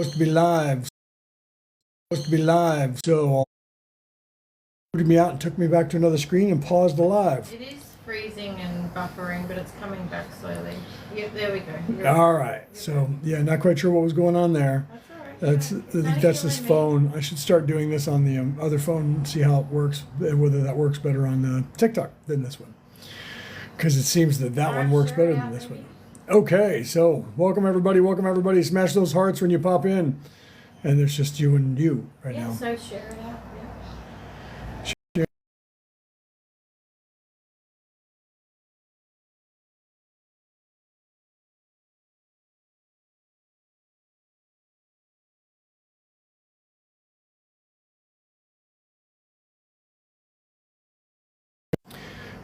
Supposed to be live. Supposed to be live. So booted me out and took me back to another screen and paused the live. It is freezing and buffering, but it's coming back slowly. Yep, there we go. All right. So yeah, not quite sure what was going on there. That's all right. That's I think that's this phone. I should start doing this on the other phone and see how it works. Whether that works better on TikTok than this one, because it seems that one works better than this one. Okay, so welcome everybody. Welcome everybody. Smash those hearts when you pop in. And there's just you and you right now. So share it out. Yeah.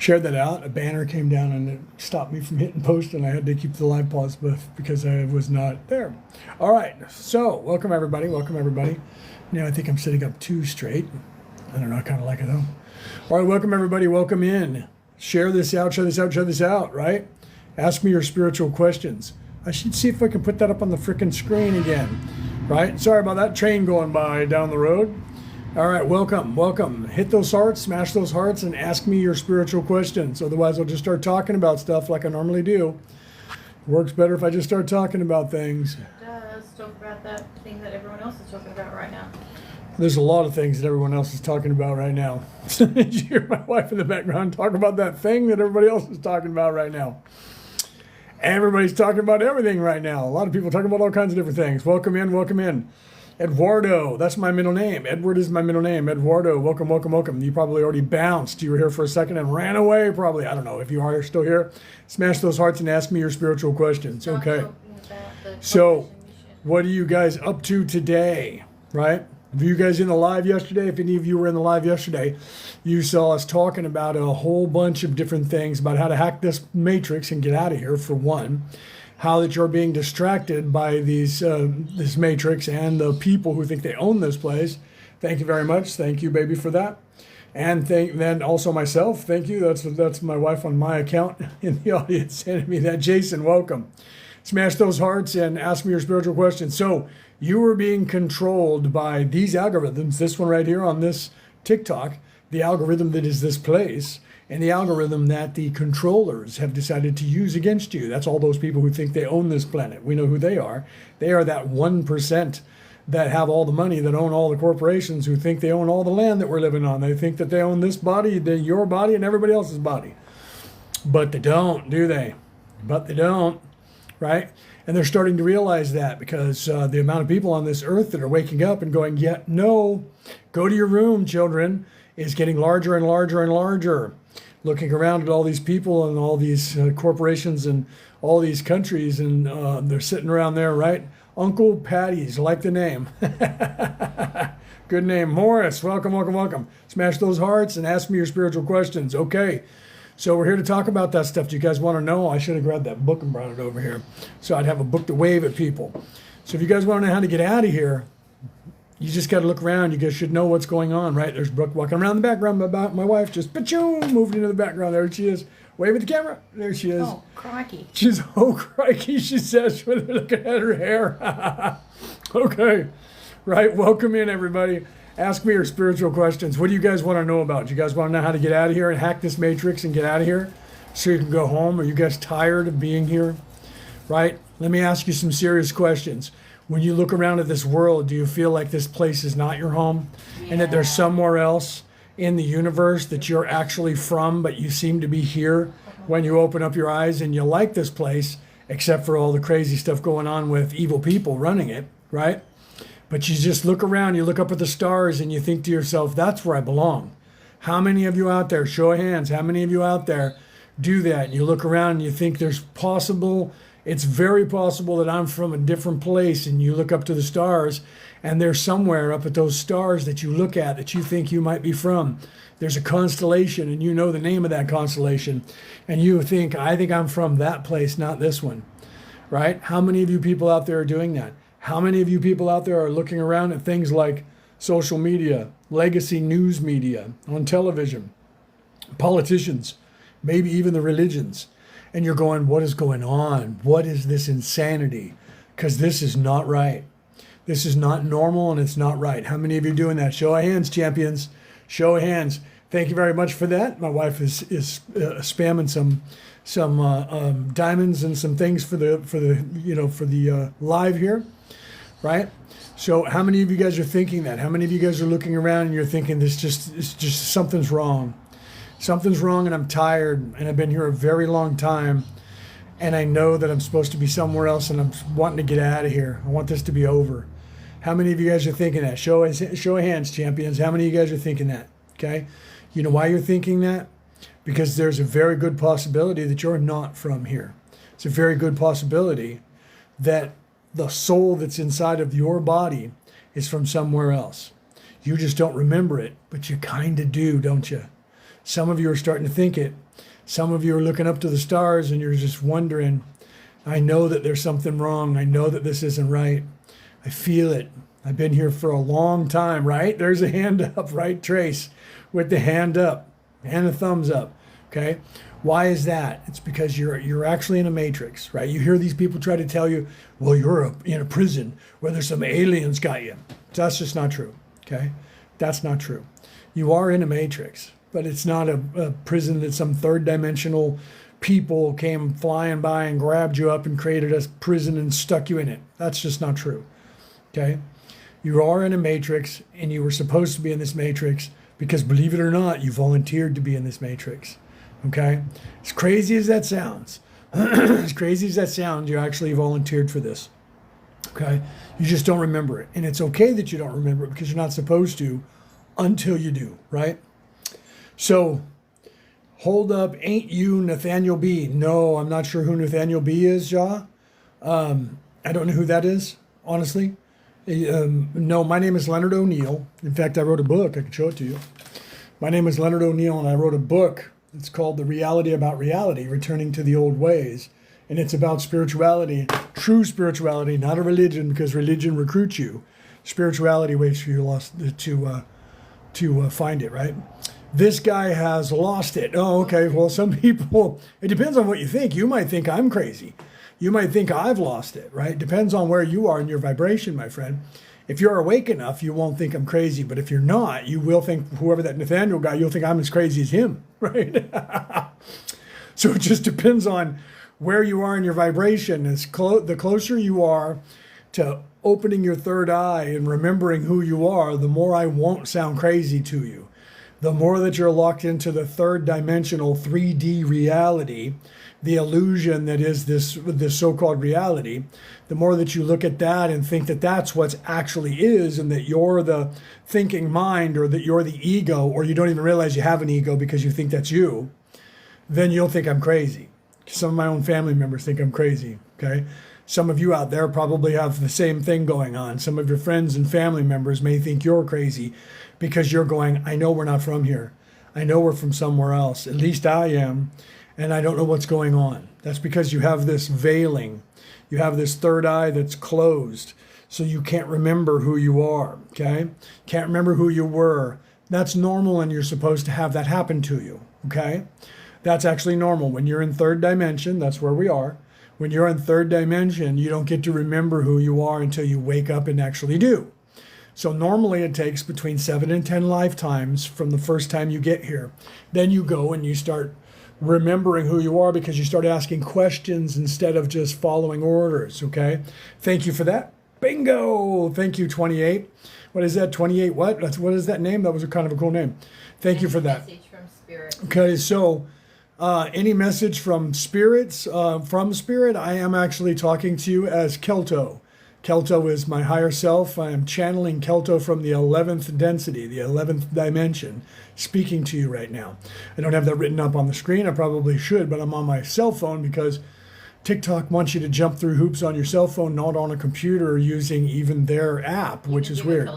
Shared that out. A banner came down and it stopped me from hitting post, and I had to keep the live pause because I was not there. All right, so welcome everybody. Welcome everybody. Now I think I'm sitting up too straight. I don't know. I kind of like it though. All right, welcome everybody. Welcome in. Share this out. Share this out. Share this out. Right? Ask me your spiritual questions. I should see if I can put that up on the frickin' screen again. Right? Sorry about that train going by down the road. All right, welcome, welcome. Hit those hearts, smash those hearts, and ask me your spiritual questions. Otherwise, I'll just start talking about stuff like I normally do. Works better if I just start talking about things. It does. Talk about that thing that everyone else is talking about right now. There's a lot of things that everyone else is talking about right now. Did you hear my wife in the background talk about that thing that everybody else is talking about right now? Everybody's talking about everything right now. A lot of people talking about all kinds of different things. Welcome in, welcome in. Eduardo, that's my middle name. Edward is my middle name. Eduardo, welcome, welcome, welcome. You probably already bounced. You were here for a second and ran away, probably. I don't know if you are still here. Smash those hearts and ask me your spiritual questions. Okay. So, what are you guys up to today? Right? If you guys in the live yesterday, if any of you were in the live yesterday, you saw us talking about a whole bunch of different things about how to hack this matrix and get out of here, for one. How that you're being distracted by this matrix and the people who think they own this place. Thank you very much. Thank you, baby, for that. And then also myself. Thank you. That's my wife on my account in the audience sending me that. Jason, welcome. Smash those hearts and ask me your spiritual questions. So you were being controlled by these algorithms. This one right here on this TikTok, the algorithm that is this place, and the algorithm that the controllers have decided to use against you. That's all those people who think they own this planet. We know who they are. They are that 1% that have all the money, that own all the corporations, who think they own all the land that we're living on. They think that they own this body, your body, and everybody else's body. But they don't, do they? But they don't, right? And they're starting to realize that, because the amount of people on this earth that are waking up and going, yeah, no, go to your room, children, is getting larger and larger and larger. Looking around at all these people and all these corporations and all these countries, and they're sitting around there, right? Uncle Patty's, like the name. Good name. Morris, welcome, welcome, welcome. Smash those hearts and ask me your spiritual questions. Okay, so we're here to talk about that stuff. Do you guys want to know? I should have grabbed that book and brought it over here, so I'd have a book to wave at people. So if you guys want to know how to get out of here, you just got to look around. You guys should know what's going on, right? There's Brooke walking around the background. My wife just moved into the background. There she is. Wave at the camera. There she is. Oh, crikey. She's, oh, crikey, she says, when they're looking at her hair. Okay. Right. Welcome in, everybody. Ask me your spiritual questions. What do you guys want to know about? Do you guys want to know how to get out of here and hack this matrix and get out of here so you can go home? Are you guys tired of being here? Right? Let me ask you some serious questions. When you look around at this world, do you feel like this place is not your home? Yeah. And that there's somewhere else in the universe that you're actually from, but you seem to be here when you open up your eyes, and you like this place, except for all the crazy stuff going on with evil people running it, right? But you just look around, you look up at the stars, and you think to yourself, that's where I belong. How many of you out there, show of hands, how many of you out there do that? And you look around and you think it's very possible that I'm from a different place, and you look up to the stars, and there's somewhere up at those stars that you look at that you think you might be from. There's a constellation, and you know the name of that constellation, and you think, I think I'm from that place, not this one, right? How many of you people out there are doing that? How many of you people out there are looking around at things like social media, legacy news media, on television, politicians, maybe even the religions, and you're going, what is going on? What is this insanity? Because this is not right. This is not normal and it's not right. How many of you are doing that? Show of hands, champions. Show of hands. Thank you very much for that. My wife is spamming some diamonds and some things for the live here, right? So how many of you guys are thinking that? How many of you guys are looking around and you're thinking it's just something's wrong? Something's wrong and I'm tired and I've been here a very long time and I know that I'm supposed to be somewhere else and I'm wanting to get out of here. I want this to be over. How many of you guys are thinking that? Show of hands, champions. How many of you guys are thinking that? Okay? You know why you're thinking that? Because there's a very good possibility that you're not from here. It's a very good possibility that the soul that's inside of your body is from somewhere else. You just don't remember it, but you kind of do, don't you? Some of you are starting to think it. Some of you are looking up to the stars and you're just wondering, I know that there's something wrong. I know that this isn't right. I feel it. I've been here for a long time, right? There's a hand up, right? Trace with the hand up and the thumbs up, okay? Why is that? It's because you're actually in a matrix, right? You hear these people try to tell you, well, you're in a prison where there's some aliens got you. That's just not true, okay? That's not true. You are in a matrix, but it's not a prison that some third dimensional people came flying by and grabbed you up and created a prison and stuck you in it. That's just not true, okay? You are in a matrix and you were supposed to be in this matrix because, believe it or not, you volunteered to be in this matrix. Okay? As crazy as that sounds, you actually volunteered for this. Okay? You just don't remember it. And it's okay that you don't remember it because you're not supposed to until you do, right? So, hold up, ain't you Nathaniel B? No, I'm not sure who Nathaniel B is, Ja. I don't know who that is, honestly. No, my name is Leonard O'Neill. In fact, I wrote a book. I can show it to you. My name is Leonard O'Neill, and I wrote a book. It's called The Reality About Reality, Returning to the Old Ways. And it's about spirituality, true spirituality, not a religion, because religion recruits you. Spirituality waits for you to find it, right? This guy has lost it. Oh, okay. Well, some people, it depends on what you think. You might think I'm crazy. You might think I've lost it, right? Depends on where you are in your vibration, my friend. If you're awake enough, you won't think I'm crazy. But if you're not, you will think, whoever that Nathaniel guy, you'll think I'm as crazy as him, right? So it just depends on where you are in your vibration. The closer you are to opening your third eye and remembering who you are, the more I won't sound crazy to you. The more that you're locked into the third dimensional 3D reality, the illusion that is this so-called reality, the more that you look at that and think that that's what actually is and that you're the thinking mind or that you're the ego or you don't even realize you have an ego because you think that's you, then you'll think I'm crazy. Some of my own family members think I'm crazy, okay? Some of you out there probably have the same thing going on. Some of your friends and family members may think you're crazy because you're going, I know we're not from here. I know we're from somewhere else. At least I am. And I don't know what's going on. That's because you have this veiling. You have this third eye that's closed. So you can't remember who you are, okay? Can't remember who you were. That's normal and you're supposed to have that happen to you, okay? That's actually normal. When you're in third dimension, that's where we are. When you're in third dimension, you don't get to remember who you are until you wake up and actually do. So normally it takes between 7 and 10 lifetimes from the first time you get here. Then you go and you start remembering who you are because you start asking questions instead of just following orders, okay? Thank you for that. Bingo! Thank you, 28. What is that, 28 what? What is that name? That was a kind of a cool name. Thank you for that. Message from Spirit. Okay, so any message from spirits, from Spirit, I am actually talking to you as Kelto. Kelto is my higher self. I am channeling Kelto from the 11th density, the 11th dimension, speaking to you right now. I don't have that written up on the screen. I probably should, but I'm on my cell phone because TikTok wants you to jump through hoops on your cell phone, not on a computer using even their app, which is weird.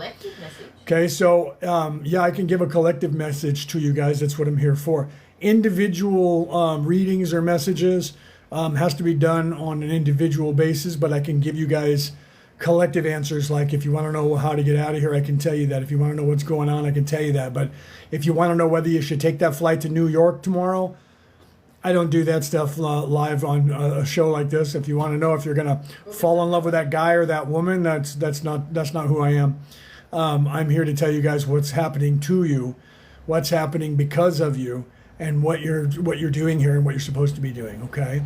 Okay, so yeah, I can give a collective message to you guys. That's what I'm here for. Individual readings or messages has to be done on an individual basis, but I can give you guys collective answers. Like if you want to know how to get out of here, I can tell you that. If you want to know what's going on, I can tell you that. But if you want to know whether you should take that flight to New York tomorrow, I don't do that stuff live on a show like this. If you want to know if you're going to fall in love with that guy or that woman, that's not who I am. I'm here to tell you guys what's happening to you, what's happening because of you, and what you're doing here and what you're supposed to be doing. Okay,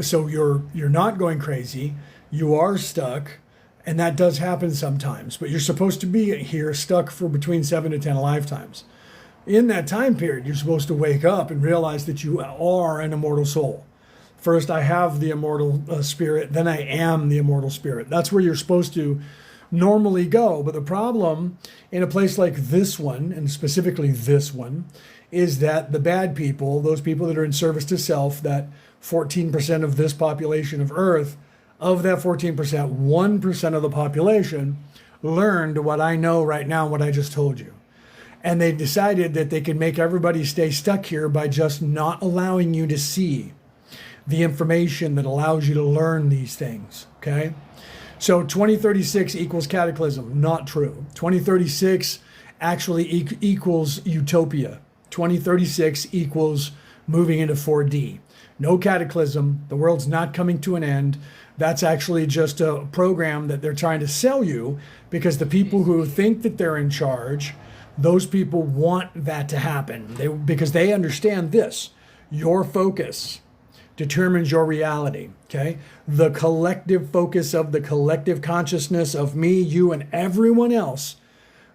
so you're not going crazy. You are stuck, and that does happen sometimes. But you're supposed to be here stuck for between 7 to 10 lifetimes. In that time period, you're supposed to wake up and realize that you are an immortal soul. First, I have the immortal spirit, then I am the immortal spirit. That's where you're supposed to normally go. But the problem in a place like this one, and specifically this one, is that the bad people, those people that are in service to self, that 14% of this population of Earth, of that 14%, 1% of the population learned what I know right now, what I just told you. And they decided that they could make everybody stay stuck here by just not allowing you to see the information that allows you to learn these things, okay? So 2036 equals cataclysm. Not true. 2036 actually equals utopia. 2036 equals moving into 4D. No cataclysm. The world's not coming to an end. That's actually just a program that they're trying to sell you because the people who think that they're in charge, those people want that to happen because they understand this. Your focus determines your reality, okay? The collective focus of the collective consciousness of me, you, and everyone else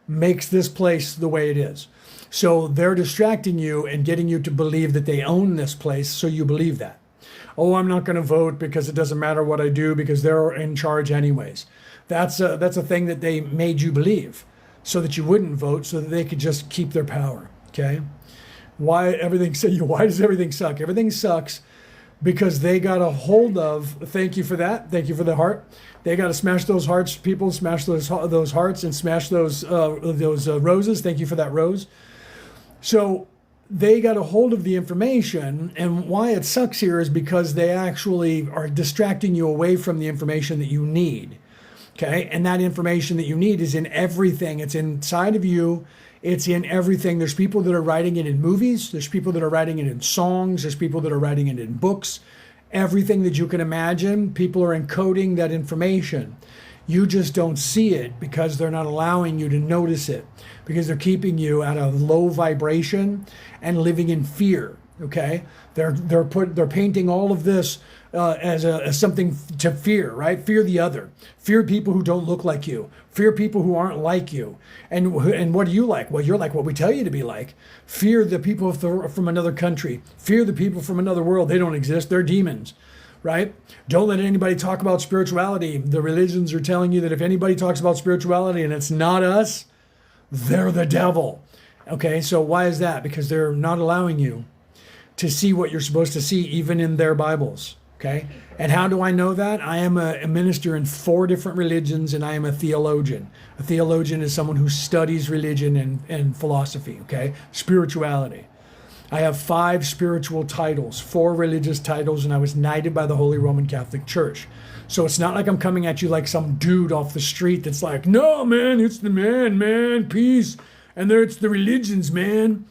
makes this place the way it is. So they're distracting you and getting you to believe that they own this place, so you believe that. Oh, I'm not going to vote because it doesn't matter what I do because they're in charge anyways. That's a thing that they made you believe, so that you wouldn't vote, so that they could just keep their power, okay? Why does everything suck? Everything sucks because they got a hold of, thank you for that, thank you for the heart. They got to smash those hearts, people, smash those hearts and smash those roses. Thank you for that rose. So they got a hold of the information, and why it sucks here is because they actually are distracting you away from the information that you need. Okay, and that information that you need is in everything. It's inside of you. It's in everything. There's people that are writing it in movies. There's people that are writing it in songs. There's people that are writing it in books. Everything that you can imagine, people are encoding that information. You just don't see it because they're not allowing you to notice it, because they're keeping you at a low vibration and living in fear. Okay, they're painting all of this as something to fear, right? Fear the other, fear people who don't look like you, fear people who aren't like you. And what do you like? Well, you're like what we tell you to be like. Fear the people from another country. Fear the people from another world. They don't exist. They're demons, right? Don't let anybody talk about spirituality. The religions are telling you that if anybody talks about spirituality and it's not us, they're the devil. Okay, so why is that? Because they're not allowing you to see what you're supposed to see, even in their Bibles. Okay, and how do I know that? I am a minister in 4 different religions, and I am a theologian. A theologian is someone who studies religion and philosophy, okay? Spirituality. I have 5 spiritual titles, 4 religious titles, and I was knighted by the Holy Roman Catholic Church. So it's not like I'm coming at you like some dude off the street that's like, no, man, it's the man, peace. And there it's the religions, man.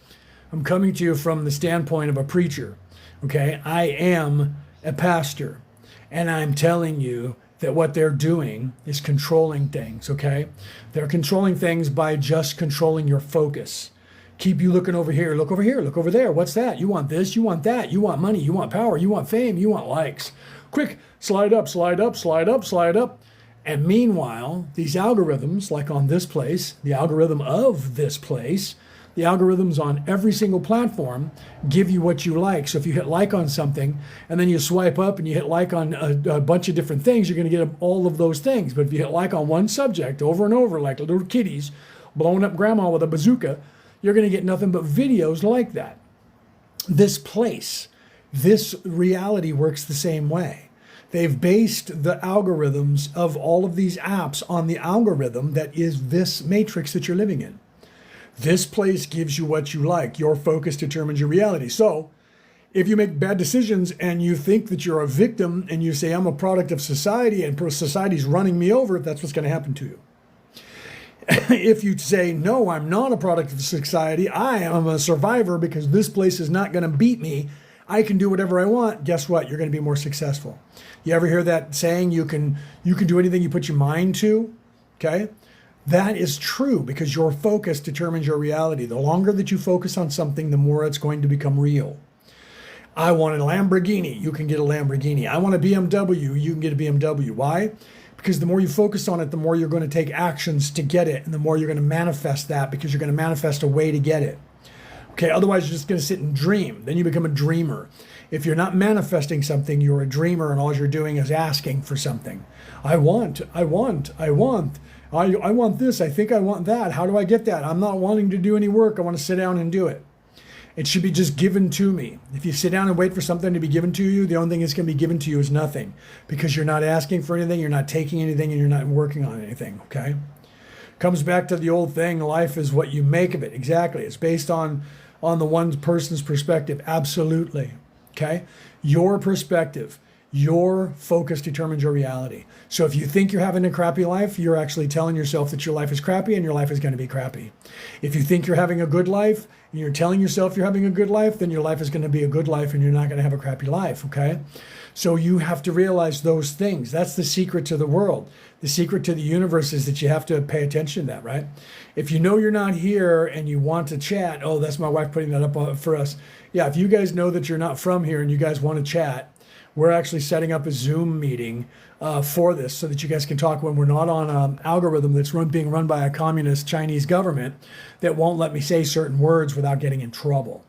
I'm coming to you from the standpoint of a preacher, okay? I am a pastor, and I'm telling you that what they're doing is controlling things, okay? They're controlling things by just controlling your focus. Keep you looking over here, look over there. What's that? You want this, you want that, you want money, you want power, you want fame, you want likes. Quick, slide up. And meanwhile, these algorithms, like on this place, the algorithm of this place, the algorithms on every single platform give you what you like. So if you hit like on something and then you swipe up and you hit like on a bunch of different things, you're going to get all of those things. But if you hit like on one subject over and over, like little kitties blowing up grandma with a bazooka, you're going to get nothing but videos like that. This place, this reality works the same way. They've based the algorithms of all of these apps on the algorithm that is this matrix that you're living in. This place gives you what you like. Your focus determines your reality. So if you make bad decisions and you think that you're a victim and you say, I'm a product of society and society's running me over, that's what's going to happen to you. If you say, no, I'm not a product of society, I am a survivor because this place is not going to beat me, I can do whatever I want, guess what? You're going to be more successful. You ever hear that saying, you can do anything you put your mind to? Okay? That is true because your focus determines your reality. The longer that you focus on something, the more it's going to become real. I want a Lamborghini, you can get a Lamborghini. I want a BMW, you can get a BMW. Why? Because the more you focus on it, the more you're going to take actions to get it, and the more you're going to manifest that because you're going to manifest a way to get it. Okay, otherwise you're just going to sit and dream. Then you become a dreamer. If you're not manifesting something, you're a dreamer, and all you're doing is asking for something. I want this. I think I want that. How do I get that? I'm not wanting to do any work. I want to sit down and do it. It should be just given to me. If you sit down and wait for something to be given to you, the only thing that's going to be given to you is nothing because you're not asking for anything, you're not taking anything, and you're not working on anything, okay? Comes back to the old thing, life is what you make of it. Exactly. It's based on the one person's perspective. Absolutely, okay? Your perspective, your focus determines your reality. So if you think you're having a crappy life, you're actually telling yourself that your life is crappy and your life is going to be crappy. If you think you're having a good life and you're telling yourself you're having a good life, then your life is going to be a good life and you're not going to have a crappy life, okay? So you have to realize those things. That's the secret to the world. The secret to the universe is that you have to pay attention to that, right? If you know you're not here and you want to chat, oh, that's my wife putting that up for us. Yeah, if you guys know that you're not from here and you guys want to chat, we're actually setting up a Zoom meeting for this so that you guys can talk when we're not on an algorithm that's being run by a communist Chinese government that won't let me say certain words without getting in trouble.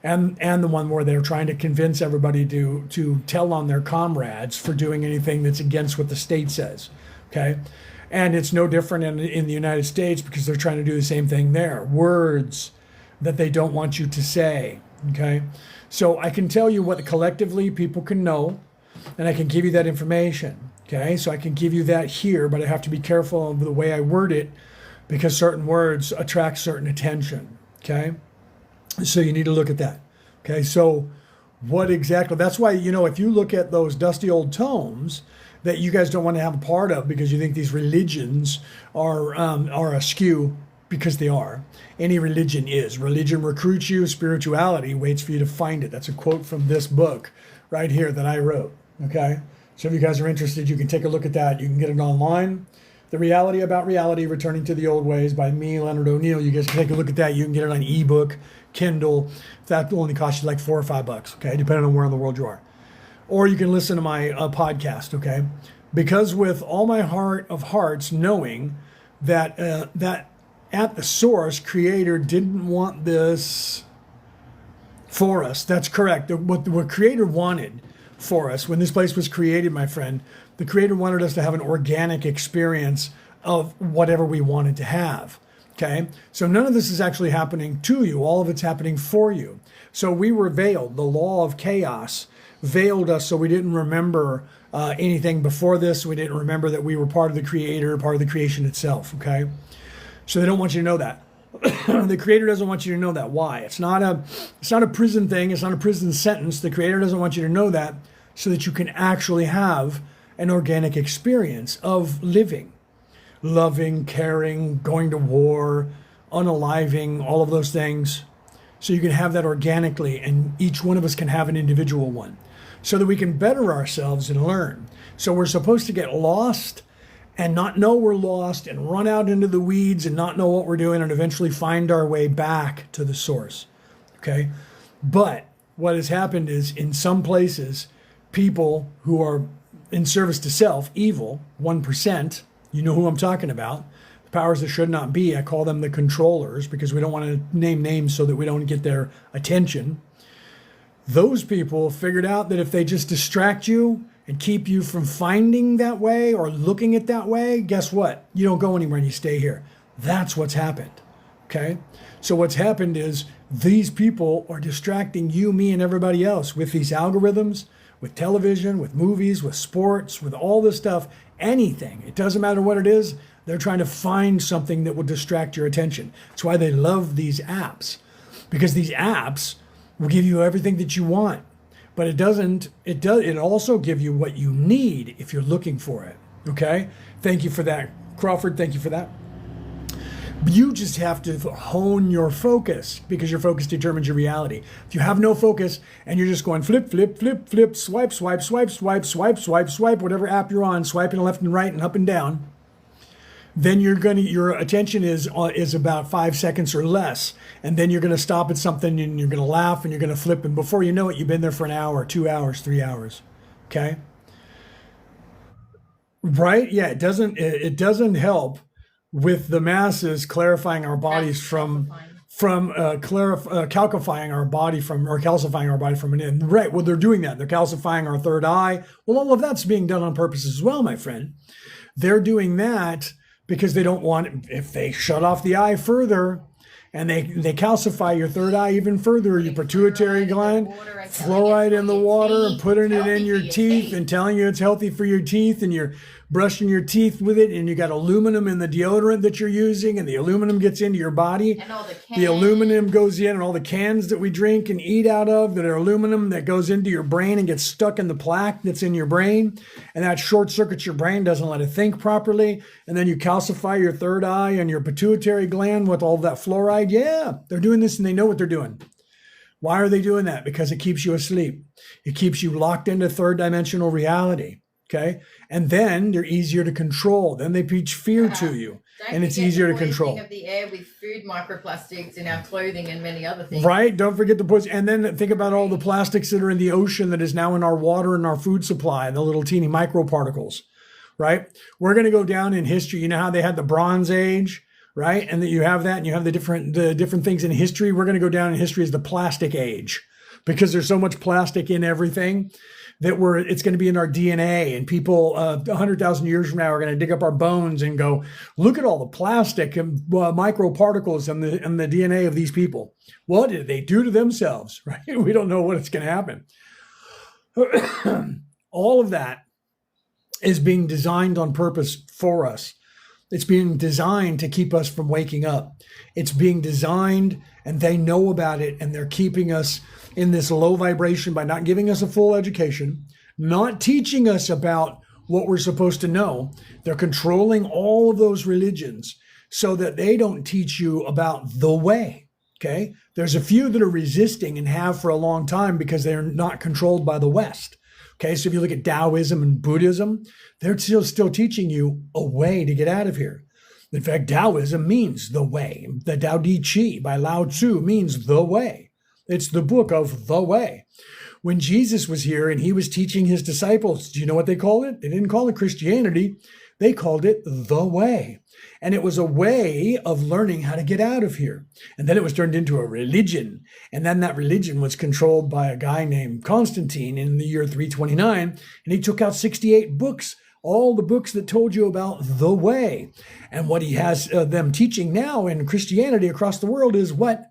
And the one where they're trying to convince everybody to tell on their comrades for doing anything that's against what the state says, okay? And it's no different in the United States because they're trying to do the same thing there. Words that they don't want you to say, okay? So I can tell you what collectively people can know, and I can give you that information, okay? So I can give you that here, but I have to be careful of the way I word it because certain words attract certain attention, okay? So you need to look at that, okay? So what exactly, that's why, if you look at those dusty old tomes that you guys don't want to have a part of because you think these religions are askew, because they are. Any religion is. Religion recruits you, spirituality waits for you to find it. That's a quote from this book right here that I wrote, okay? So if you guys are interested, you can take a look at that. You can get it online. The Reality About Reality, Returning to the Old Ways by me, Leonard O'Neill. You guys can take a look at that. You can get it on ebook, Kindle. That will only cost you like $4 or $5, okay, depending on where in the world you are. Or you can listen to my podcast, okay? Because with all my heart of hearts, knowing that at the source, Creator didn't want this for us. That's correct. What Creator wanted for us, when this place was created, my friend, the Creator wanted us to have an organic experience of whatever we wanted to have. Okay? So none of this is actually happening to you. All of it's happening for you. So we were veiled. The law of chaos veiled us so we didn't remember anything before this. We didn't remember that we were part of the Creator, part of the creation itself. Okay? So they don't want you to know that. The Creator doesn't want you to know that. Why? It's not a prison thing. It's not a prison sentence. The Creator doesn't want you to know that so that you can actually have an organic experience of living, loving, caring, going to war, unaliving, all of those things. So you can have that organically, and each one of us can have an individual one so that we can better ourselves and learn. So we're supposed to get lost and not know we're lost and run out into the weeds and not know what we're doing and eventually find our way back to the source, okay? But what has happened is in some places, people who are in service to self, evil, 1%, you know who I'm talking about, the powers that should not be, I call them the controllers because we don't want to name names so that we don't get their attention. Those people figured out that if they just distract you and keep you from finding that way or looking at that way, guess what? You don't go anywhere and you stay here. That's what's happened, okay? So what's happened is these people are distracting you, me, and everybody else with these algorithms, with television, with movies, with sports, with all this stuff, anything. It doesn't matter what it is. They're trying to find something that will distract your attention. That's why they love these apps, because these apps will give you everything that you want. But it also give you what you need if you're looking for it, okay? Thank you for that, Crawford, thank you for that. You just have to hone your focus, because your focus determines your reality. If you have no focus and you're just going flip, flip, flip, flip, swipe, swipe, swipe, swipe, swipe, swipe, swipe, whatever app you're on, swiping left and right and up and down, then your attention is about 5 seconds or less, and then you're going to stop at something and you're going to laugh and you're going to flip, and before you know it, you've been there for an hour, 2 hours, 3 hours. Okay, right? Yeah, it doesn't help with the masses clarifying our bodies calcifying our body from, or calcifying our body from an end. Right. Well, they're doing that. They're calcifying our third eye. Well, all of that's being done on purpose as well, my friend. They're doing that because they don't want, if they shut off the eye further and they calcify your third eye even further, your pituitary gland, fluoride in the water and putting it in your teeth and telling you it's healthy for your teeth, and you're brushing your teeth with it, and you got aluminum in the deodorant that you're using, and the aluminum gets into your body. And all the aluminum goes in, and all the cans that we drink and eat out of that are aluminum, that goes into your brain and gets stuck in the plaque that's in your brain, and that short circuits your brain, doesn't let it think properly, and then you calcify your third eye and your pituitary gland with all that fluoride. Yeah, they're doing this, and they know what they're doing. Why are they doing that? Because it keeps you asleep. It keeps you locked into third dimensional reality. Okay. And then they're easier to control. Then they preach fear to you, and it's easier to control. Of the air with food microplastics in our clothing and many other things. Right. Don't forget the poison. And then think about all the plastics that are in the ocean that is now in our water and our food supply, the little teeny microparticles. Right. We're going to go down in history. You know how they had the Bronze Age, right? And that you have that, and you have the different things in history. We're going to go down in history as the plastic age, because there's so much plastic in everything that it's going to be in our DNA, and people 100,000 years from now are going to dig up our bones and go, look at all the plastic and microparticles in the DNA of these people. What did they do to themselves? Right? We don't know what it's going to happen. All of that is being designed on purpose for us. It's being designed to keep us from waking up. It's being designed, and they know about it, and they're keeping us in this low vibration by not giving us a full education, not teaching us about what we're supposed to know. They're controlling all of those religions so that they don't teach you about the way. Okay. There's a few that are resisting and have for a long time because they're not controlled by the West. Okay. So if you look at Taoism and Buddhism, they're still teaching you a way to get out of here. In fact, Taoism means the way. The Tao Te Ching by Lao Tzu means the way. It's the book of the way. When Jesus was here and he was teaching his disciples, do you know what they called it? They didn't call it Christianity. They called it the way. And it was a way of learning how to get out of here. And then it was turned into a religion. And then that religion was controlled by a guy named Constantine in the year 329. And he took out 68 books, all the books that told you about the way. And what he has them teaching now in Christianity across the world is what?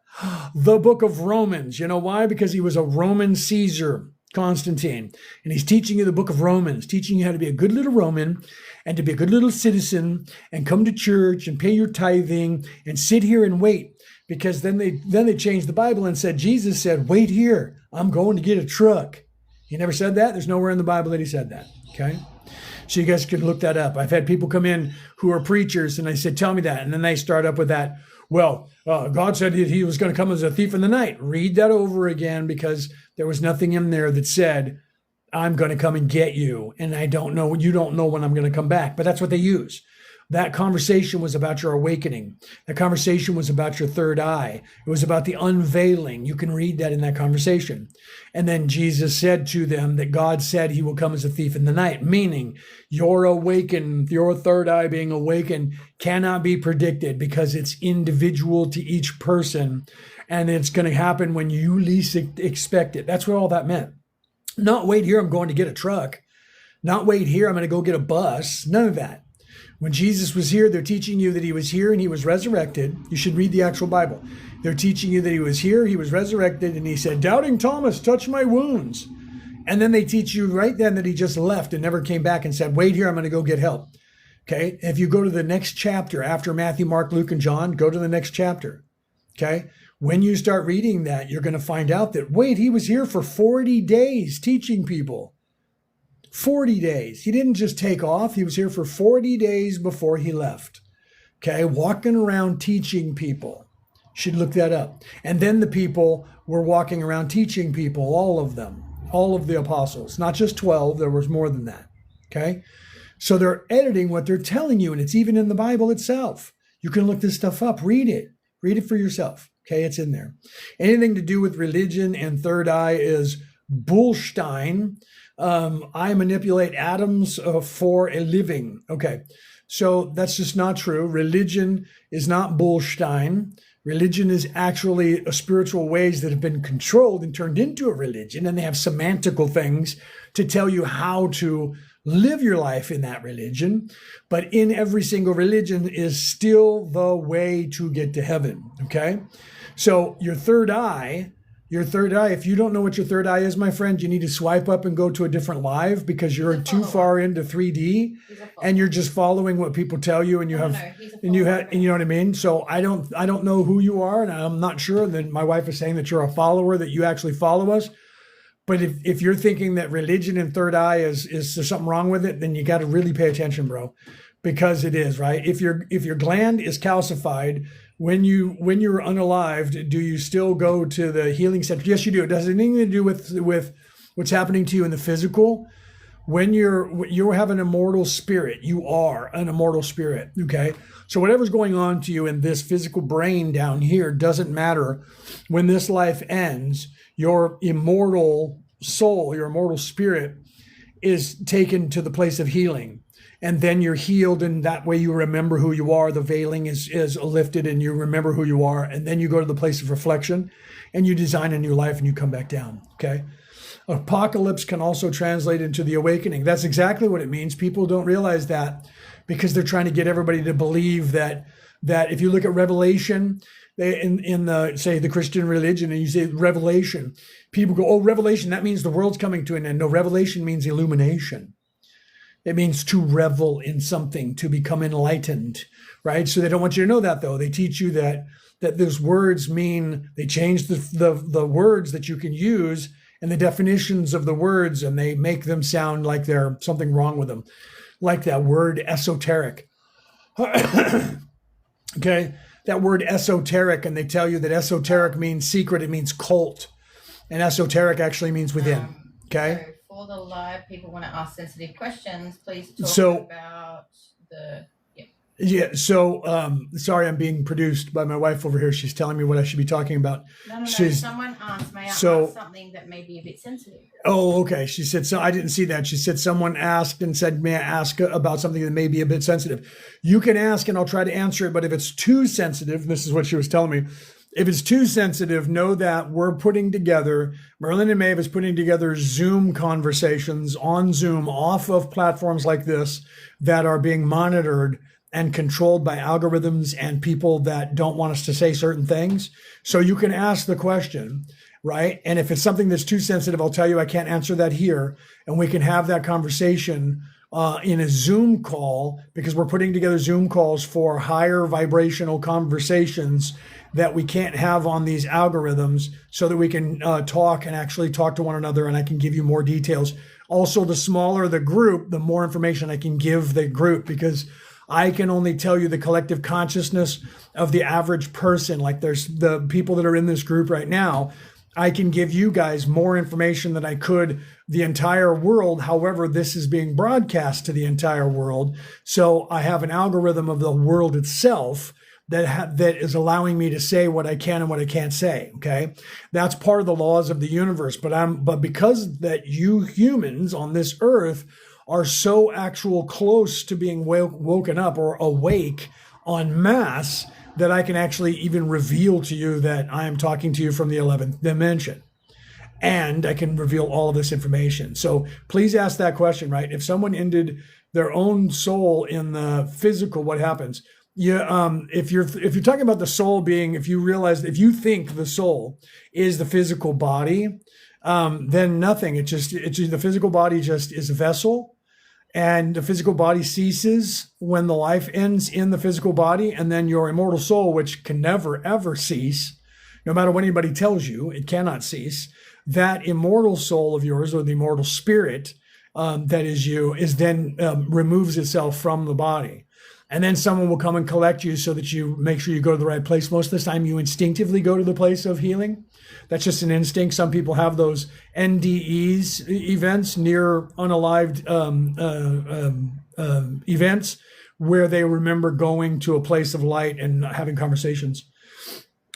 The book of Romans. You know why? Because he was a Roman Caesar, Constantine. And he's teaching you the book of Romans, teaching you how to be a good little Roman and to be a good little citizen and come to church and pay your tithing and sit here and wait. Because then they changed the Bible and said, Jesus said, wait here, I'm going to get a truck. He never said that. There's nowhere in the Bible that he said that. Okay. So you guys can look that up. I've had people come in who are preachers and I said, tell me that. And then they start up with that. Well, God said he was going to come as a thief in the night. Read that over again, because there was nothing in there that said, I'm going to come and get you. And you don't know when I'm going to come back. But that's what they use. That conversation was about your awakening. That conversation was about your third eye. It was about the unveiling. You can read that in that conversation. And then Jesus said to them that God said he will come as a thief in the night, meaning your third eye being awakened cannot be predicted, because it's individual to each person. And it's going to happen when you least expect it. That's what all that meant. Not wait here, I'm going to get a truck. Not wait here, I'm going to go get a bus. None of that. When Jesus was here, they're teaching you that he was here and he was resurrected. You should read the actual Bible. They're teaching you that he was here, he was resurrected, and he said, Doubting Thomas, touch my wounds. And then they teach you right then that he just left and never came back and said, wait here, I'm going to go get help. Okay. If you go to the next chapter after Matthew, Mark, Luke, and John, go to the next chapter. Okay. When you start reading that, you're going to find out that, wait, he was here for 40 days teaching people. 40 days. He didn't just take off. He was here for 40 days before he left. Okay, walking around teaching people. Should look that up. And then the people were walking around teaching people, all of them, all of the apostles, not just 12, there was more than that. Okay, so they're editing what they're telling you, and it's even in the Bible itself. You can look this stuff up, read it for yourself. Okay, it's in there. Anything to do with religion and third eye is bullstein. I manipulate atoms for a living. Okay, so that's just not true. Religion is not bullstein. Religion is actually a spiritual ways that have been controlled and turned into a religion, and they have semantical things to tell you how to live your life in that religion. But in every single religion is still the way to get to heaven. Okay, so your third eye, if you don't know what your third eye is, my friend, you need to swipe up and go to a different live, because you're too far into 3D and you're just following what people tell you, and you have, and you know what I mean? So I don't know who you are, and I'm not sure that my wife is saying that you're a follower, that you actually follow us. But if you're thinking that religion and third eye is there something wrong with it, then you got to really pay attention, bro, because it is, right? If your gland is calcified, when you're unalived, do you still go to the healing center? Yes, you do. It has anything to do with what's happening to you in the physical. When you have an immortal spirit, you are an immortal spirit. Okay, so whatever's going on to you in this physical brain down here doesn't matter. When this life ends, your immortal soul, your immortal spirit, is taken to the place of healing. And then you're healed, and that way you remember who you are. The veiling is lifted, and you remember who you are. And then you go to the place of reflection, and you design a new life, and you come back down. Okay. Apocalypse can also translate into the awakening. That's exactly what it means. People don't realize that, because they're trying to get everybody to believe that if you look at Revelation, in the, say, the Christian religion, and you say revelation, people go, oh, revelation, that means the world's coming to an end. No, revelation means illumination. It means to revel in something, to become enlightened, right? So they don't want you to know that, though. They teach you that those words mean, they change the words that you can use and the definitions of the words, and they make them sound like there's something wrong with them, like that word esoteric. Okay, that word esoteric, and they tell you that esoteric means secret, it means cult, and esoteric actually means within. Okay. So for the live, people want to ask sensitive questions. Please talk about the. Yeah. So, sorry, I'm being produced by my wife over here. She's telling me what I should be talking about. No. Someone asked, may I ask something that may be a bit sensitive? Oh, okay. She said, so I didn't see that. She said, someone asked and said, may I ask about something that may be a bit sensitive? You can ask and I'll try to answer it. But if it's too sensitive, this is what she was telling me. If it's too sensitive, know that we're putting together, Merlin and Maeve is putting together Zoom conversations on Zoom off of platforms like this that are being monitored and controlled by algorithms and people that don't want us to say certain things. So you can ask the question, right? And if it's something that's too sensitive, I'll tell you I can't answer that here. And we can have that conversation in a Zoom call, because we're putting together Zoom calls for higher vibrational conversations that we can't have on these algorithms, so that we can talk and actually talk to one another, and I can give you more details. Also, the smaller the group, the more information I can give the group, because I can only tell you the collective consciousness of the average person. Like there's the people that are in this group right now. I can give you guys more information than I could the entire world. However, this is being broadcast to the entire world. So I have an algorithm of the world itself that is allowing me to say what I can and what I can't say. Okay. That's part of the laws of the universe. But because that you humans on this earth are so actual close to being woken up or awake en masse, that I can actually even reveal to you that I am talking to you from the 11th dimension. And I can reveal all of this information. So please ask that question, right? If someone ended their own soul in the physical, what happens? Yeah, if you're talking about the soul being, if you think the soul is the physical body, then nothing. It's the physical body just is a vessel. And the physical body ceases when the life ends in the physical body. And then your immortal soul, which can never, ever cease, no matter what anybody tells you, it cannot cease. That immortal soul of yours, or the immortal spirit that is you, is then removes itself from the body. And then someone will come and collect you so that you make sure you go to the right place. Most of the time, you instinctively go to the place of healing. That's just an instinct. Some people have those NDEs, events, near unalived events, where they remember going to a place of light and having conversations.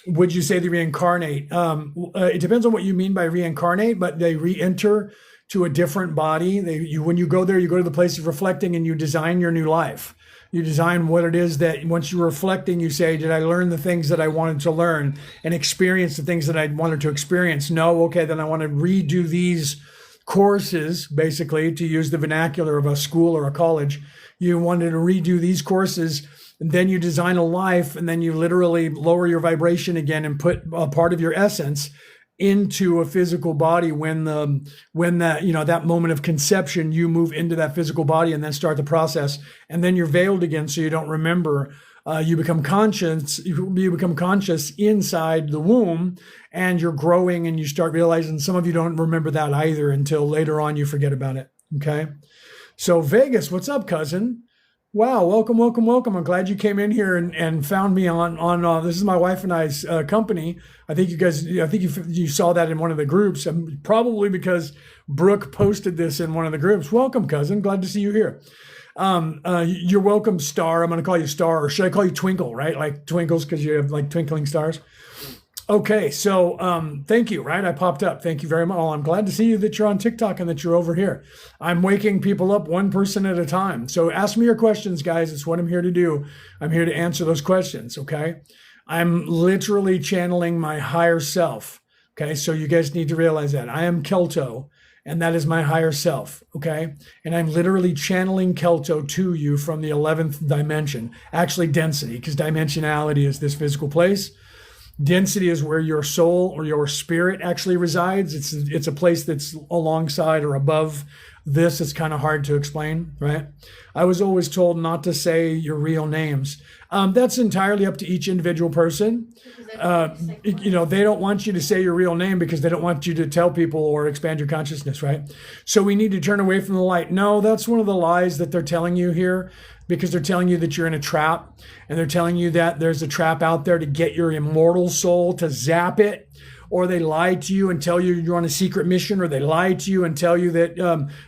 Would you say they reincarnate? It depends on what you mean by reincarnate, but they re-enter to a different body. When you go there, you go to the place of reflecting and you design your new life. You design what it is that once you're reflecting, you say, did I learn the things that I wanted to learn and experience the things that I wanted to experience? No, okay, then I want to redo these courses, basically, to use the vernacular of a school or a college. You wanted to redo these courses, and then you design a life, and then you literally lower your vibration again and put a part of your essence into a physical body. When that moment of conception, you move into that physical body and then start the process, and then you're veiled again, so you don't remember. You become conscious. You become conscious inside the womb, and you're growing, and you start realizing some of you don't remember that either until later on. You forget about it. Okay, so Vegas, what's up, cousin? Wow, welcome, welcome, welcome. I'm glad you came in here and found me on this is my wife and I's company. I think you saw that in one of the groups, and probably because Brooke posted this in one of the groups. Welcome, cousin. Glad to see you here. You're welcome, Star. I'm going to call you Star, or should I call you Twinkle, right? Like twinkles because you have like twinkling stars. Okay, so thank you, right? I popped up. Thank you very much. I'm glad to see you that you're on TikTok and that you're over here. I'm waking people up one person at a time. So ask me your questions, guys. It's what I'm here to do. I'm here to answer those questions, okay? I'm literally channeling my higher self, okay? So you guys need to realize that. I am Kelto, and that is my higher self, okay? And I'm literally channeling Kelto to you from the 11th dimension. Actually, density, because dimensionality is this physical place. Density is where your soul or your spirit actually resides. It's a place that's alongside or above this. It's kind of hard to explain, right? I was always told not to say your real names. That's entirely up to each individual person. They don't want you to say your real name because they don't want you to tell people or expand your consciousness, right? So we need to turn away from the light. No, that's one of the lies that they're telling you here, because they're telling you that you're in a trap, and they're telling you that there's a trap out there to get your immortal soul to zap it, or they lie to you and tell you you're on a secret mission, or they lie to you and tell you that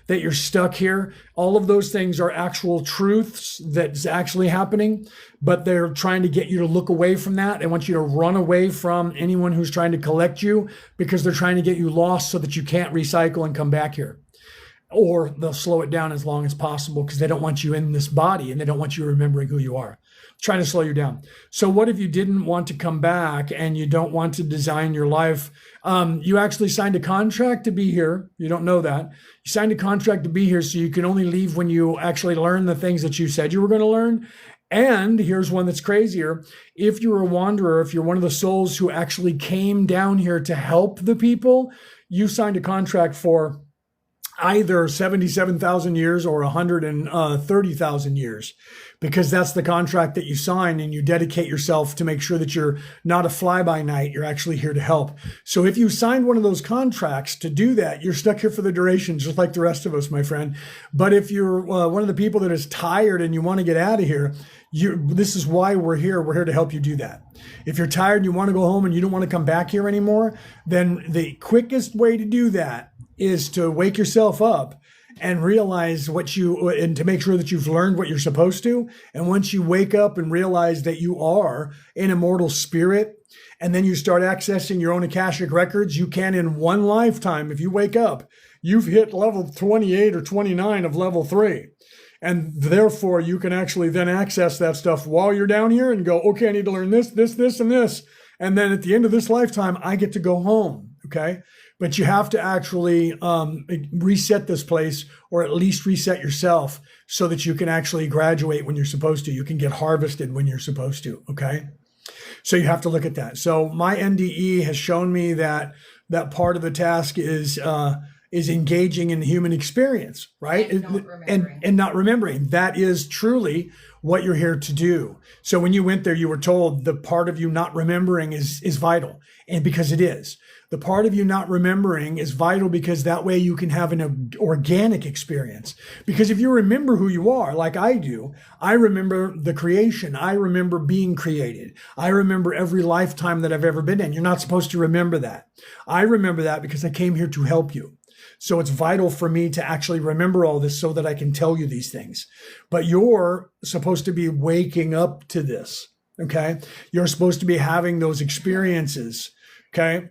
you're stuck here. All of those things are actual truths that's actually happening, but they're trying to get you to look away from that. They want you to run away from anyone who's trying to collect you, because they're trying to get you lost so that you can't recycle and come back here. Or they'll slow it down as long as possible because they don't want you in this body, and they don't want you remembering who you are. Trying to slow you down. So what if you didn't want to come back and you don't want to design your life? You actually signed a contract to be here. You don't know that. You signed a contract to be here, so you can only leave when you actually learn the things that you said you were going to learn. And here's one that's crazier. If you're a wanderer, if you're one of the souls who actually came down here to help the people, you signed a contract for either 77,000 years or 130,000 years, because that's the contract that you sign, and you dedicate yourself to make sure that you're not a fly-by-night. You're actually here to help. So if you signed one of those contracts to do that, you're stuck here for the duration, just like the rest of us, my friend. But if you're one of the people that is tired and you want to get out of here, this is why we're here. We're here to help you do that. If you're tired and you want to go home and you don't want to come back here anymore, then the quickest way to do that is to wake yourself up and realize and to make sure that you've learned what you're supposed to. And once you wake up and realize that you are an immortal spirit, and then you start accessing your own Akashic records, you can, in one lifetime, if you wake up, you've hit level 28 or 29 of level 3. And therefore, you can actually then access that stuff while you're down here and go, okay, I need to learn this, this, this, and this. And then at the end of this lifetime, I get to go home, okay? But you have to actually reset this place, or at least reset yourself, so that you can actually graduate when you're supposed to. You can get harvested when you're supposed to, okay? So you have to look at that. So my NDE has shown me that part of the task is is engaging in the human experience, right? And not remembering. That is truly what you're here to do. So when you went there, you were told the part of you not remembering is vital. And because it is. The part of you not remembering is vital because that way you can have an organic experience. Because if you remember who you are, like I do, I remember the creation. I remember being created. I remember every lifetime that I've ever been in. You're not supposed to remember that. I remember that because I came here to help you. So it's vital for me to actually remember all this so that I can tell you these things. But you're supposed to be waking up to this, okay? You're supposed to be having those experiences, okay?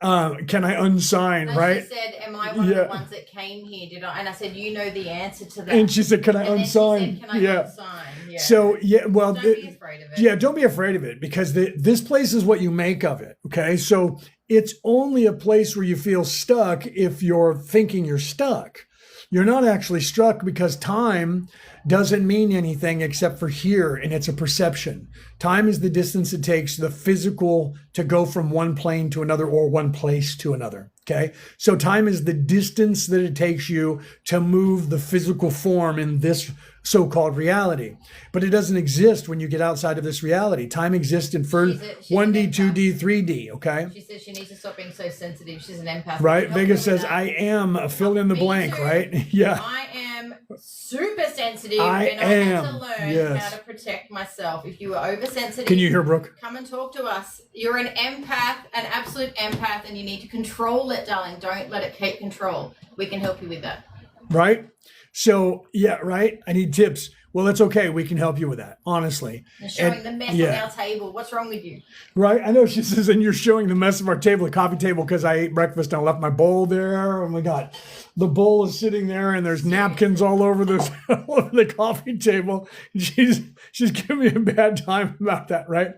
Can I unsign, and right? She said, am I one of the ones that came here? Did I? And I said, you know the answer to that. And she said, can I and unsign? Then she said, can I unsign? Yeah. So, well, don't be afraid of it. Yeah, don't be afraid of it because this place is what you make of it, okay? So it's only a place where you feel stuck if you're thinking you're stuck. You're not actually stuck because time doesn't mean anything except for here, and it's a perception. Time is the distance it takes the physical to go from one plane to another or one place to another, okay? So time is the distance that it takes you to move the physical form in this so-called reality. But it doesn't exist when you get outside of this reality. Time exists in 1D, 2D, 3D, okay? She says she needs to stop being so sensitive. She's an empath. Right? Vega says, I am a fill in the blank, too. Right? Yeah. I am super sensitive I and I am. had to learn how to protect myself. If you were oversensitive, can you hear Brooke? Come and talk to us. You're an empath, an absolute empath, and you need to control it, darling. Don't let it keep control. We can help you with that. Right? So, yeah, right? I need tips. Well, it's okay. We can help you with that, honestly. You're showing the mess on our table. What's wrong with you? Right? I know she says, and you're showing the mess of our table, the coffee table, because I ate breakfast and I left my bowl there. Oh my God. The bowl is sitting there and there's napkins all over all over the coffee table. She's giving me a bad time about that, right?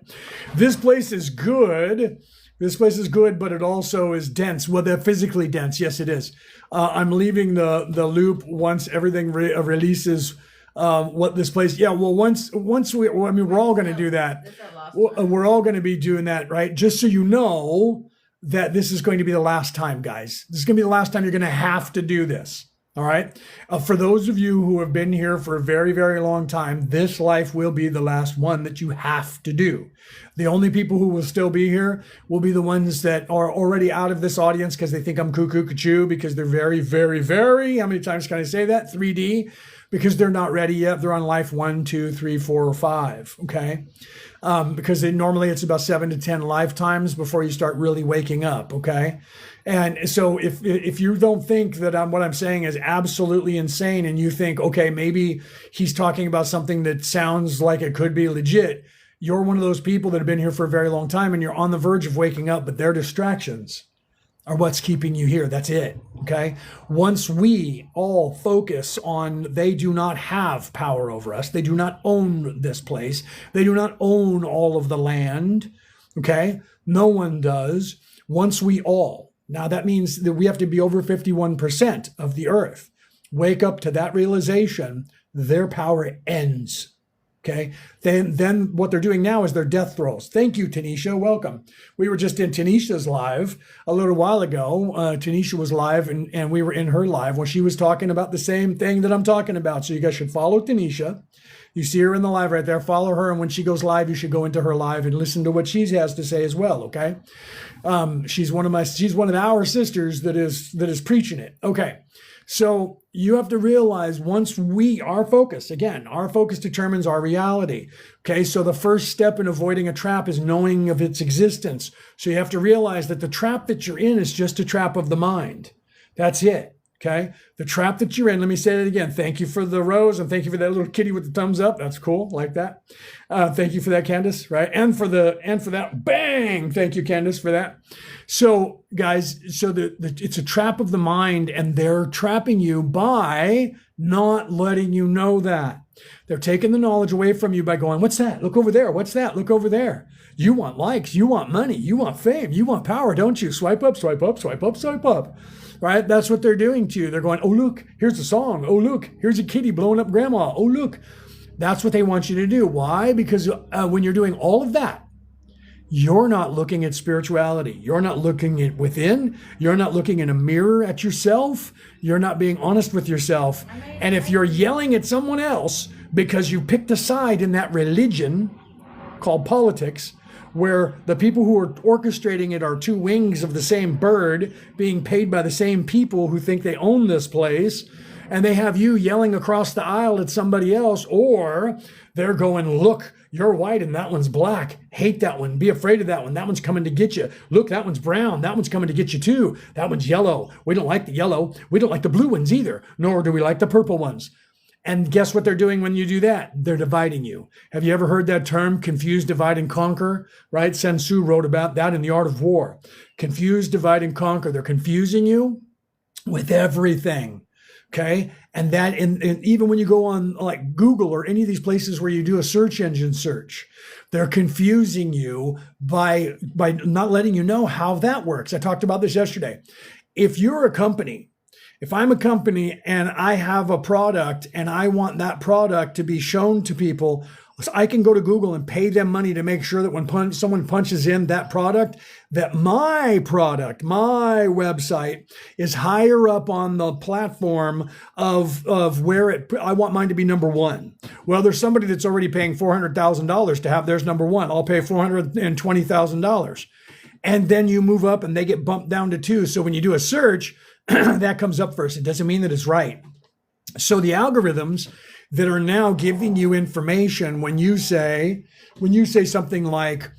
This place is good. This place is good, but it also is dense. Well, they're physically dense. Yes, it is. I'm leaving the loop once everything releases. What this place? Yeah. Well, once we're all going to do that. We're all going to be doing that, right? Just so you know that this is going to be the last time, guys. This is going to be the last time you're going to have to do this. All right. For those of you who have been here for a very, very long time, this life will be the last one that you have to do. The only people who will still be here will be the ones that are already out of this audience because they think I'm cuckoo, because they're very, very, very, how many times can I say that? 3D, because they're not ready yet. They're on life 1, 2, 3, 4, or 5. Okay. Because normally it's about 7 to 10 lifetimes before you start really waking up. Okay. And so if you don't think that what I'm saying is absolutely insane and you think, okay, maybe he's talking about something that sounds like it could be legit, you're one of those people that have been here for a very long time and you're on the verge of waking up, but their distractions are what's keeping you here. That's it. Okay. Once we all focus on they do not have power over us, they do not own this place, they do not own all of the land. Okay. No one does. Once we all, now that means that we have to be over 51% of the earth. Wake up to that realization, their power ends. Okay. Then what they're doing now is their death throes. Thank you, Tanisha. Welcome. We were just in Tanisha's live a little while ago. Tanisha was live and we were in her live when she was talking about the same thing that I'm talking about. So you guys should follow Tanisha. You see her in the live right there. Follow her. And when she goes live, you should go into her live and listen to what she has to say as well. Okay. She's one of our sisters that is preaching it. Okay. So you have to realize once our focus determines our reality. Okay. So the first step in avoiding a trap is knowing of its existence. So you have to realize that the trap that you're in is just a trap of the mind. That's it. Okay. The trap that you're in, let me say it again. Thank you for the rose and thank you for that little kitty with the thumbs up. That's cool. Like that. Thank you for that, Candace. Right. And for that bang. Thank you, Candace, for that. So guys, it's a trap of the mind and they're trapping you by not letting you know that. They're taking the knowledge away from you by going, what's that? Look over there. What's that? Look over there. You want likes. You want money. You want fame. You want power, don't you? Swipe up, swipe up, swipe up, swipe up. Right? That's what they're doing to you. They're going, oh, look, here's a song. Oh, look, here's a kitty blowing up grandma. Oh, look. That's what they want you to do. Why? Because when you're doing all of that, you're not looking at spirituality. You're not looking at within. You're not looking in a mirror at yourself. You're not being honest with yourself. And if you're yelling at someone else because you picked a side in that religion called politics, where the people who are orchestrating it are two wings of the same bird being paid by the same people who think they own this place, and they have you yelling across the aisle at somebody else, or they're going, look, you're white and that one's black. Hate that one. Be afraid of that one. That one's coming to get you. Look, that one's brown. That one's coming to get you too. That one's yellow. We don't like the yellow. We don't like the blue ones either, nor do we like the purple ones. And guess what they're doing when you do that? They're dividing you. Have you ever heard that term, confuse, divide, and conquer? Right? Sun Tzu wrote about that in The Art of War. Confuse, divide, and conquer. They're confusing you with everything. Okay. And that, and even when you go on like Google or any of these places where you do a search engine search, they're confusing you by not letting you know how that works. I talked about this yesterday. If you're a company, if I'm a company and I have a product and I want that product to be shown to people, so I can go to Google and pay them money to make sure that when someone punches in that product, that my product, my website is higher up on the platform of where I want mine to be number one. Well, there's somebody that's already paying $400,000 to have theirs number one. I'll pay $420,000. And then you move up and they get bumped down to 2. So when you do a search, that comes up first. It doesn't mean that it's right. So the algorithms that are now giving you information when you say something like,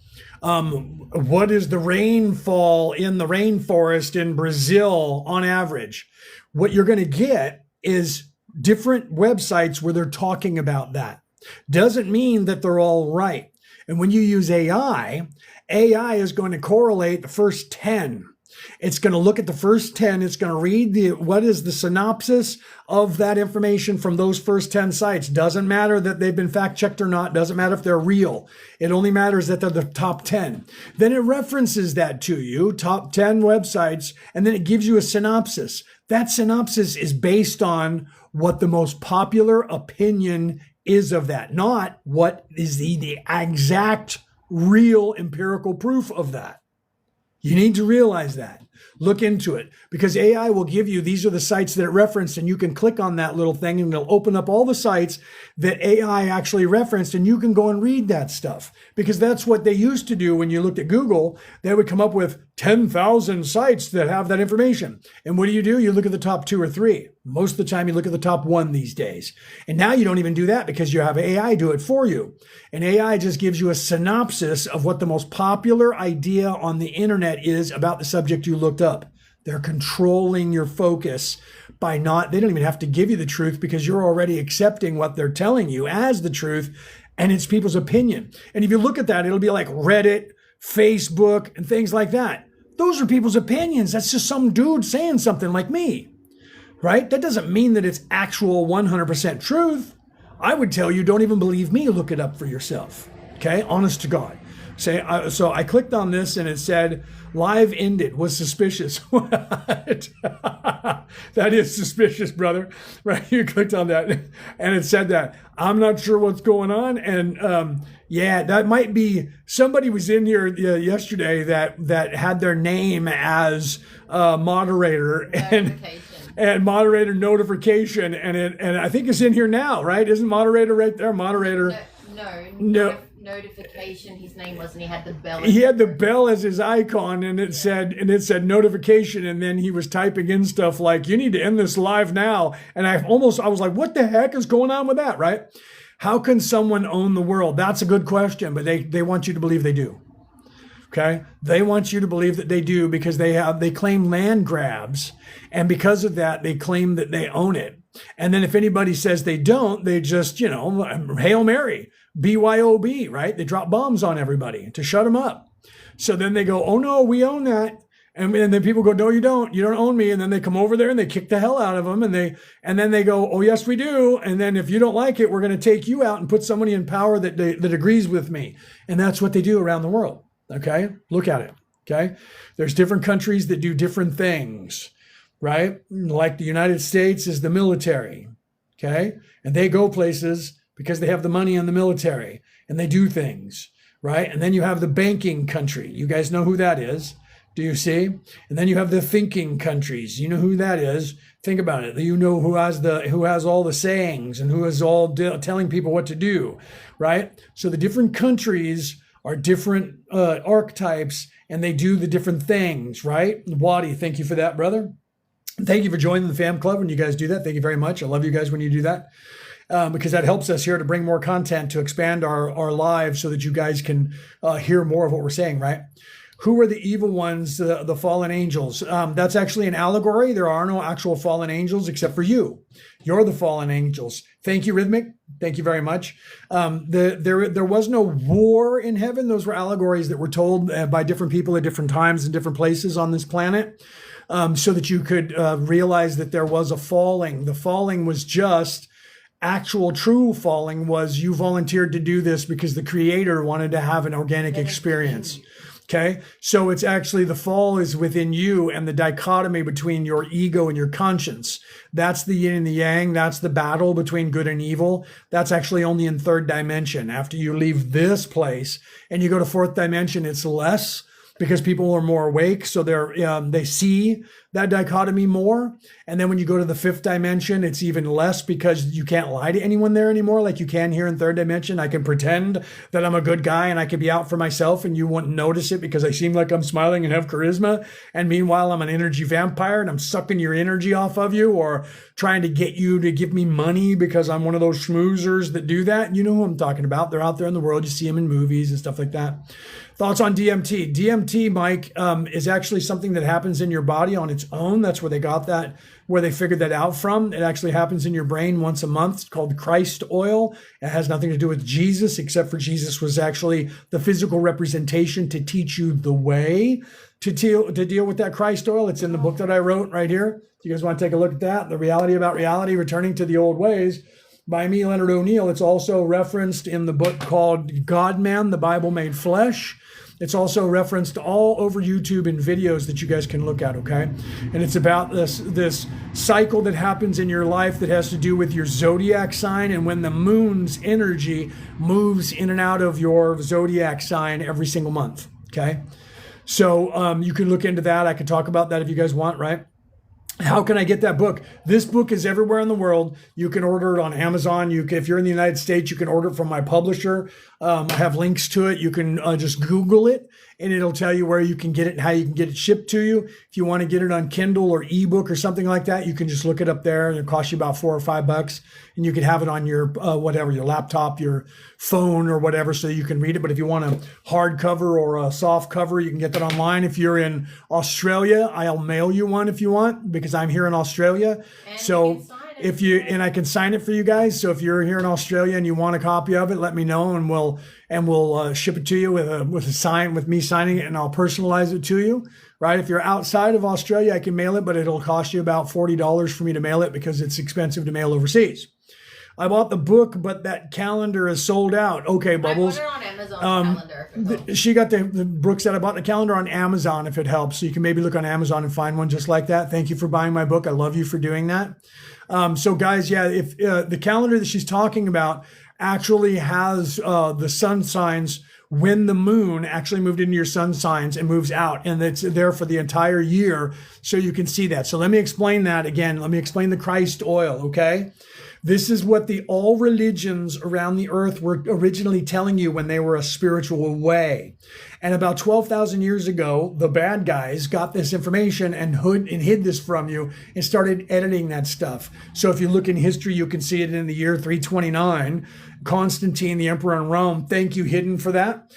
what is the rainfall in the rainforest in Brazil on average? What you're going to get is different websites where they're talking about that. Doesn't mean that they're all right. And when you use AI is going to correlate the first 10. It's going to look at the first 10. It's going to read what is the synopsis of that information from those first 10 sites. Doesn't matter that they've been fact checked or not. Doesn't matter if they're real. It only matters that they're the top 10. Then it references that to you, top 10 websites, and then it gives you a synopsis. That synopsis is based on what the most popular opinion is of that, not what is the exact real empirical proof of that. You need to realize that. Look into it, because AI will give you, these are the sites that it referenced, and you can click on that little thing and it'll open up all the sites that AI actually referenced, and you can go and read that stuff, because that's what they used to do. When you looked at Google, they would come up with 10,000 sites that have that information. And what do? You look at the top 2 or 3. Most of the time you look at the top 1 these days. And now you don't even do that because you have AI do it for you. And AI just gives you a synopsis of what the most popular idea on the internet is about the subject you looked up. They're controlling your focus by they don't even have to give you the truth, because you're already accepting what they're telling you as the truth, and it's people's opinion. And if you look at that, it'll be like Reddit, Facebook, and things like that. Those are people's opinions. That's just some dude saying something like me, right? That doesn't mean that it's actual 100% truth. I would tell you, don't even believe me. Look it up for yourself. Okay? Honest to God. So I clicked on this and it said, live ended, was suspicious. What? That is suspicious, brother. Right? You clicked on that and it said that. I'm not sure what's going on. And yeah, that might be, somebody was in here yesterday that had their name as moderator and moderator notification. And I think it's in here now, right? Isn't moderator right there? Moderator. No. Notification. His name wasn't. He had the bell. He had the bell as his icon, and it said notification, and then he was typing in stuff like, "You need to end this live now." And I was like, "What the heck is going on with that?" Right? How can someone own the world? That's a good question, but they want you to believe they do. Okay, they want you to believe that they do, because they claim land grabs, and because of that, they claim that they own it. And then if anybody says they don't, they just, Hail Mary, BYOB, right? They drop bombs on everybody to shut them up. So then they go, oh no, we own that. And then people go, no, you don't own me. And then they come over there and they kick the hell out of them. And then they go, oh yes, we do. And then if you don't like it, we're going to take you out and put somebody in power that agrees with me. And that's what they do around the world. Okay. Look at it. Okay. There's different countries that do different things, right? Like the United States is the military. Okay. And they go places because they have the money in the military and they do things. right? And then you have the banking country. You guys know who that is. Do you see? And then you have the thinking countries. You know who that is. Think about it. You know who has all the sayings and who is all telling people what to do, right? So the different countries are different archetypes, and they do the different things, right? Wadi, thank you for that, brother. Thank you for joining the fam club when you guys do that. Thank you very much. I love you guys when you do that. Because that helps us here to bring more content, to expand our lives so that you guys can hear more of what we're saying, right? Who are the evil ones, the fallen angels? That's actually an allegory. There are no actual fallen angels except for you. You're the fallen angels. Thank you, Rhythmic. Thank you very much. There was no war in heaven. Those were allegories that were told by different people at different times and different places on this planet, so that you could realize that there was a falling. The falling was just actual true falling was you volunteered to do this because the creator wanted to have an organic experience. Okay. So it's actually the fall is within you, and the dichotomy between your ego and your conscience. That's the yin and the yang. That's the battle between good and evil. That's actually only in third dimension. After you leave this place and you go to fourth dimension, it's less, because people are more awake. So they see that dichotomy more. And then when you go to the fifth dimension, it's even less, because you can't lie to anyone there anymore like you can here in third dimension. I can pretend that I'm a good guy and I can be out for myself and you wouldn't notice it because I seem like I'm smiling and have charisma. And meanwhile, I'm an energy vampire and I'm sucking your energy off of you, or trying to get you to give me money because I'm one of those schmoozers that do that. You know who I'm talking about. They're out there in the world. You see them in movies and stuff like that. Thoughts on DMT? DMT, Mike, is actually something that happens in your body on its own. That's where they got that, where they figured that out from. It actually happens in your brain once a month. It's called Christ oil. It has nothing to do with Jesus, except for Jesus was actually the physical representation to teach you the way to deal with that Christ oil. It's in the book that I wrote right here. If you guys want to take a look at that, The Reality About Reality, Returning to the Old Ways, by me, Leonard O'Neill. It's also referenced in the book called God-Man, the Bible Made Flesh. It's also referenced all over YouTube in videos that you guys can look at, okay? And it's about this cycle that happens in your life that has to do with your zodiac sign, and when the moon's energy moves in and out of your zodiac sign every single month, okay? So you can look into that. I could talk about that if you guys want, right? How can I get that book? This book is everywhere in the world. You can order it on Amazon. If you're in the United States, you can order it from my publisher. I have links to it. You can just Google it, and it'll tell you where you can get it and how you can get it shipped to you. If you want to get it on Kindle or ebook or something like that, you can just look it up there, and it costs you about $4 or $5, and you can have it on your whatever, your laptop, your phone, or whatever, so you can read it. But if you want a hardcover or a soft cover, you can get that online. If you're in Australia, I'll mail you one if you want, because I'm here in Australia. And so I can sign it for you guys. So if you're here in Australia and you want a copy of it, let me know, and we'll ship it to you with me signing it, and I'll personalize it to you. Right? If you're outside of Australia, I can mail it, but it'll cost you about $40 for me to mail it, because it's expensive to mail overseas. I bought the book, but that calendar is sold out. Okay, Bubbles. I bought it on Amazon calendar. She got the book set. I bought the calendar on Amazon, if it helps. So you can maybe look on Amazon and find one just like that. Thank you for buying my book. I love you for doing that. So guys, yeah, if the calendar that she's talking about actually has the sun signs when the moon actually moved into your sun signs and moves out, and it's there for the entire year, so you can see that. So let me explain that again. Let me explain the Christ oil, okay? This is what all religions around the earth were originally telling you when they were a spiritual way. And about 12,000 years ago, the bad guys got this information and hid this from you and started editing that stuff. So if you look in history, you can see it in the year 329. Constantine, the emperor in Rome, thank you, hidden for that,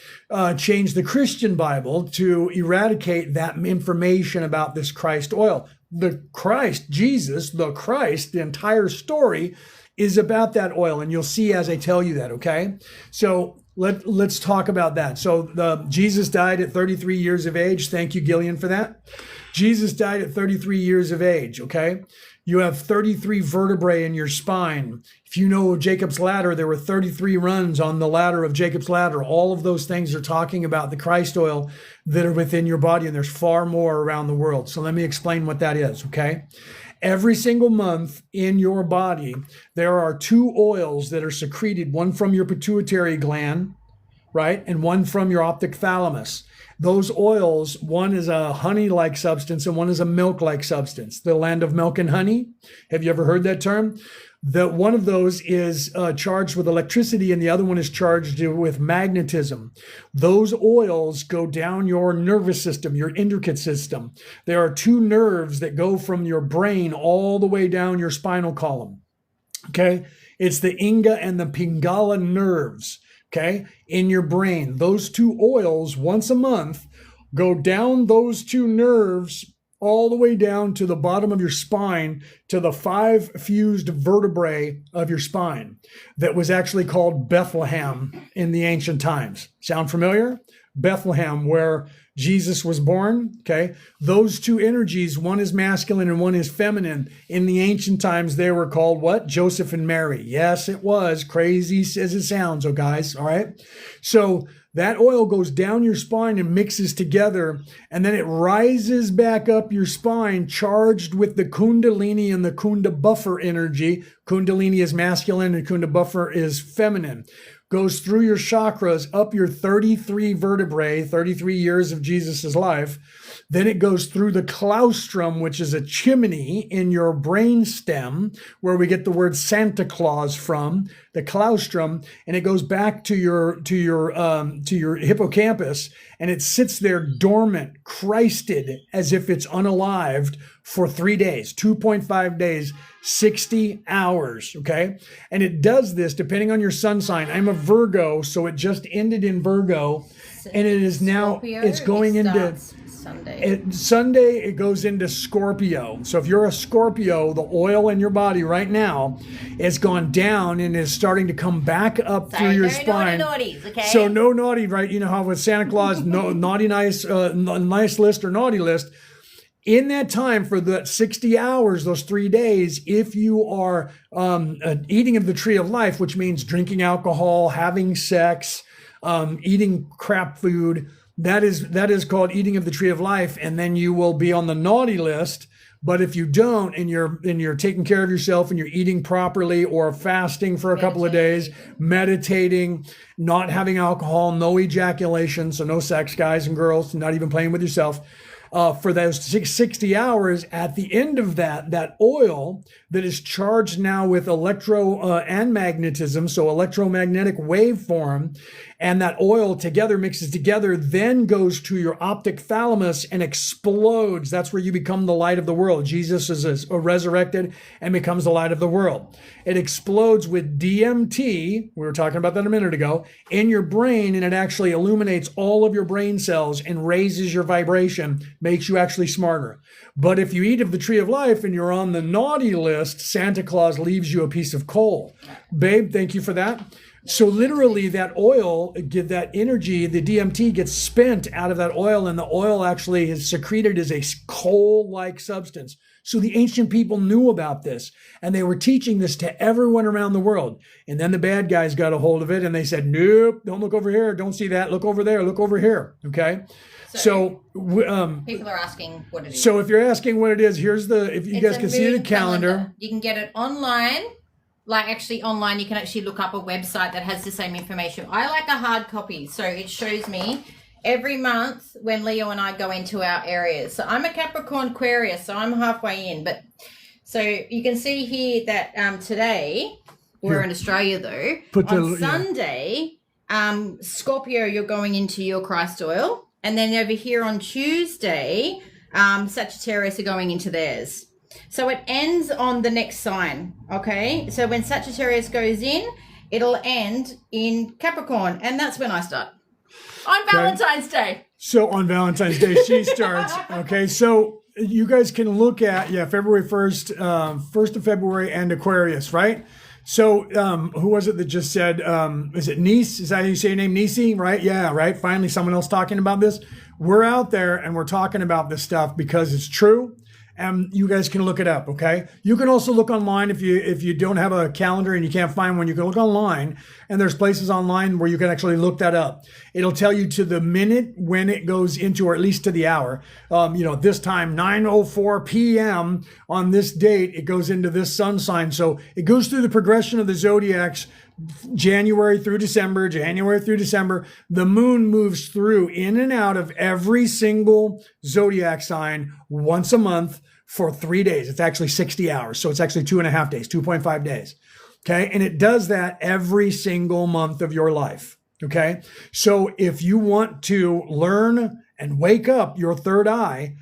changed the Christian Bible to eradicate that information about this Christ oil. The Christ, Jesus, the Christ, the entire story is about that oil. And you'll see as I tell you that, okay? So let's talk about that. So Jesus died at 33 years of age. Thank you, Gillian, for that. Jesus died at 33 years of age, okay? You have 33 vertebrae in your spine. If you know Jacob's ladder, there were 33 runs on the ladder of Jacob's ladder. All of those things are talking about the Christ oil that are within your body, and there's far more around the world. So let me explain what that is, okay? Every single month in your body, there are 2 oils that are secreted, one from your pituitary gland, right? And one from your optic thalamus. Those oils, one is a honey-like substance and one is a milk-like substance. The land of milk and honey. Have you ever heard that term? One of those is charged with electricity and the other one is charged with magnetism. Those oils go down your nervous system, your intricate system. There are two nerves that go from your brain all the way down your spinal column. Okay? It's the Inga and the Pingala nerves. Okay, in your brain. Those two oils once a month go down those two nerves all the way down to the bottom of your spine to the 5 fused vertebrae of your spine that was actually called Bethlehem in the ancient times. Sound familiar? Bethlehem, where Jesus was born. Okay, those two energies, one is masculine and one is feminine. In the ancient times, they were called what? Joseph and Mary. Yes, it was crazy as it sounds, oh guys. All right, so that oil goes down your spine and mixes together, and then it rises back up your spine, charged with the Kundalini and the Kunda buffer energy. Kundalini is masculine and Kunda buffer is feminine. Goes through your chakras, up your 33 vertebrae, 33 years of Jesus's life. Then it goes through the claustrum, which is a chimney in your brain stem, where we get the word Santa Claus from, the claustrum, and it goes back to your hippocampus, and it sits there dormant, Christed, as if it's unalived for 3 days, 2.5 days, 60 hours, okay? And it does this depending on your sun sign. I'm a Virgo, so it just ended in Virgo, and it is now, Scorpio, it's going into Sunday, it goes into Scorpio. So if you're a Scorpio, the oil in your body right now has gone down and is starting to come back up through your spine. Naughties, okay? So no naughty, right? You know how with Santa Claus, no naughty, nice list or naughty list. In that time, for the 60 hours, those 3 days, if you are eating of the tree of life, which means drinking alcohol, having sex, eating crap food, that is called eating of the tree of life, and then you will be on the naughty list. But if you don't, and you're taking care of yourself and you're eating properly or fasting for a couple of days, meditating, not having alcohol, no ejaculation, so no sex, guys and girls, not even playing with yourself, for those 60 hours, at the end of that oil that is charged now with electro and magnetism, so electromagnetic waveform, and that oil together mixes together, then goes to your optic thalamus and explodes. That's where you become the light of the world. Jesus is resurrected and becomes the light of the world. It explodes with DMT, we were talking about that a minute ago, in your brain, and it actually illuminates all of your brain cells and raises your vibration, makes you actually smarter. But if you eat of the tree of life and you're on the naughty list, Santa Claus leaves you a piece of coal. Babe, thank you for that. So literally that oil, that energy, the DMT gets spent out of that oil, and the oil actually is secreted as a coal-like substance. So the ancient people knew about this, and they were teaching this to everyone around the world. And then the bad guys got a hold of it, and they said, nope, don't look over here. Don't see that. Look over there. Look over here. Okay? So people are asking what it is. So if you're asking what it is, if you guys can see the calendar. You can get it online. Like actually online, you can actually look up a website that has the same information. I like a hard copy, so it shows me every month when Leo and I go into our areas. So I'm a Capricorn Aquarius, so I'm halfway in. But so you can see here that today, we're in Australia though, on Sunday, Scorpio, you're going into your Christ oil. And then over here on Tuesday, Sagittarius are going into theirs. So it ends on the next sign, okay? So when Sagittarius goes in, it'll end in Capricorn, and that's when I start. On Valentine's Day. So on Valentine's Day, she starts. Okay, so you guys can look at, February 1st, 1st of February, and Aquarius, right? So who was it that just said, is it Nice? Is that how you say your name, Nisi, right? Yeah, right? Finally, someone else talking about this. We're out there, and we're talking about this stuff because it's true. And you guys can look it up, okay? You can also look online if you don't have a calendar and you can't find one. You can look online, and there's places online where you can actually look that up. It'll tell you to the minute when it goes into, or at least to the hour. This time, 9:04 p.m. on this date, it goes into this sun sign. So it goes through the progression of the zodiacs January through December, the moon moves through in and out of every single zodiac sign once a month for 3 days. It's actually 60 hours. So it's actually 2.5 days, 2.5 days. Okay. And it does that every single month of your life. Okay. So if you want to learn and wake up your third eye,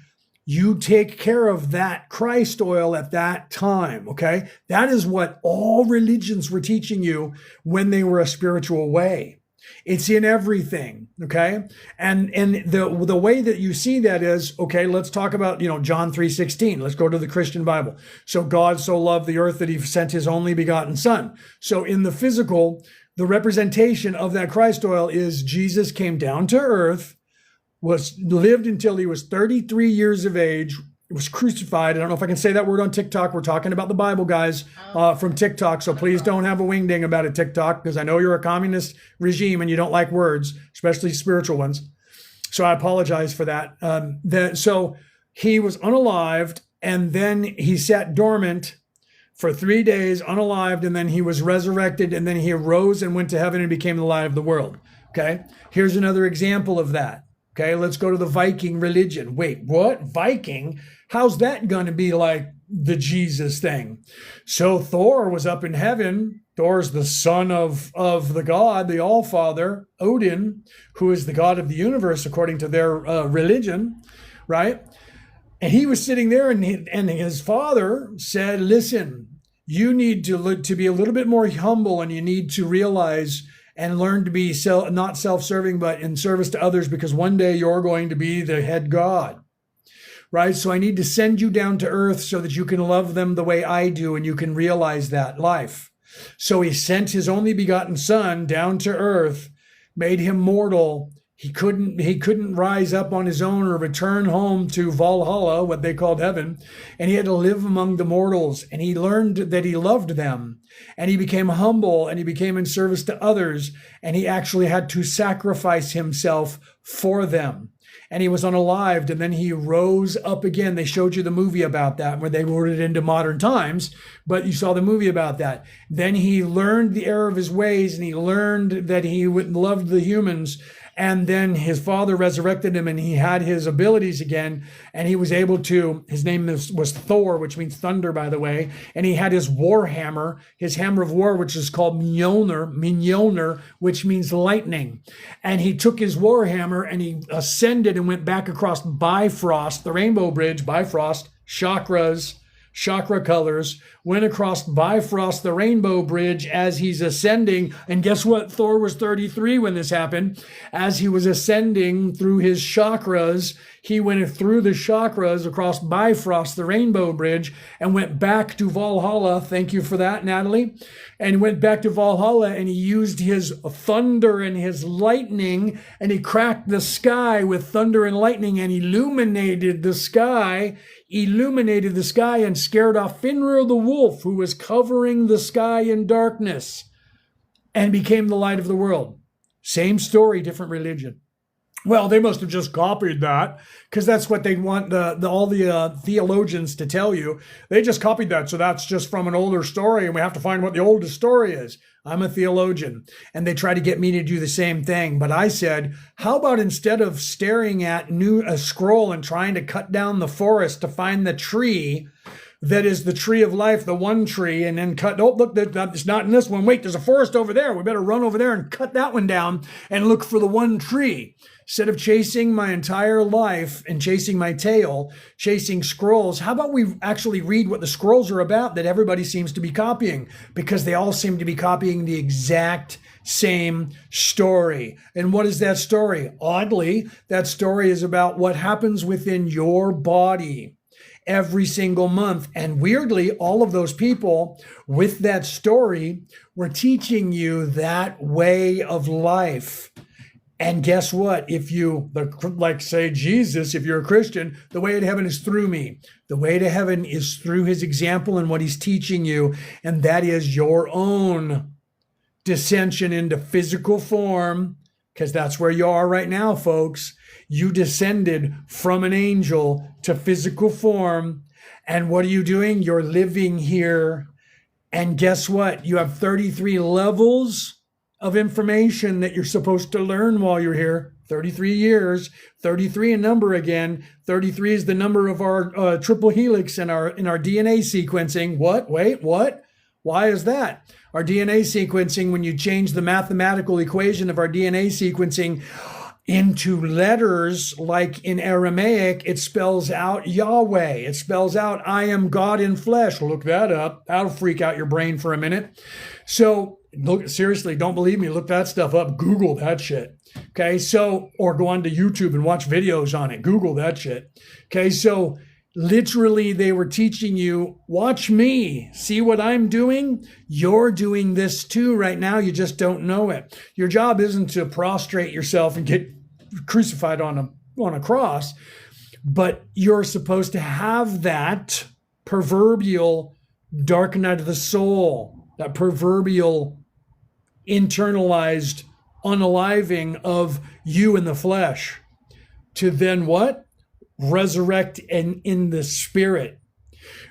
you take care of that Christ oil at that time, okay? That is what all religions were teaching you when they were a spiritual way. It's in everything, okay? And the way that you see that is, okay, let's talk about, John 3:16. Let's go to the Christian Bible. So God so loved the earth that he sent his only begotten son. So in the physical, the representation of that Christ oil is Jesus came down to earth, lived until he was 33 years of age, was crucified. I don't know if I can say that word on TikTok. We're talking about the Bible, guys, from TikTok. So please don't have a wingding about it, TikTok, because I know you're a communist regime and you don't like words, especially spiritual ones. So I apologize for that. So he was unalived, and then he sat dormant for 3 days, unalived, and then he was resurrected, and then he arose and went to heaven and became the light of the world. Okay, here's another example of that. Okay, let's go to the Viking religion. Wait, what? Viking? How's that going to be like the Jesus thing? So Thor was up in heaven. Thor's the son of the god, the All-Father, Odin, who is the god of the universe according to their religion, right? And he was sitting there, and his father said, listen, you need to be a little bit more humble, and you need to realize and learn to be not self-serving, but in service to others, because one day you're going to be the head God, right? So I need to send you down to earth so that you can love them the way I do, and you can realize that life. So he sent his only begotten son down to earth, made him mortal. He couldn't rise up on his own or return home to Valhalla, what they called heaven, and he had to live among the mortals, and he learned that he loved them, and he became humble, and he became in service to others, and he actually had to sacrifice himself for them. And he was unalived, and then he rose up again. They showed you the movie about that, where they wrote it into modern times, but you saw the movie about that. Then he learned the error of his ways, and he learned that he loved the humans. And then his father resurrected him, and he had his abilities again, and he was able to, his name was Thor, which means thunder, by the way, and he had his war hammer, his hammer of war, which is called Mjolnir, which means lightning. And he took his war hammer, and he ascended and went back across Bifrost, the Rainbow Bridge, Bifrost, chakra colors, went across Bifrost, the Rainbow Bridge, as he's ascending. And guess what? Thor was 33 when this happened. As he was ascending through his chakras, he went through the chakras across Bifrost, the Rainbow Bridge, and went back to Valhalla. Thank you for that, Natalie. And went back to Valhalla, and he used his thunder and his lightning, and he cracked the sky with thunder and lightning, and illuminated the sky, and scared off Fenrir the wolf, who was covering the sky in darkness, and became the light of the world. Same story, different religion. Well, they must have just copied that, because that's what they want all the theologians to tell you. They just copied that, so that's just from an older story, and we have to find what the oldest story is. I'm a theologian, and they try to get me to do the same thing. But I said, how about instead of staring at a scroll and trying to cut down the forest to find the tree that is the tree of life, the one tree, and then look, it's not in this one. Wait, there's a forest over there. We better run over there and cut that one down and look for the one tree. Instead of chasing my entire life and chasing my tail, chasing scrolls, how about we actually read what the scrolls are about that everybody seems to be copying? Because they all seem to be copying the exact same story. And what is that story? Oddly, that story is about what happens within your body every single month. And weirdly, all of those people with that story were teaching you that way of life. And guess what? If you, like say Jesus, if you're a Christian, the way to heaven is through me. The way to heaven is through his example and what he's teaching you. And that is your own descension into physical form, because that's where you are right now, folks. You descended from an angel to physical form. And what are you doing? You're living here And guess what? You have 33 levels of information that you're supposed to learn while you're here. 33 years, 33 a number again. 33 is the number of our triple helix in our DNA sequencing. What? Wait, what? Why is that? Our DNA sequencing, when you change the mathematical equation of our DNA sequencing into letters, like in Aramaic, it spells out Yahweh. It spells out, I am God in flesh. Look that up. That'll freak out your brain for a minute. So look, seriously, don't believe me. Look that stuff up. Google that shit. Okay. So, or go onto YouTube and watch videos on it. Google that shit. Okay. So literally they were teaching you, watch me, see what I'm doing. You're doing this too right now. You just don't know it. Your job isn't to prostrate yourself and get crucified on a cross, but you're supposed to have that proverbial dark night of the soul, that proverbial internalized unaliving of you in the flesh, to then what? Resurrect and in the spirit.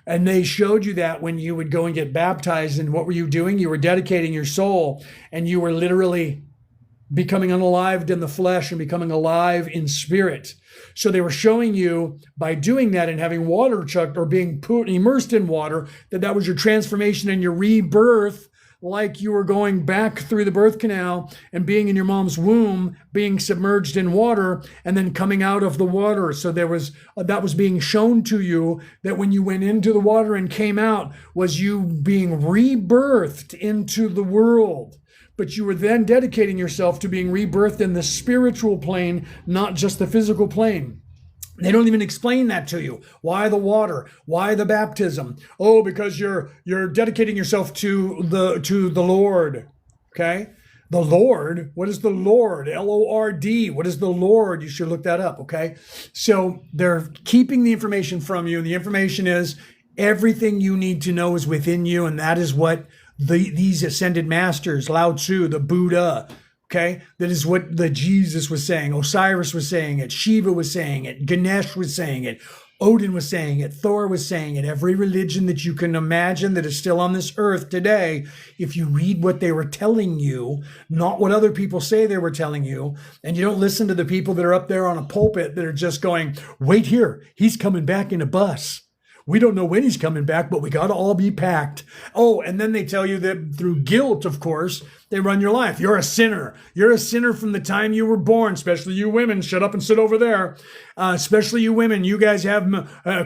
And they showed you that when you would go and get baptized. And what were you doing? You were dedicating your soul, and you were literally becoming unalived in the flesh and becoming alive in spirit. So they were showing you, by doing that and having water chucked or being immersed in water, that was your transformation and your rebirth, like you were going back through the birth canal and being in your mom's womb, being submerged in water and then coming out of the water. So there was that was being shown to you, that when you went into the water and came out was you being rebirthed into the world. But you were then dedicating yourself to being rebirthed in the spiritual plane, not just the physical plane. They don't even explain that to you. Why the water? Why the baptism? Oh, because you're dedicating yourself to the Lord. Okay? The Lord? What is the Lord? Lord. What is the Lord? You should look that up, okay? So they're keeping the information from you. The information is everything you need to know is within you, and that is what these ascended masters, Lao Tzu, the Buddha, okay, that is what the Jesus was saying. Osiris was saying it. Shiva was saying it. Ganesh was saying it. Odin was saying it. Thor was saying it. Every religion that you can imagine that is still on this earth today, if you read what they were telling you, not what other people say they were telling you, and you don't listen to the people that are up there on a pulpit that are just going, wait here, he's coming back in a bus. We don't know when he's coming back, but we got to all be packed. Oh, and then they tell you that through guilt, of course, they run your life. You're a sinner. You're a sinner from the time you were born, especially you women. Shut up and sit over there. Especially you women. You guys have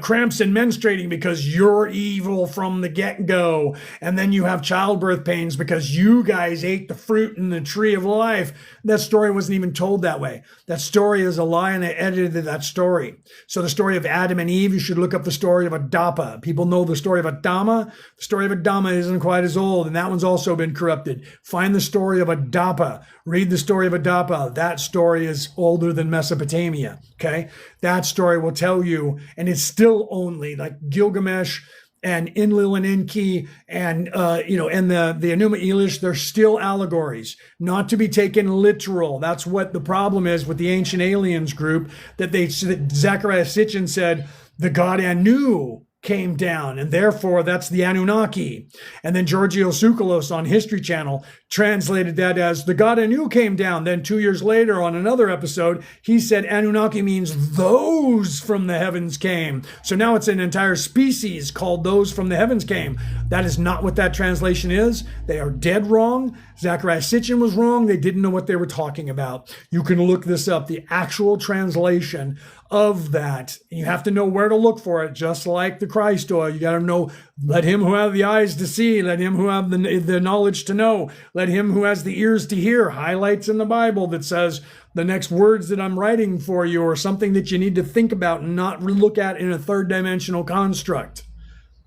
cramps and menstruating because you're evil from the get-go. And then you have childbirth pains because you guys ate the fruit in the tree of life. That story wasn't even told that way. That story is a lie, and they edited that story. So the story of Adam and Eve, you should look up the story of Adapa. People know the story of Adama. The story of Adama isn't quite as old, and that one's also been corrupted. Find the story of Adapa. Read the story of Adapa. That story is older than Mesopotamia, okay? That story will tell you, and it's still only like Gilgamesh and Enlil and Enki and, and the Enuma Elish, they're still allegories, not to be taken literal. That's what the problem is with the Ancient Aliens group, that Zecharia Sitchin said, the god Anu came down, and therefore that's the Anunnaki. And then Giorgio Tsoukalos on History Channel translated that as the god Anu came down. Then 2 years later on another episode, he said Anunnaki means those from the heavens came. So now it's an entire species called those from the heavens came. That is not what that translation is. They are dead wrong. Zecharia Sitchin was wrong. They didn't know what they were talking about. You can look this up, the actual translation of that. You have to know where to look for it, just like the Christ oil. You got to know, let him who have the eyes to see, let him who have the knowledge to know, let him who has the ears to hear. Highlights in the Bible that says the next words that I'm writing for you are something that you need to think about and not look at in a third dimensional construct.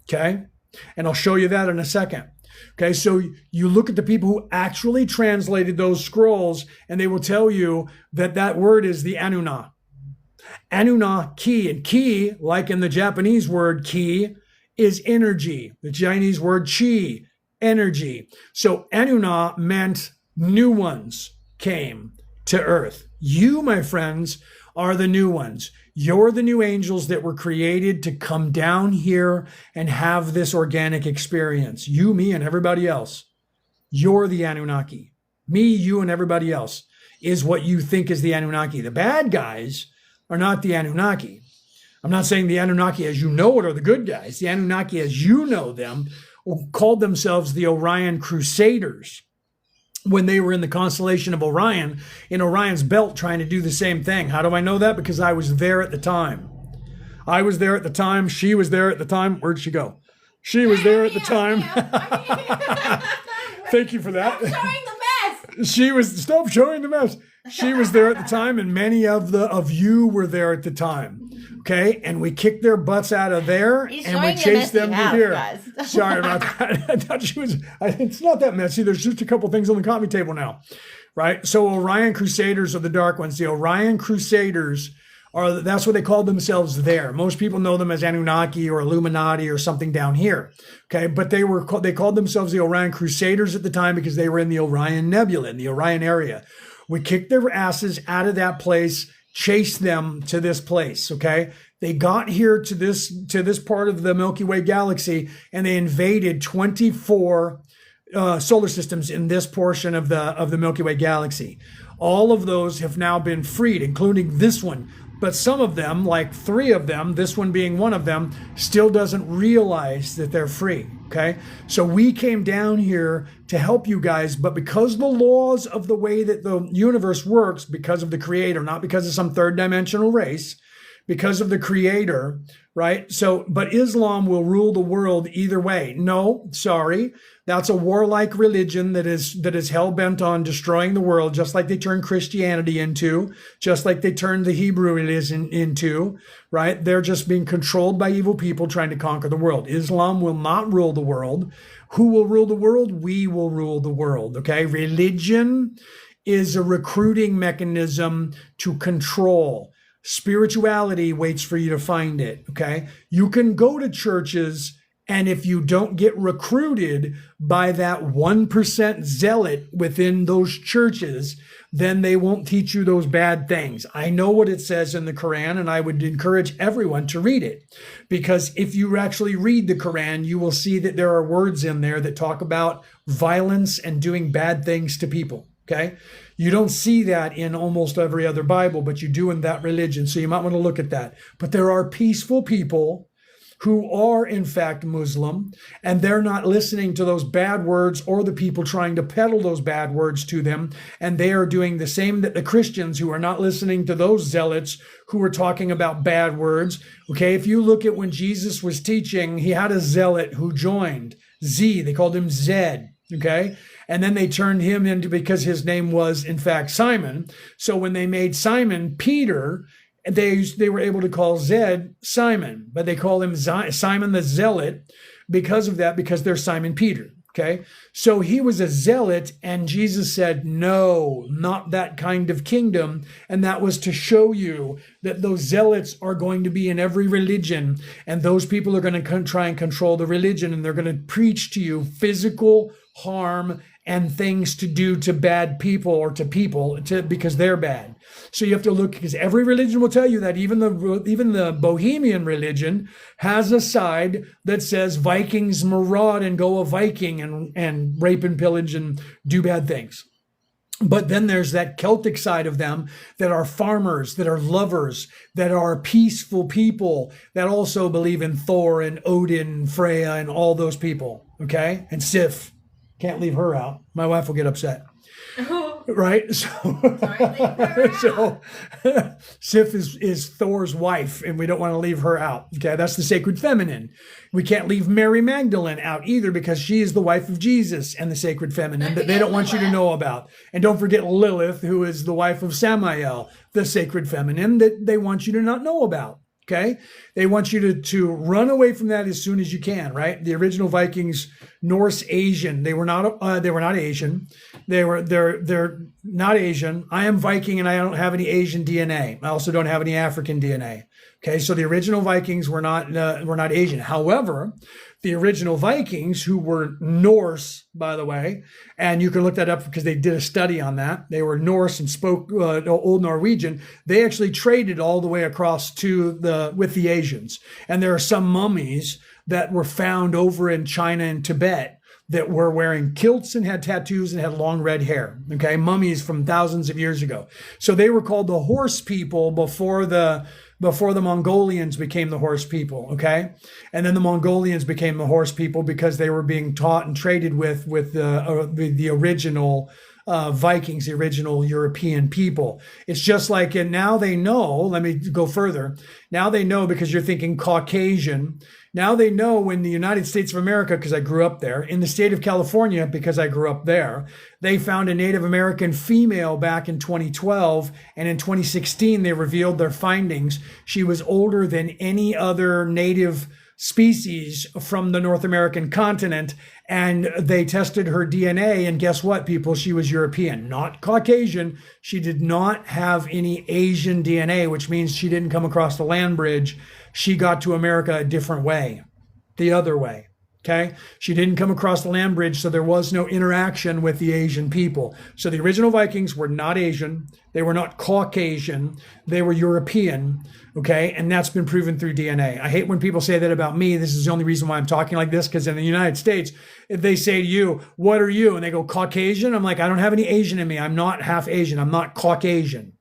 Okay? And I'll show you that in a second. Okay, so you look at the people who actually translated those scrolls, and they will tell you that that word is the Anuna. Anunnaki, and ki, like in the Japanese word ki, is energy. The Chinese word chi, energy. So Anunna meant new ones came to earth. You, my friends, are the new ones. You're the new angels that were created to come down here and have this organic experience. You, me, and everybody else. You're the Anunnaki. Me, you, and everybody else is what you think is the Anunnaki. The bad guys are not the Anunnaki. I'm not saying the Anunnaki as you know it are the good guys. The Anunnaki as you know them called themselves the Orion Crusaders when they were in the constellation of Orion, in Orion's belt, trying to do the same thing. How do I know that? Because I was there at the time. I was there at the time. She was there at the time. Where'd she go? She was there at the time. Thank you for that. Stop showing the mess. Stop showing the mess. She was there at the time, and many of you were there at the time. Okay, and we kicked their butts out of there, and we chased them to here. Guys. Sorry about that. I thought she was. It's not that messy. There's just a couple things on the coffee table now, right? So Orion Crusaders are the dark ones. The Orion Crusaders that's what they called themselves there. Most people know them as Anunnaki or Illuminati or something down here. Okay, but they called themselves the Orion Crusaders at the time because they were in the Orion Nebula, in the Orion area. We kicked their asses out of that place, chased them to this place. Okay, they got here to this part of the Milky Way galaxy, and they invaded 24 solar systems in this portion of the Milky Way galaxy. All of those have now been freed, including this one. But some of them, like 3 of them, this one being one of them, still doesn't realize that they're free, okay? So we came down here to help you guys, but because the laws of the way that the universe works, because of the Creator, not because of some third dimensional race, because of the Creator, right? So, but Islam will rule the world either way. No, sorry. That's a warlike religion that is hell-bent on destroying the world, just like they turned Christianity into, just like they turned the Hebrew religion into, right? They're just being controlled by evil people trying to conquer the world. Islam will not rule the world. Who will rule the world? We will rule the world, okay? Religion is a recruiting mechanism to control. Spirituality waits for you to find it, okay? You can go to churches, and if you don't get recruited by that 1% zealot within those churches, then they won't teach you those bad things. I know what it says in the Quran, and I would encourage everyone to read it. Because if you actually read the Quran, you will see that there are words in there that talk about violence and doing bad things to people, okay? You don't see that in almost every other Bible, but you do in that religion. So you might want to look at that. But there are peaceful people who are in fact Muslim, and they're not listening to those bad words or the people trying to peddle those bad words to them. And they are doing the same that the Christians who are not listening to those zealots who are talking about bad words. Okay, if you look at when Jesus was teaching, he had a zealot who joined. They called him Zed. Okay, and then they turned him into, because his name was in fact Simon. So when they made Simon Peter, they were able to call Zed Simon, but they call him Simon the Zealot because of that, because they're Simon Peter. Okay, so he was a zealot, and Jesus said, no, not that kind of kingdom. And that was to show you that those zealots are going to be in every religion, and those people are going to try and control the religion, and they're going to preach to you physical harm and things to do to bad people or to people because they're bad. So you have to look, because every religion will tell you that. Even the Bohemian religion has a side that says Vikings maraud and go a Viking and rape and pillage and do bad things. But then there's that Celtic side of them that are farmers, that are lovers, that are peaceful people, that also believe in Thor and Odin and Freya and all those people, okay? And Sif. Can't leave her out. My wife will get upset. Right? So Sif is Thor's wife, and we don't want to leave her out. Okay, that's the sacred feminine. We can't leave Mary Magdalene out either, because she is the wife of Jesus and the sacred feminine that they don't want you to know about. And don't forget Lilith, who is the wife of Samael, the sacred feminine that they want you to not know about. Okay, they want you to run away from that as soon as you can, right? The original Vikings, Norse Asian, they were not Asian. They're not Asian. I am Viking, and I don't have any Asian DNA. I also don't have any African DNA. Okay, so the original Vikings were not Asian. However, the original Vikings, who were Norse, by the way, and you can look that up because they did a study on that. They were Norse and spoke Old Norwegian. They actually traded all the way across with the Asians. And there are some mummies that were found over in China and Tibet that were wearing kilts and had tattoos and had long red hair. Okay, mummies from thousands of years ago. So they were called the horse people before the Mongolians became the horse people, okay? And then the Mongolians became the horse people because they were being taught and traded with the original Vikings, the original European people. It's just like, and now they know, let me go further. Now they know, because you're thinking Caucasian. Now they know in the United States of America, because I grew up there, in the state of California, because I grew up there, they found a Native American female back in 2012. And in 2016, they revealed their findings. She was older than any other native species from the North American continent. And they tested her DNA. And guess what, people? She was European, not Caucasian. She did not have any Asian DNA, which means she didn't come across the land bridge. She got to America a different way, the other way. Okay. She didn't come across the land bridge, so there was no interaction with the Asian people. So the original Vikings were not Asian. They were not Caucasian. They were European. Okay. And that's been proven through DNA. I hate when people say that about me. This is the only reason why I'm talking like this, because in the United States, if they say to you, what are you? And they go, Caucasian. I'm like, I don't have any Asian in me. I'm not half Asian. I'm not Caucasian.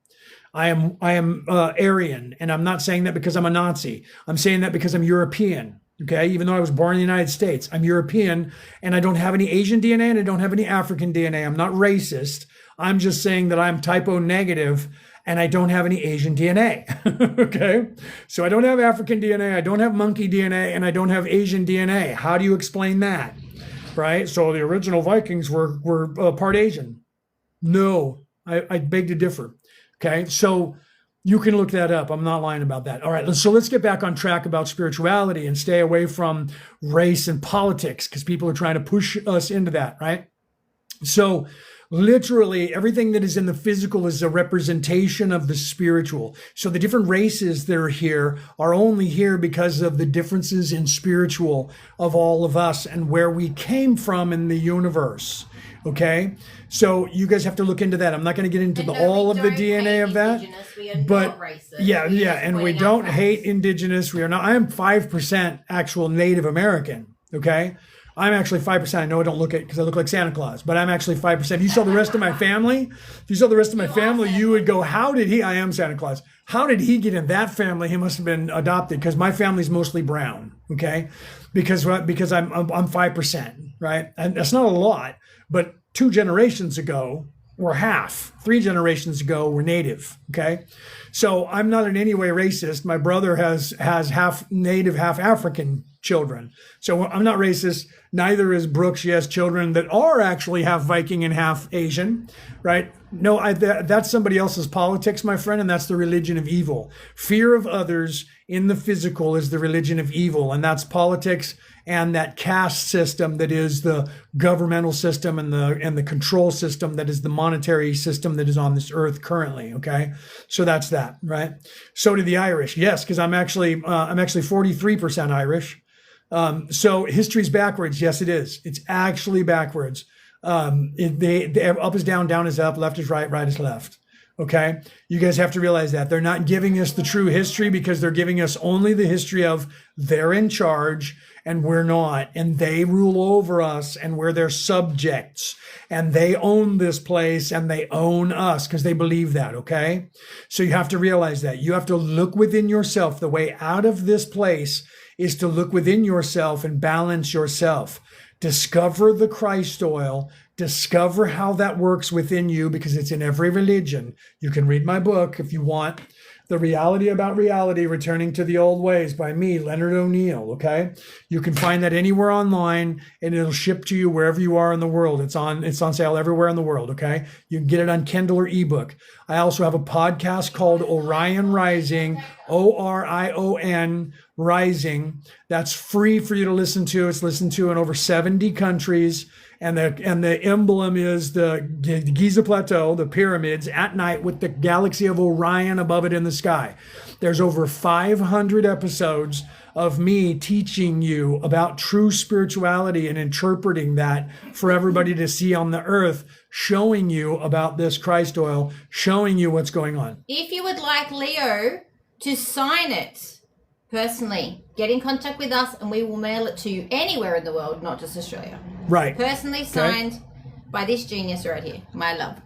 I am Aryan. And I'm not saying that because I'm a Nazi. I'm saying that because I'm European. Okay, even though I was born in the United States, I'm European, and I don't have any Asian DNA and I don't have any African DNA. I'm not racist. I'm just saying that I'm typo negative and I don't have any Asian DNA. Okay, so I don't have African DNA, I don't have monkey DNA, and I don't have Asian DNA. How do you explain that? Right? So the original Vikings were part Asian. No, I beg to differ. Okay, so you can look that up. I'm not lying about that. All right, so let's get back on track about spirituality and stay away from race and politics, because people are trying to push us into that, right? So literally everything that is in the physical is a representation of the spiritual. So the different races that are here are only here because of the differences in spiritual of all of us and where we came from in the universe. Okay, so you guys have to look into that. I'm not going to get into all of the DNA of that, but yeah, and we don't hate indigenous. We are not. I am 5% actual Native American. Okay, I'm actually 5%. I know I don't look because I look like Santa Claus, but I'm actually 5%. If you saw the rest of my family, you would go, how did he? I am Santa Claus. How did he get in that family? He must have been adopted, because my family's mostly brown. Okay, because I'm 5%, right? And that's not a lot. But 2 generations ago, we're half. 3 generations ago, we're Native. Okay, so I'm not in any way racist. My brother has half Native, half African children. So I'm not racist. Neither is Brooke. She has children that are actually half Viking and half Asian, right? No, that's somebody else's politics, my friend, and that's the religion of evil. Fear of others in the physical is the religion of evil, and that's politics and that caste system that is the governmental system and the control system that is the monetary system that is on this earth currently. Okay, so that's that, right? So do the Irish, yes, because I'm actually 43% Irish. So history's backwards. Yes, it is. It's actually backwards. Up is down, down is up, left is right, right is left. Okay, you guys have to realize that they're not giving us the true history, because they're giving us only the history of they're in charge and we're not, and they rule over us and we're their subjects, and they own this place and they own us, because they believe that. Okay, so you have to realize that. You have to look within yourself. The way out of this place is to look within yourself and balance yourself. Discover the Christ oil. Discover how that works within you, because it's in every religion. You can read my book if you want. The Reality About Reality, Returning to the Old Ways by me, Leonard O'Neill, okay? You can find that anywhere online, and it'll ship to you wherever you are in the world. It's on sale everywhere in the world, okay? You can get it on Kindle or ebook. I also have a podcast called Orion Rising, Orion Rising. That's free for you to listen to. It's listened to in over 70 countries. And the emblem is the Giza Plateau, the pyramids at night with the galaxy of Orion above it in the sky. There's over 500 episodes of me teaching you about true spirituality and interpreting that for everybody to see on the earth, showing you about this Christ oil, showing you what's going on. If you would like Leo to sign it personally, get in contact with us and we will mail it to you anywhere in the world, not just Australia. Right. Personally signed by this genius right here, my love.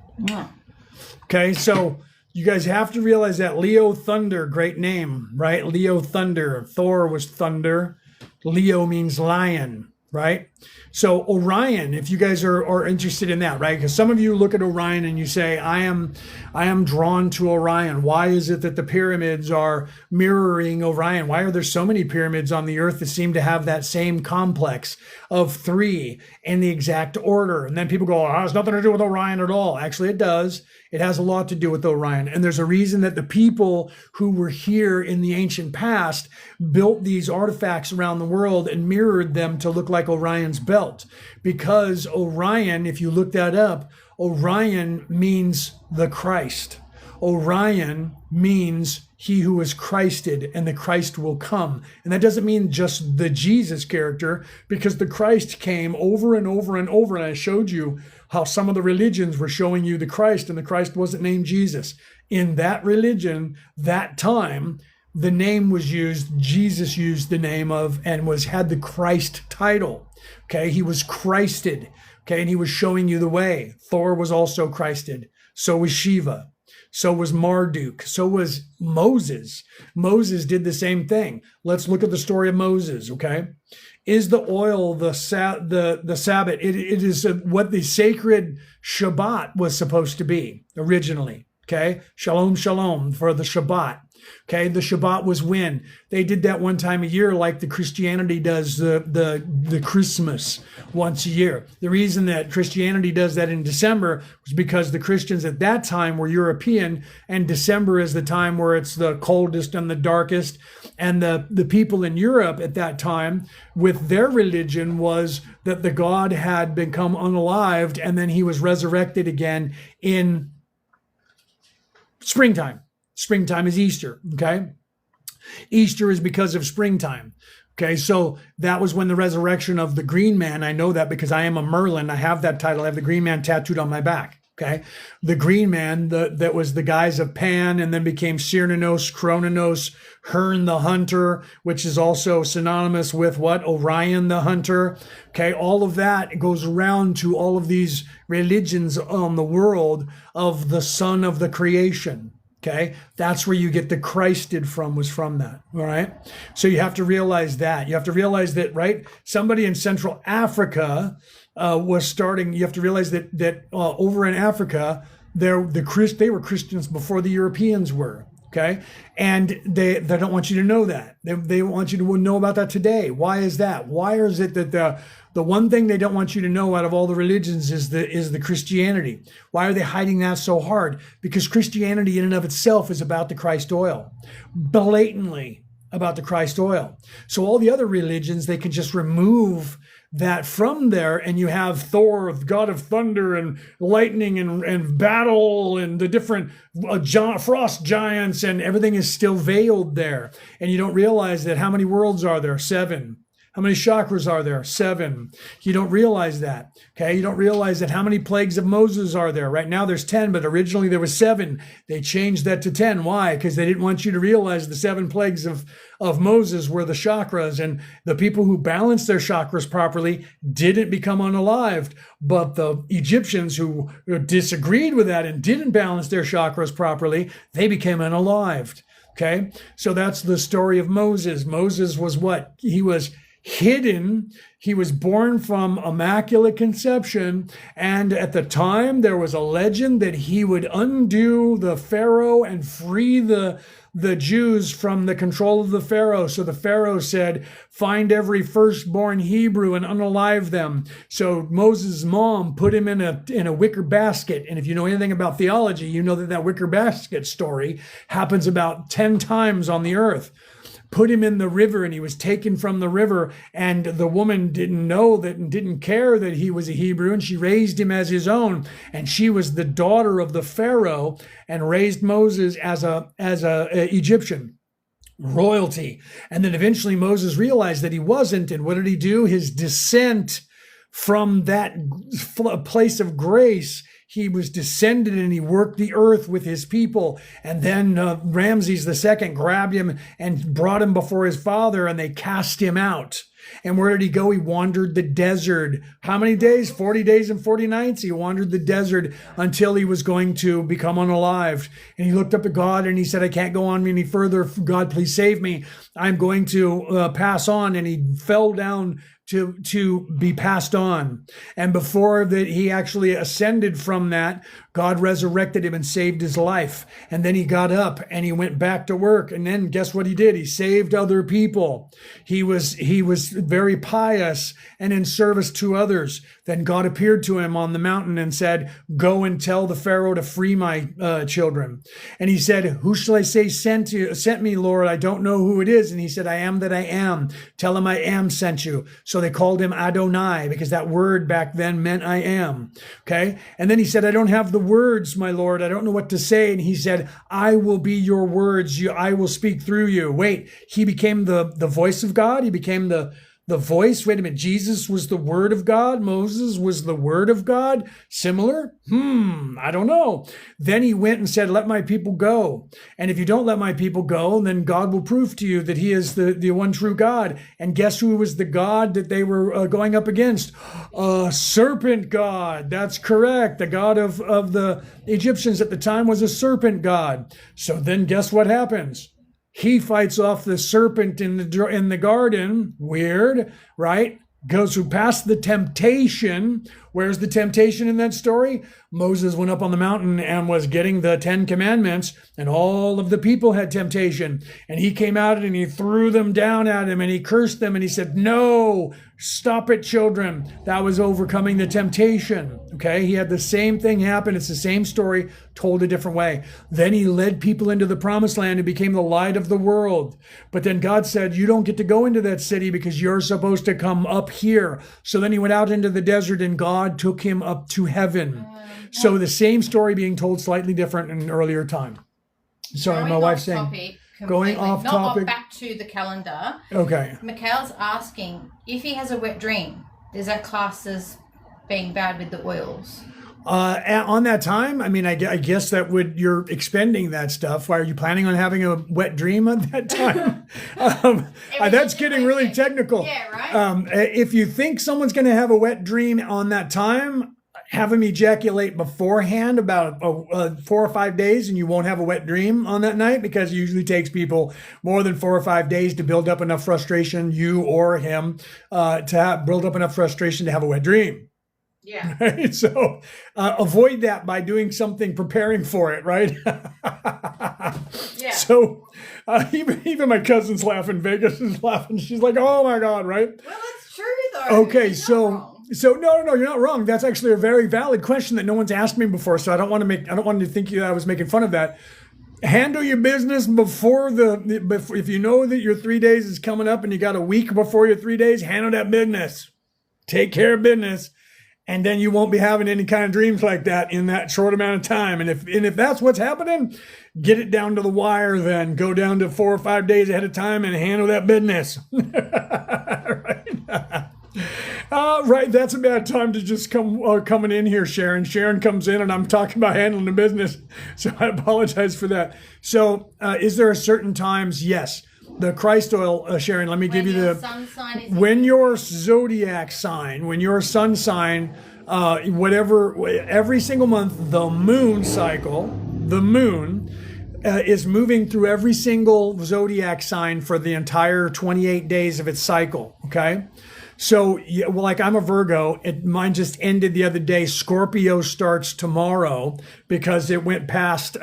Okay, so you guys have to realize that Leo Thunder, great name, right? Leo Thunder. Thor was thunder. Leo means lion, right? So Orion, if you guys are interested in that, right? Because some of you look at Orion and you say, I am drawn to Orion. Why is it that the pyramids are mirroring Orion? Why are there so many pyramids on the earth that seem to have that same complex of three in the exact order? And then people go, oh, it has nothing to do with Orion at all. Actually, it does. It has a lot to do with Orion. And there's a reason that the people who were here in the ancient past built these artifacts around the world and mirrored them to look like Orion's belt. Because Orion, if you look that up, Orion means the Christ. Orion means he who is Christed, and the Christ will come. And that doesn't mean just the Jesus character, because the Christ came over and over and over. And I showed you how some of the religions were showing you the Christ, and the Christ wasn't named Jesus. In that religion, that time, the name was used, Jesus used the name of, and had the Christ title. Okay, he was Christed. Okay, and he was showing you the way. Thor was also Christed. So was Shiva. So was Marduk. So was Moses. Moses did the same thing. Let's look at the story of Moses, okay? Is the oil the Sabbath? It is what the sacred Shabbat was supposed to be originally, okay? Shalom, shalom for the Shabbat. Okay, the Shabbat was when they did that one time a year, like the Christianity does the Christmas once a year. The reason that Christianity does that in December was because the Christians at that time were European, and December is the time where it's the coldest and the darkest. And the people in Europe at that time, with their religion, was that the God had become unalived and then he was resurrected again in springtime. Springtime is Easter, okay? Easter is because of springtime, okay? So that was when the resurrection of the Green Man, I know that because I am a Merlin, I have that title, I have the Green Man tattooed on my back, okay? The Green Man, that was the guise of Pan, and then became Cernunnos, Cronunnos, Hern the Hunter, which is also synonymous with what? Orion the Hunter, okay? All of that goes around to all of these religions on the world of the son of the creation. Okay, that's where you get the Christed from, was from that. All right. So you have to realize that. You have to realize that, right? Somebody in Central Africa was starting. You have to realize that over in Africa, they were Christians before the Europeans were. Okay, and they don't want you to know that. They want you to know about that today. Why is that? Why is it that the one thing they don't want you to know out of all the religions is the Christianity? Why are they hiding that so hard? Because Christianity in and of itself is about the Christ oil, blatantly about the Christ oil. So all the other religions, they can just remove that from there, and you have Thor, god of thunder and lightning and battle and the different frost giants, and everything is still veiled there. And you don't realize that how many worlds are there? 7. How many chakras are there? 7. You don't realize that. Okay, you don't realize that how many plagues of Moses are there. Right now there's 10, but originally there was 7. They changed that to 10. Why? Because they didn't want you to realize the 7 plagues of Moses were the chakras, and the people who balanced their chakras properly didn't become unalived. But the Egyptians who disagreed with that and didn't balance their chakras properly, they became unalived. Okay, so that's the story of Moses. Moses was what? He was hidden. He was born from immaculate conception, and at the time there was a legend that he would undo the Pharaoh and free the Jews from the control of the Pharaoh. So the Pharaoh said, find every firstborn Hebrew and unalive them. So Moses' mom put him in a wicker basket. And if you know anything about theology, you know that wicker basket story happens about 10 times on the earth. put him in the river, and he was taken from the river. And the woman didn't know that and didn't care that he was a Hebrew, and she raised him as his own. And she was the daughter of the Pharaoh and raised Moses as a Egyptian royalty. And then eventually Moses realized that he wasn't. And what did he do? His descent from that place of grace, he was descended and he worked the earth with his people. And then Ramses II grabbed him and brought him before his father, and they cast him out. And where did he go? He wandered the desert. How many days? 40 days and 40 nights. He wandered the desert until he was going to become unalived. And he looked up to God and he said, I can't go on any further. God, please save me. I'm going to pass on. And he fell down to be passed on. And before that he actually ascended from that, God resurrected him and saved his life. And then he got up and he went back to work. And then guess what he did? He saved other people. He was very pious and in service to others. Then God appeared to him on the mountain and said, go and tell the Pharaoh to free my children. And he said, who shall I say sent me, Lord? I don't know who it is. And he said, I am that I am. Tell him I am sent you. So they called him Adonai, because that word back then meant I am. Okay. And then he said, I don't have the words, my Lord. I don't know what to say. And he said, I will be your words. I will speak through you. Wait, he became the voice of God. He became the voice. Wait a minute. Jesus was the word of God. Moses was the word of God. Similar? I don't know. Then he went and said, let my people go. And if you don't let my people go, then God will prove to you that he is the one true God. And guess who was the God that they were going up against? Serpent God. That's correct. The God of the Egyptians at the time was a serpent God. So then guess what happens? He fights off the serpent in the garden. Weird, right? Goes through past the temptation. Where's the temptation in that story? Moses went up on the mountain and was getting the 10 commandments, and all of the people had temptation. And he came out and he threw them down at him and he cursed them and he said, no, stop it, children. That was overcoming the temptation. Okay. He had the same thing happen. It's the same story told a different way. Then he led people into the promised land and became the light of the world. But then God said, you don't get to go into that city because you're supposed to come up here. So then he went out into the desert and God took him up to heaven. So the same story being told slightly different in an earlier time. Sorry, my wife's saying. Going off topic. Back to the calendar. Okay. Mikhail's asking, if he has a wet dream, does that class as being bad with the oils? On that time, I mean, I guess that you're expending that stuff. Why are you planning on having a wet dream at that time? That's getting really technical. Yeah, right. If you think someone's going to have a wet dream on that time, have them ejaculate beforehand about 4 or 5 days, and you won't have a wet dream on that night, because it usually takes people more than 4 or 5 days to build up enough frustration, you or him, build up enough frustration to have a wet dream. Yeah. Right? So avoid that by doing something, preparing for it, right? Yeah. So even my cousin's laughing. Vegas is laughing. She's like, oh my God, right? Well, it's true though. Okay, so no, you're not wrong. That's actually a very valid question that no one's asked me before. So I don't want to think I was making fun of that. Handle your business before if you know that your 3 days is coming up and you got a week before your 3 days, handle that business. Take care of business. And then you won't be having any kind of dreams like that in that short amount of time. And if that's what's happening, get it down to the wire then. Go down to 4 or 5 days ahead of time and handle that business. Right. That's a bad time to just coming in here, Sharon. Sharon comes in and I'm talking about handling the business. So I apologize for that. So is there a certain times? Yes. The Christ oil, Sharon, let me give you when your zodiac sign, when your sun sign, every single month, the moon is moving through every single zodiac sign for the entire 28 days of its cycle. Okay. So, like I'm a Virgo, mine just ended the other day. Scorpio starts tomorrow because it went past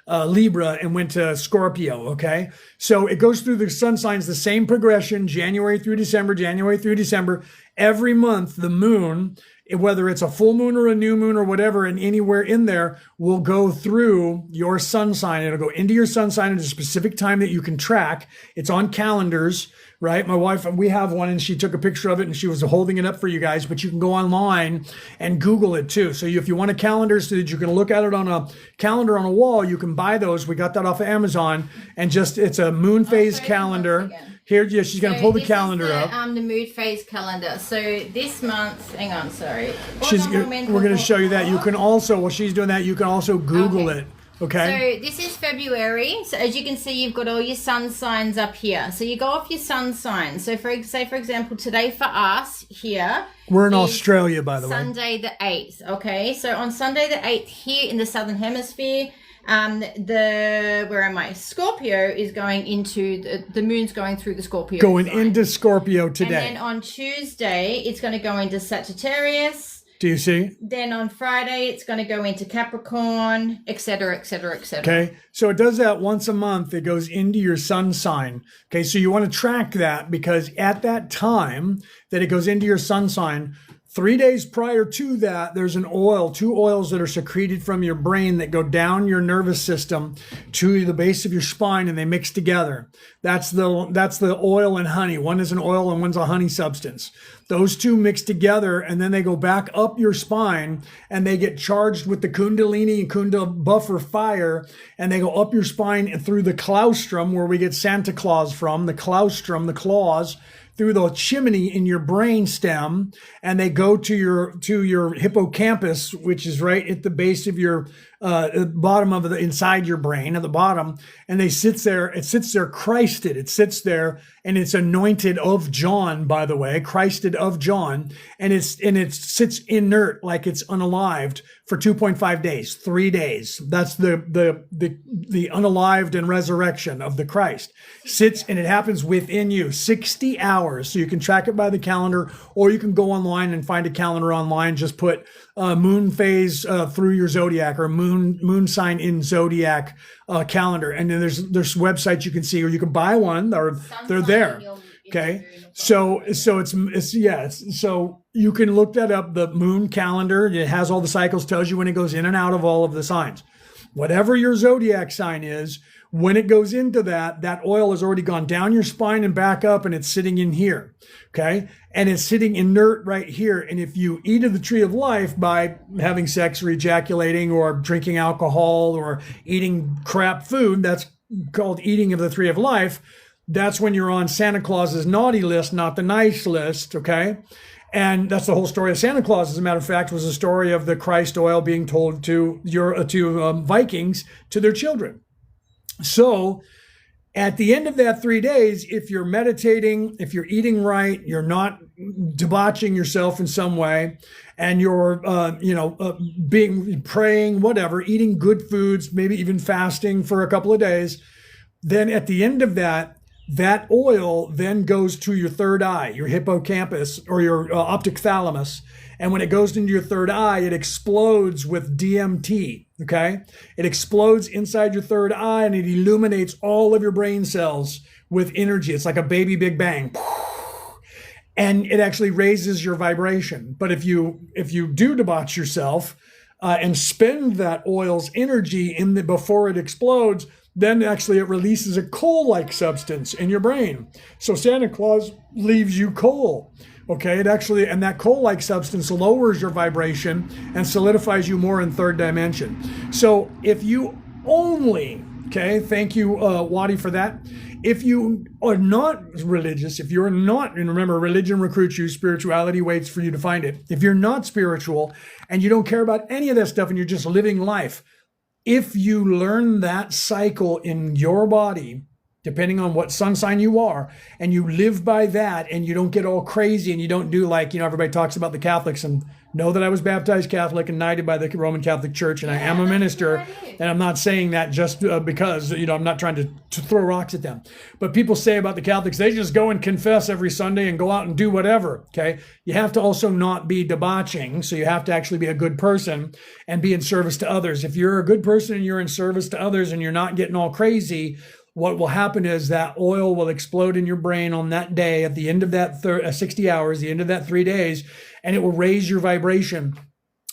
Libra and went to Scorpio, okay? So it goes through the sun signs, the same progression, January through December, Every month, the moon, whether it's a full moon or a new moon or whatever, and anywhere in there, will go through your sun sign. It'll go into your sun sign at a specific time that you can track. It's on calendars, right? My wife, we have one, and she took a picture of it and she was holding it up for you guys, but you can go online and Google it too. So if you want a calendar so that you can look at it on a calendar on a wall, you can buy those. We got that off of Amazon, and it's a moon phase calendar. Here, yeah, she's going to pull the calendar up. The mood phase calendar. So this month, hang on, sorry. We're going to show you that. You can also, while she's doing that, you can also Google it. Okay. So this is February. So as you can see, you've got all your sun signs up here. So you go off your sun sign. So for example, today for us here. We're in Australia, by the way. Sunday the 8th. Okay. So on Sunday the 8th here in the Southern Hemisphere, Scorpio is going into the moon's going through the Scorpio. Going into Scorpio today. And then on Tuesday, it's going to go into Sagittarius. Do you see? Then on Friday, it's going to go into Capricorn, etc., etc., etc. Okay. So it does that once a month. It goes into your sun sign. Okay. So you want to track that, because at that time that it goes into your sun sign, 3 days prior to that, there's two oils that are secreted from your brain that go down your nervous system to the base of your spine, and they mix together. That's the oil and honey. One is an oil and one's a honey substance. Those two mix together, and then they go back up your spine, and they get charged with the Kundalini and Kunda buffer fire, and they go up your spine and through the claustrum, where we get Santa Claus from, the claustrum, the claws, through the chimney in your brain stem, and they go to your hippocampus, which is right at the base of your bottom of inside your brain at the bottom, and it sits there Christed. It sits there, and it's anointed of John, by the way, Christed of John, and it sits inert, like it's unalived, for 2.5 days, 3 days. That's the unalived and resurrection of the Christ. Sits, and it happens within you, 60 hours. So you can track it by the calendar, or you can go online and find a calendar online. Just put moon phase through your zodiac, or moon sign in zodiac calendar, and then there's websites you can see, or you can buy one, or they're there. Okay, so you can look that up. The moon calendar, it has all the cycles, tells you when it goes in and out of all of the signs. Whatever your zodiac sign is, when it goes into that oil has already gone down your spine and back up, and it's sitting in here. Okay. And it's sitting inert right here. And if you eat of the tree of life by having sex or ejaculating or drinking alcohol or eating crap food, that's called eating of the tree of life. That's when you're on Santa Claus's naughty list, not the nice list. Okay. And that's the whole story of Santa Claus, as a matter of fact, was a story of the Christ oil being told to Vikings, to their children. So at the end of that 3 days, if you're meditating, if you're eating right, you're not debauching yourself in some way, and you're, praying, whatever, eating good foods, maybe even fasting for a couple of days, then at the end of that oil then goes to your third eye, your hippocampus, or your optic thalamus. And when it goes into your third eye, it explodes with DMT, okay? It explodes inside your third eye, and it illuminates all of your brain cells with energy. It's like a baby Big Bang. And it actually raises your vibration. But if you do debauch yourself and spend that oil's energy before it explodes, then actually it releases a coal-like substance in your brain. So Santa Claus leaves you coal. Okay, and that coal-like substance lowers your vibration and solidifies you more in third dimension. So if you only, thank you, Wadi, for that. If you are not religious, if you're not, and remember, religion recruits you, spirituality waits for you to find it. If you're not spiritual and you don't care about any of that stuff and you're just living life, if you learn that cycle in your body, depending on what sun sign you are, and you live by that, and you don't get all crazy, and you don't do like, everybody talks about the Catholics, and know that I was baptized Catholic and knighted by the Roman Catholic Church, and I am a minister, and I'm not saying that just because, I'm not trying to throw rocks at them. But people say about the Catholics, they just go and confess every Sunday and go out and do whatever, okay? You have to also not be debauching, so you have to actually be a good person and be in service to others. If you're a good person and you're in service to others and you're not getting all crazy, what will happen is that oil will explode in your brain on that day at the end of that 60 hours, the end of that 3 days, and it will raise your vibration.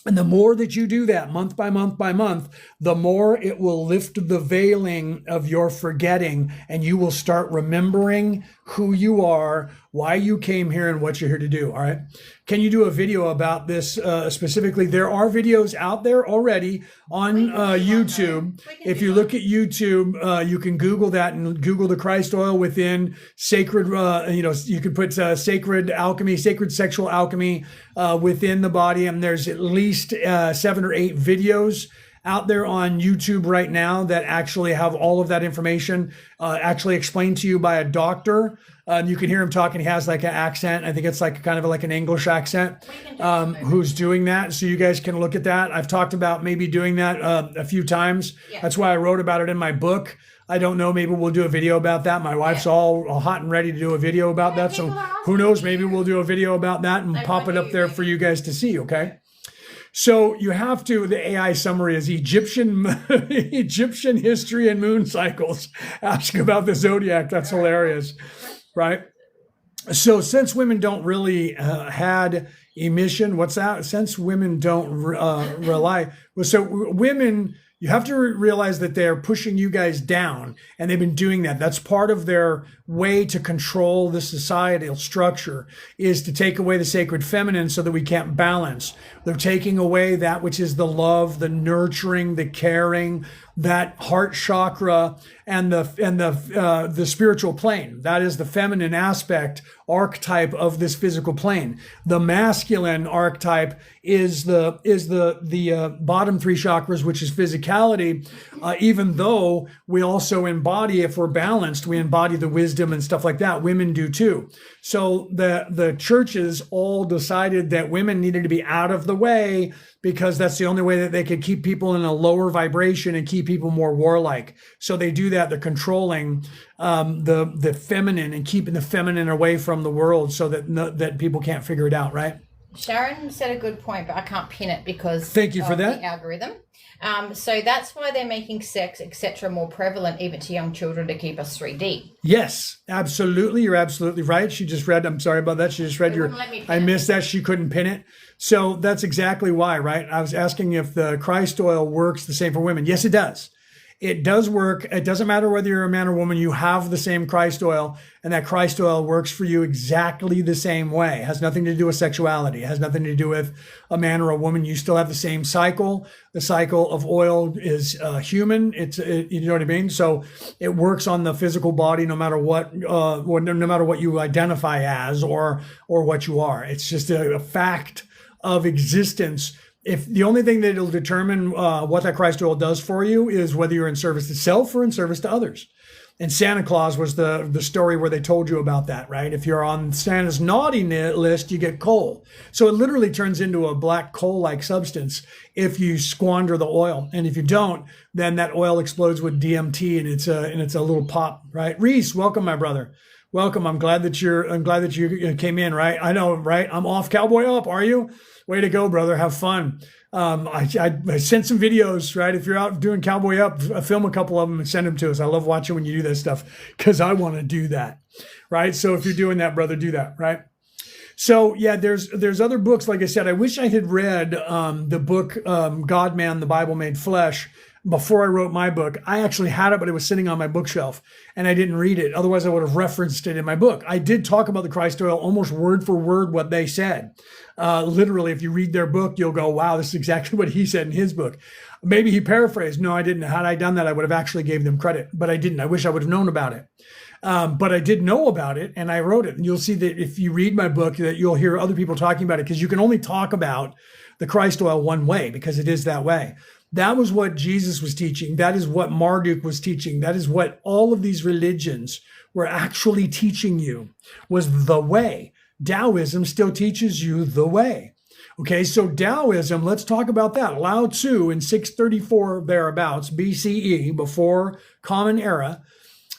And the more that you do that month by month by month, the more it will lift the veiling of your forgetting, and you will start remembering who you are, why you came here, and what you're here to do. All right. Can you do a video about this specifically? There are videos out there already on YouTube. If you look at YouTube, you can Google that and Google the Christ oil within sacred, you could put sacred alchemy, sacred sexual alchemy within the body. And there's at least 7 or 8 videos out there on YouTube right now that actually have all of that information actually explained to you by a doctor. You can hear him talking. He has like an accent. I think it's like kind of like an English accent who's doing that. So you guys can look at that. I've talked about maybe doing that a few times. Yeah. That's why I wrote about it in my book. I don't know. Maybe we'll do a video about that. My wife's all hot and ready to do a video about that. So who knows? Maybe we'll do a video about that and pop it up there for you guys to see. Okay. So you have to, the AI summary is Egyptian history and moon cycles. Ask about the zodiac. That's hilarious, right? So since women don't really had emission, what's that? Since women don't rely, so women, you have to realize that they're pushing you guys down, and they've been doing that. That's part of their way to control the societal structure, is to take away the sacred feminine so that we can't balance. They're taking away that which is the love, the nurturing, the caring, that heart chakra, and the spiritual plane. That is the feminine aspect, archetype of this physical plane. The masculine archetype is the bottom 3 chakras, which is physicality. Even though we also embody, if we're balanced, we embody the wisdom and stuff like that. Women do too. So the churches all decided that women needed to be out of the way, because that's the only way that they could keep people in a lower vibration and keep people more warlike. So they do that. They're controlling the feminine and keeping the feminine away from the world, so that people can't figure it out, right? Sharon said a good point, but I can't pin it because thank you for that. The algorithm. So that's why they're making sex, etc., more prevalent even to young children, to keep us 3D. Yes, absolutely. You're absolutely right. She just read, I'm sorry about that. She just read I missed that. She couldn't pin it. So that's exactly why, right? I was asking if the Christ oil works the same for women. Yes, it does. It does work. It doesn't matter whether you're a man or woman, you have the same Christ oil, and that Christ oil works for you exactly the same way. It has nothing to do with sexuality. It has nothing to do with a man or a woman. You still have the same cycle. The cycle of oil is human. You know what I mean? So it works on the physical body, no matter what you identify as or what you are. It's just a fact of existence. If the only thing that it'll determine what that Christ oil does for you is whether you're in service to self or in service to others. And Santa Claus was the story where they told you about that, right? If you're on Santa's naughty list, you get coal. So it literally turns into a black coal-like substance if you squander the oil. And if you don't, then that oil explodes with DMT, and it's a little pop, right? Reese, welcome, my brother. Welcome. I'm glad that you came in, right? I know, right? I'm off Cowboy Up. Are you? Way to go, brother. Have fun. I sent some videos, right? If you're out doing Cowboy Up, film a couple of them and send them to us. I love watching when you do that stuff, because I want to do that, right? So if you're doing that, brother, do that, right? So yeah, there's other books. Like I said, I wish I had read the book God, Man, the Bible Made Flesh before I wrote my book. I actually had it, but it was sitting on my bookshelf and I didn't read it. Otherwise, I would have referenced it in my book. I did talk about the Christ oil almost word for word what they said. Literally, if you read their book, you'll go, wow, this is exactly what he said in his book. Maybe he paraphrased. No, I didn't. Had I done that, I would have actually gave them credit, but I didn't. I wish I would have known about it. But I did know about it, and I wrote it. And you'll see that if you read my book, that you'll hear other people talking about it, because you can only talk about the Christ oil one way, because it is that way. That was what Jesus was teaching. That is what Marduk was teaching. That is what all of these religions were actually teaching you, was the way. Taoism still teaches you the way. Okay, so Taoism, let's talk about that. Lao Tzu in 634 thereabouts, BCE, before Common Era,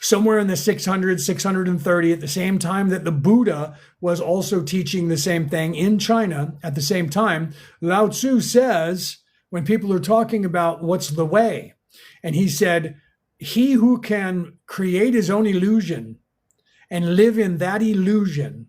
somewhere in the 600, 630, at the same time that the Buddha was also teaching the same thing in China at the same time, Lao Tzu says, when people are talking about what's the way, and he said, he who can create his own illusion and live in that illusion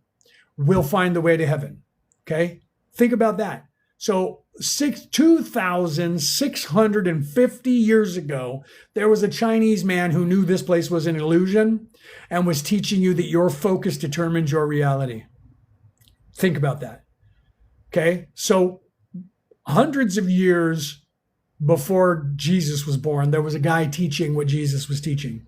will find the way to heaven. Okay? Think about that. So 2,650 years ago, there was a Chinese man who knew this place was an illusion and was teaching you that your focus determines your reality. Think about that. Okay? So hundreds of years before Jesus was born, there was a guy teaching what Jesus was teaching.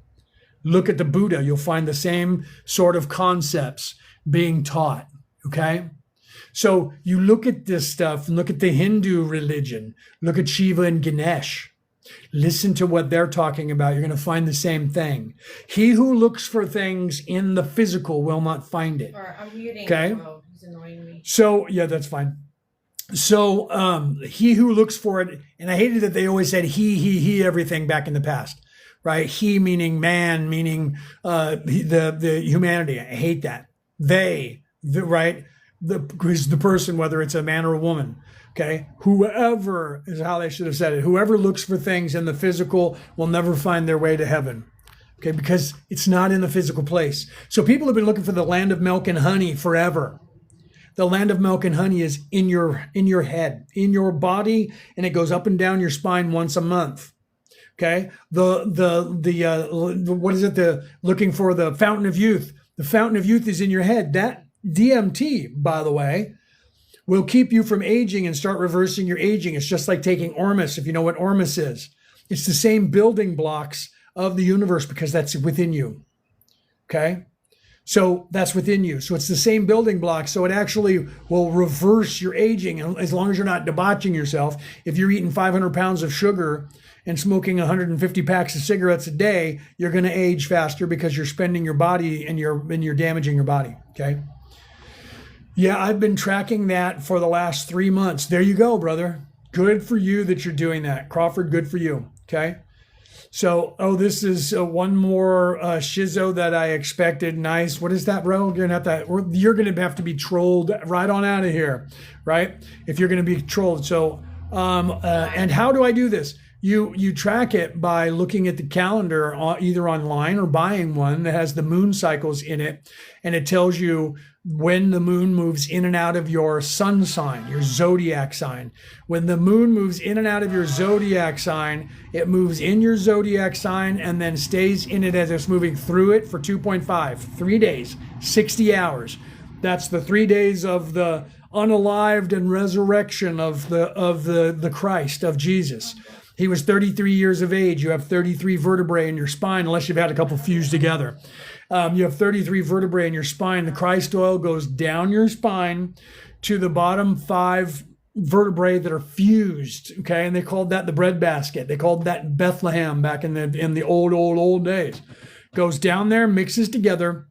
Look at the Buddha. You'll find the same sort of concepts being taught. Okay? So you look at this stuff and look at the Hindu religion. Look at Shiva and Ganesh. Listen to what they're talking about. You're going to find the same thing. He who looks for things in the physical will not find it. I'm muting. Okay? Oh, he's annoying me. So, yeah, that's fine. So he who looks for it, and I hated that they always said he, everything back in the past, right? He meaning man, meaning the humanity. I hate that. They, right? The person, whether it's a man or a woman, okay? Whoever is how they should have said it. Whoever looks for things in the physical will never find their way to heaven, okay? Because it's not in the physical place. So people have been looking for the land of milk and honey forever. The land of milk and honey is in your head, in your body, and it goes up and down your spine once a month. Okay. What is it? Looking for the fountain of youth. The fountain of youth is in your head. That DMT, by the way, will keep you from aging and start reversing your aging. It's just like taking Ormus, if you know what Ormus is. It's the same building blocks of the universe because that's within you. Okay. So that's within you. So it's the same building blocks. So it actually will reverse your aging. And as long as you're not debauching yourself, if you're eating 500 pounds of sugar and smoking 150 packs of cigarettes a day, you're going to age faster because you're spending your body and you're damaging your body. Okay. Yeah, I've been tracking that for the last 3 months. There you go, brother. Good for you that you're doing that. Crawford, good for you. Okay. So, this is one more shizzo that I expected. Nice. What is that, bro? You're going to have to be trolled right on out of here, right? If you're going to be trolled. So, and how do I do this? You track it by looking at the calendar either online or buying one that has the moon cycles in it, and it tells you when the moon moves in and out of your sun sign, your zodiac sign. When the moon moves in and out of your zodiac sign, it moves in your zodiac sign and then stays in it as it's moving through it for 3 days, 60 hours. That's the 3 days of the unalived and resurrection of the Christ, of Jesus. He was 33 years of age. You have 33 vertebrae in your spine, unless you've had a couple fused together. You have 33 vertebrae in your spine. The Christ oil goes down your spine to the bottom 5 vertebrae that are fused. Okay, and they called that the breadbasket. They called that Bethlehem back in the old days. Goes down there, mixes together,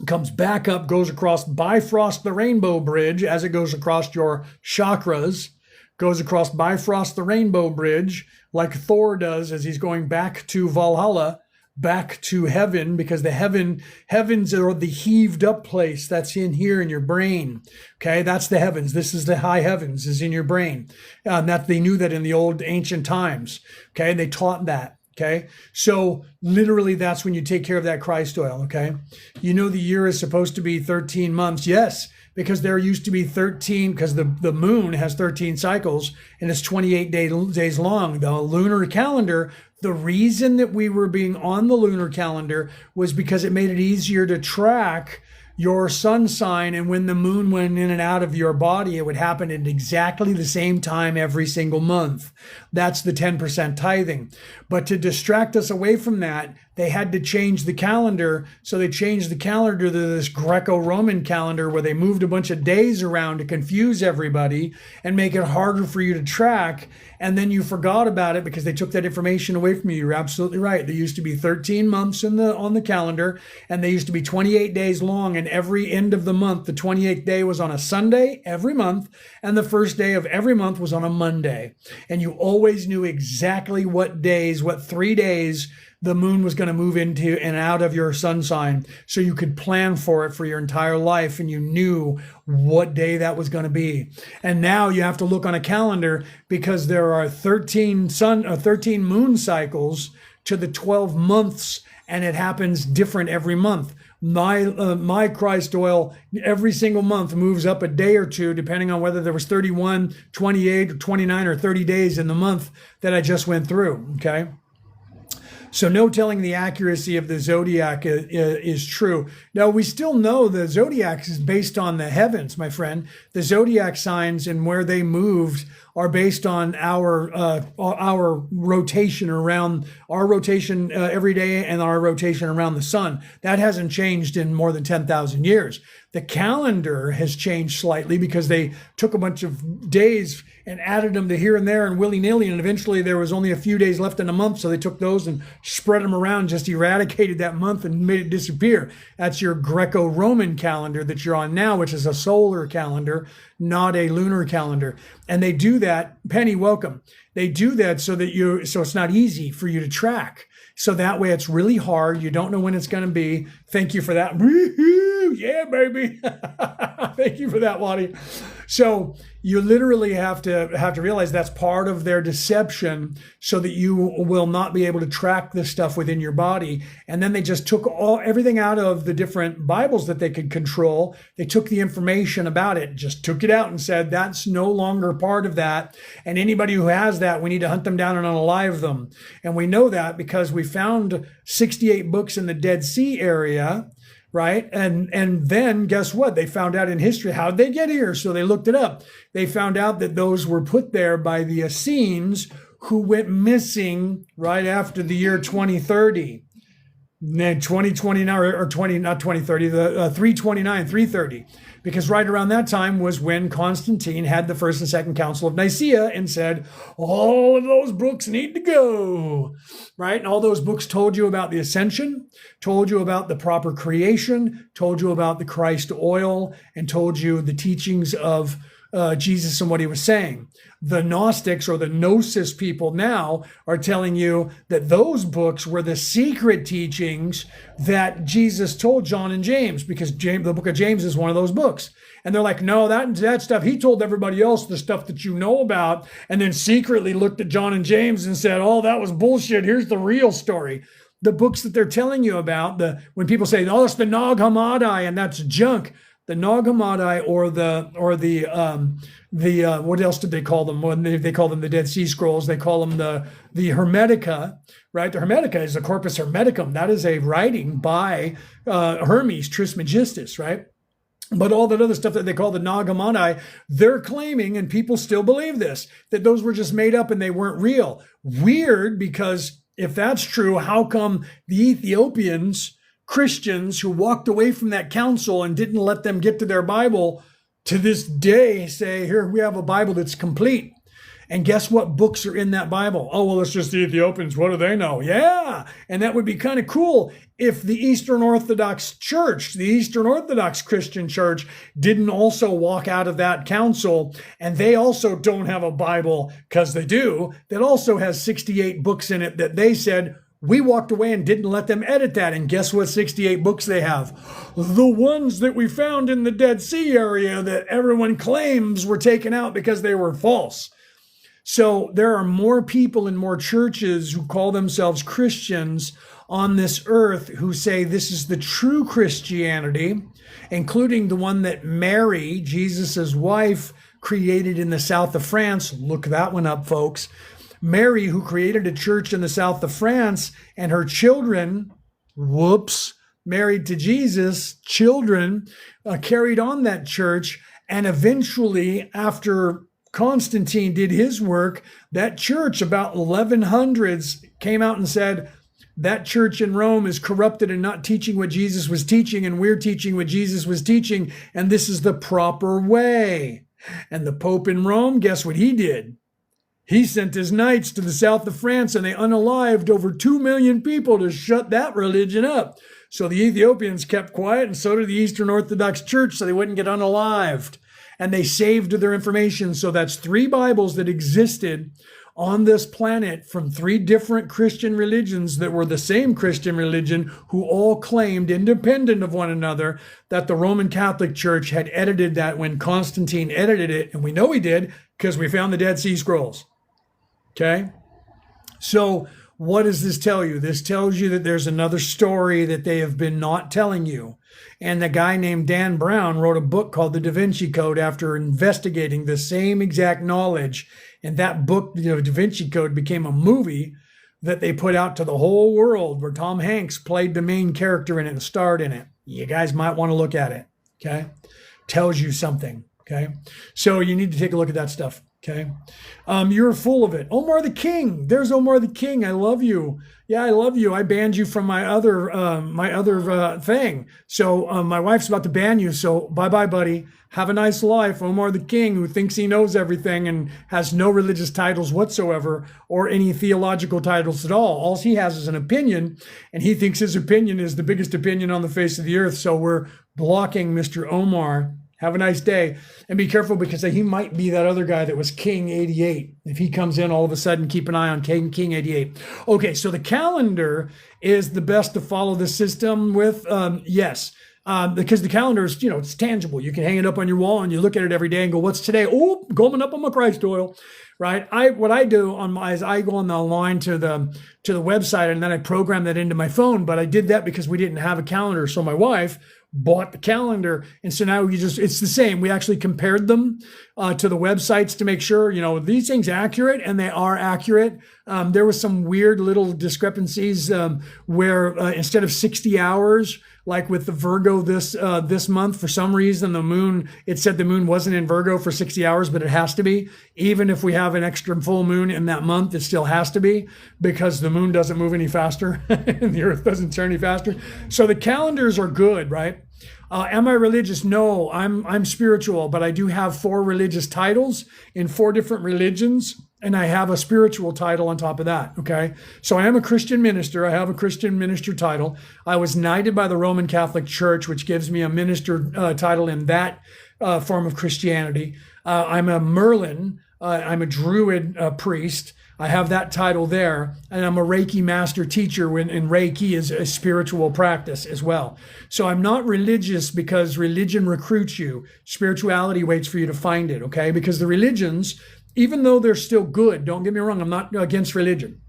comes back up, goes across Bifrost the Rainbow Bridge as it goes across your chakras. Goes across Bifrost the Rainbow Bridge like Thor does as he's going back to Valhalla, back to heaven, because the heavens are the heaved up place that's in here in your brain. Okay, that's the heavens. This is the high heavens is in your brain. That they knew that in the old ancient times. Okay, they taught that. Okay, so literally that's when you take care of that Christ oil. Okay, you know the year is supposed to be 13 months. Yes, because there used to be 13, because the moon has 13 cycles and it's 28 days long. The lunar calendar, the reason that we were being on the lunar calendar was because it made it easier to track your sun sign, and when the moon went in and out of your body, it would happen at exactly the same time every single month. That's the 10% tithing. But to distract us away from that, they had to change the calendar. So they changed the calendar to this Greco-Roman calendar where they moved a bunch of days around to confuse everybody and make it harder for you to track. And then you forgot about it because they took that information away from you. You're absolutely right. There used to be 13 months on the calendar, and they used to be 28 days long. And every end of the month, the 28th day was on a Sunday every month, and the first day of every month was on a Monday. And you always knew exactly what 3 days the moon was going to move into and out of your sun sign, so you could plan for it for your entire life, and you knew what day that was going to be. And now you have to look on a calendar because there are 13 moon cycles to the 12 months, and it happens different every month. My Christ oil every single month moves up a day or two, depending on whether there was 31, 28, or 29, or 30 days in the month that I just went through. Okay. So no telling the accuracy of the zodiac is true. Now, we still know the zodiac is based on the heavens, my friend. The zodiac signs and where they moved are based on our rotation around our rotation every day and our rotation around the sun. That hasn't changed in more than 10,000 years. The calendar has changed slightly because they took a bunch of days and added them to here and there and willy-nilly, and eventually there was only a few days left in a month, so they took those and spread them around, just eradicated that month and made it disappear. That's your Greco-Roman calendar that you're on now, which is a solar calendar, not a lunar calendar. And they do that, Penny, welcome. They do that so it's not easy for you to track. So that way it's really hard. You don't know when it's going to be. Thank you for that. Woo-hoo! Yeah, baby. Thank you for that, Lottie. So you literally have to realize that's part of their deception so that you will not be able to track this stuff within your body. And then they just took everything out of the different Bibles that they could control. They took the information about it, just took it out and said, that's no longer part of that. And anybody who has that, we need to hunt them down and unalive them. And we know that because we found 68 books in the Dead Sea area, right? And then guess what? They found out in history, how did they get here? So they looked it up. They found out that those were put there by the Essenes, who went missing right after the year 2030. Then 2029 or 20, not 2030, the 329, 330. Because right around that time was when Constantine had the First and Second Council of Nicaea and said, all of those books need to go, right? And all those books told you about the ascension, told you about the proper creation, told you about the Christ oil, and told you the teachings of Jesus and what he was saying. The Gnostics or the Gnosis people now are telling you that those books were the secret teachings that Jesus told John and James, because the book of James is one of those books. And they're like, no, that stuff, he told everybody else the stuff that you know about, and then secretly looked at John and James and said, oh, that was bullshit. Here's the real story. The books that they're telling you about, when people say, oh, it's the Nag Hammadi, and that's junk. The Nag Hammadi or the what else did they call them? When they call them the Dead Sea Scrolls, they call them the Hermetica, right? The Hermetica is the Corpus Hermeticum. That is a writing by Hermes Trismegistus, right? But all that other stuff that they call the Nag Hammadi, they're claiming, and people still believe this, that those were just made up and they weren't real. Weird, because if that's true, how come the Ethiopians, Christians who walked away from that council and didn't let them get to their Bible, to this day say, here, we have a Bible that's complete. And guess what books are in that Bible? Oh, well, it's just the Ethiopians. What do they know? Yeah. And that would be kind of cool if the Eastern Orthodox Church, the Eastern Orthodox Christian Church, didn't also walk out of that council, and they also don't have a Bible, because they do, that also has 68 books in it that they said, we walked away and didn't let them edit that. And guess what 68 books they have? The ones that we found in the Dead Sea area that everyone claims were taken out because they were false. So there are more people in more churches who call themselves Christians on this earth who say this is the true Christianity, including the one that Mary, Jesus's wife, created in the south of France. Look that one up, folks. Mary, who created a church in the south of France, and her children, married to Jesus, children, carried on that church. And eventually, after Constantine did his work, that church, about 1100s, came out and said, that church in Rome is corrupted and not teaching what Jesus was teaching, and we're teaching what Jesus was teaching, and this is the proper way. And the Pope in Rome, guess what he did? He sent his knights to the south of France, and they unalived over 2 million people to shut that religion up. So the Ethiopians kept quiet, and so did the Eastern Orthodox Church, so they wouldn't get unalived. And they saved their information. So that's 3 Bibles that existed on this planet from 3 different Christian religions that were the same Christian religion, who all claimed, independent of one another, that the Roman Catholic Church had edited that when Constantine edited it. And we know he did, because we found the Dead Sea Scrolls. Okay? So What does this tell you? This tells you that there's another story that they have been not telling you. And the guy named Dan Brown wrote a book called The Da Vinci Code after investigating the same exact knowledge. And that book, Da Vinci Code, became a movie that they put out to the whole world where Tom Hanks played the main character in it and starred in it. You guys might want to look at it. Okay. Tells you something. Okay. So you need to take a look at that stuff. Okay. You're full of it. Omar the King. There's Omar the King. I love you. Yeah, I love you. I banned you from my other thing. So my wife's about to ban you. So bye-bye, buddy. Have a nice life. Omar the King, who thinks he knows everything and has no religious titles whatsoever or any theological titles at all. All he has is an opinion, and he thinks his opinion is the biggest opinion on the face of the earth. So we're blocking Mr. Omar. Have a nice day. And be careful, because he might be that other guy that was King 88. If he comes in all of a sudden, keep an eye on King 88. Okay, so the calendar is the best to follow the system with. Yes, because the calendar is, it's tangible. You can hang it up on your wall and you look at it every day and go, what's today? Oh, going up on my Christ oil, right? What I do is I go on the line to the website, and then I program that into my phone. But I did that because we didn't have a calendar. So my wife bought the calendar, and so now it's the same. We actually compared them to the websites to make sure these things are accurate, and they are accurate. There was some weird little discrepancies where instead of 60 hours, like with the Virgo this month, for some reason it said the moon wasn't in Virgo for 60 hours, but it has to be. Even if we have an extra full moon in that month, it still has to be, because the moon doesn't move any faster and the earth doesn't turn any faster. So the calendars are good, right? Am I religious? No, I'm spiritual, but I do have 4 religious titles in 4 different religions, and I have a spiritual title on top of that. Okay, so I am a Christian minister. I have a Christian minister title. I was knighted by the Roman Catholic Church, which gives me a minister title in that form of Christianity. I'm a Merlin. I'm a Druid priest. I have that title there, and I'm a Reiki master teacher, and Reiki is a spiritual practice as well. So I'm not religious because religion recruits you. Spirituality waits for you to find it, okay? Because the religions, even though they're still good, don't get me wrong, I'm not against religion.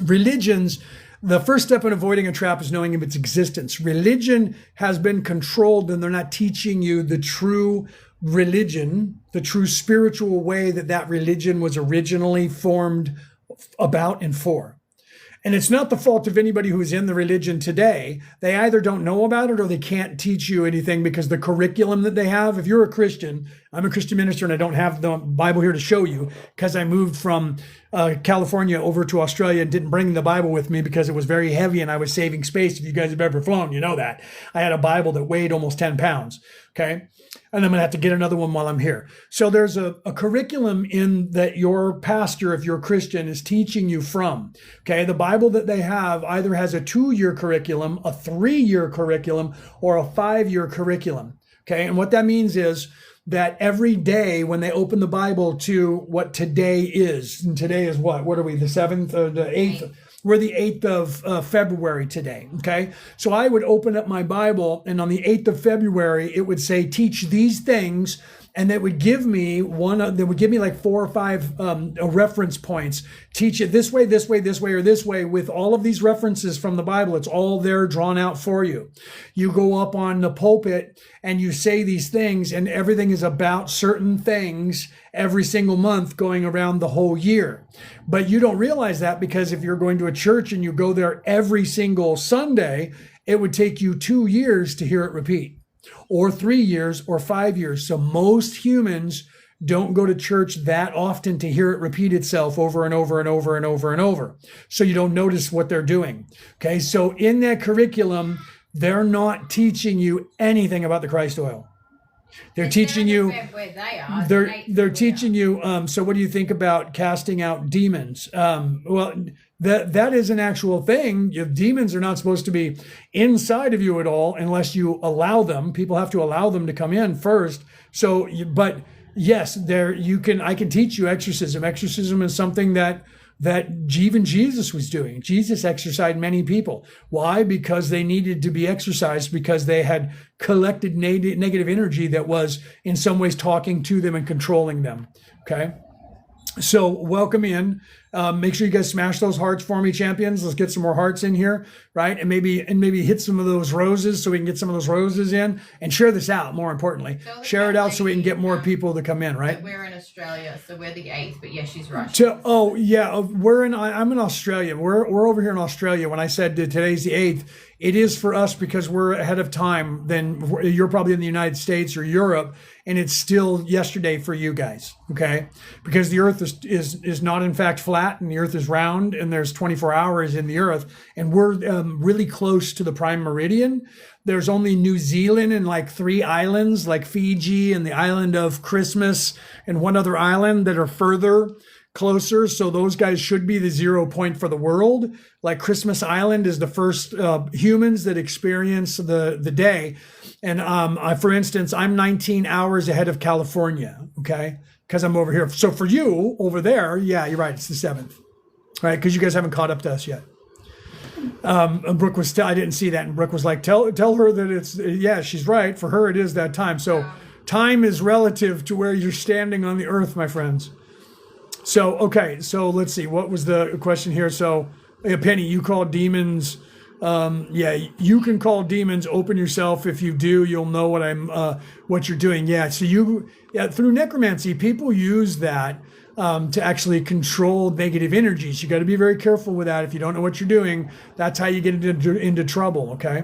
Religions, the first step in avoiding a trap is knowing of its existence. Religion has been controlled, and they're not teaching you the true religion, the true spiritual way that religion was originally formed about and for. And it's not the fault of anybody who's in the religion today. They either don't know about it or they can't teach you anything, because the curriculum that they have, if you're a Christian, I'm a Christian minister and I don't have the Bible here to show you, because I moved from California over to Australia and didn't bring the Bible with me because it was very heavy and I was saving space. If you guys have ever flown, you know that. I had a Bible that weighed almost 10 pounds, okay? And I'm going to have to get another one while I'm here. So there's a curriculum in that your pastor, if you're Christian, is teaching you from. Okay, the Bible that they have either has a 2-year curriculum, a 3-year curriculum, or a 5-year curriculum. Okay, and what that means is that every day when they open the Bible to what today is, and today is what? What are we, the 7th or the 8th? We're the 8th of February today, okay? So I would open up my Bible, and on the 8th of February, it would say, teach these things, and that would give me like 4 or 5 reference points. Teach it this way, this way, this way, or this way, with all of these references from the Bible. It's all there drawn out for you. You go up on the pulpit and you say these things, and everything is about certain things every single month going around the whole year. But you don't realize that, because if you're going to a church and you go there every single Sunday, it would take you 2 years to hear it repeat, or 3 years, or 5 years. So most humans don't go to church that often to hear it repeat itself over and over and over and over and over. So you don't notice what they're doing. Okay, so in that curriculum, they're not teaching you anything about the Christ oil. They're teaching you, they're teaching you, so what do you think about casting out demons? Well, that is an actual thing. Demons are not supposed to be inside of you at all unless you allow them. People have to allow them to come in first. So, but yes, I can teach you exorcism. Exorcism is something that even Jesus was doing. Jesus exorcised many people. Why? Because they needed to be exorcised, because they had collected negative energy that was in some ways talking to them and controlling them. Okay. So welcome in. Make sure you guys smash those hearts for me, champions. Let's get some more hearts in here, right? And maybe hit some of those roses so we can get some of those roses in, and share this out. More importantly, share it out so we can get more people to come in, right? We're in Australia, so we're the 8th, but yeah, she's right. I'm in Australia. We're over here in Australia. When I said today's the 8th, it is for us because we're ahead of time. Then you're probably in the United States or Europe, and it's still yesterday for you guys, okay? Because the Earth is not in fact flat, and the Earth is round, and there's 24 hours in the Earth, and we're really close to the prime meridian. There's only New Zealand and like 3 islands, like Fiji and the island of Christmas, and one other island that are further closer. So those guys should be the 0 point for the world. Like Christmas Island is the first humans that experience the day. And for instance, I'm 19 hours ahead of California, okay? Because I'm over here. So for you over there, yeah, you're right. It's the 7th, right? Because you guys haven't caught up to us yet. And Brooke was, I didn't see that. And Brooke was like, tell her that it's, yeah, she's right. For her, it is that time. So time is relative to where you're standing on the earth, my friends. So, okay. So let's see. What was the question here? So Penny, you call demons. You can call demons. Open yourself. If you do, you'll know what you're doing. Yeah. So through necromancy, people use that to actually control negative energies. You got to be very careful with that. If you don't know what you're doing, that's how you get into trouble. Okay.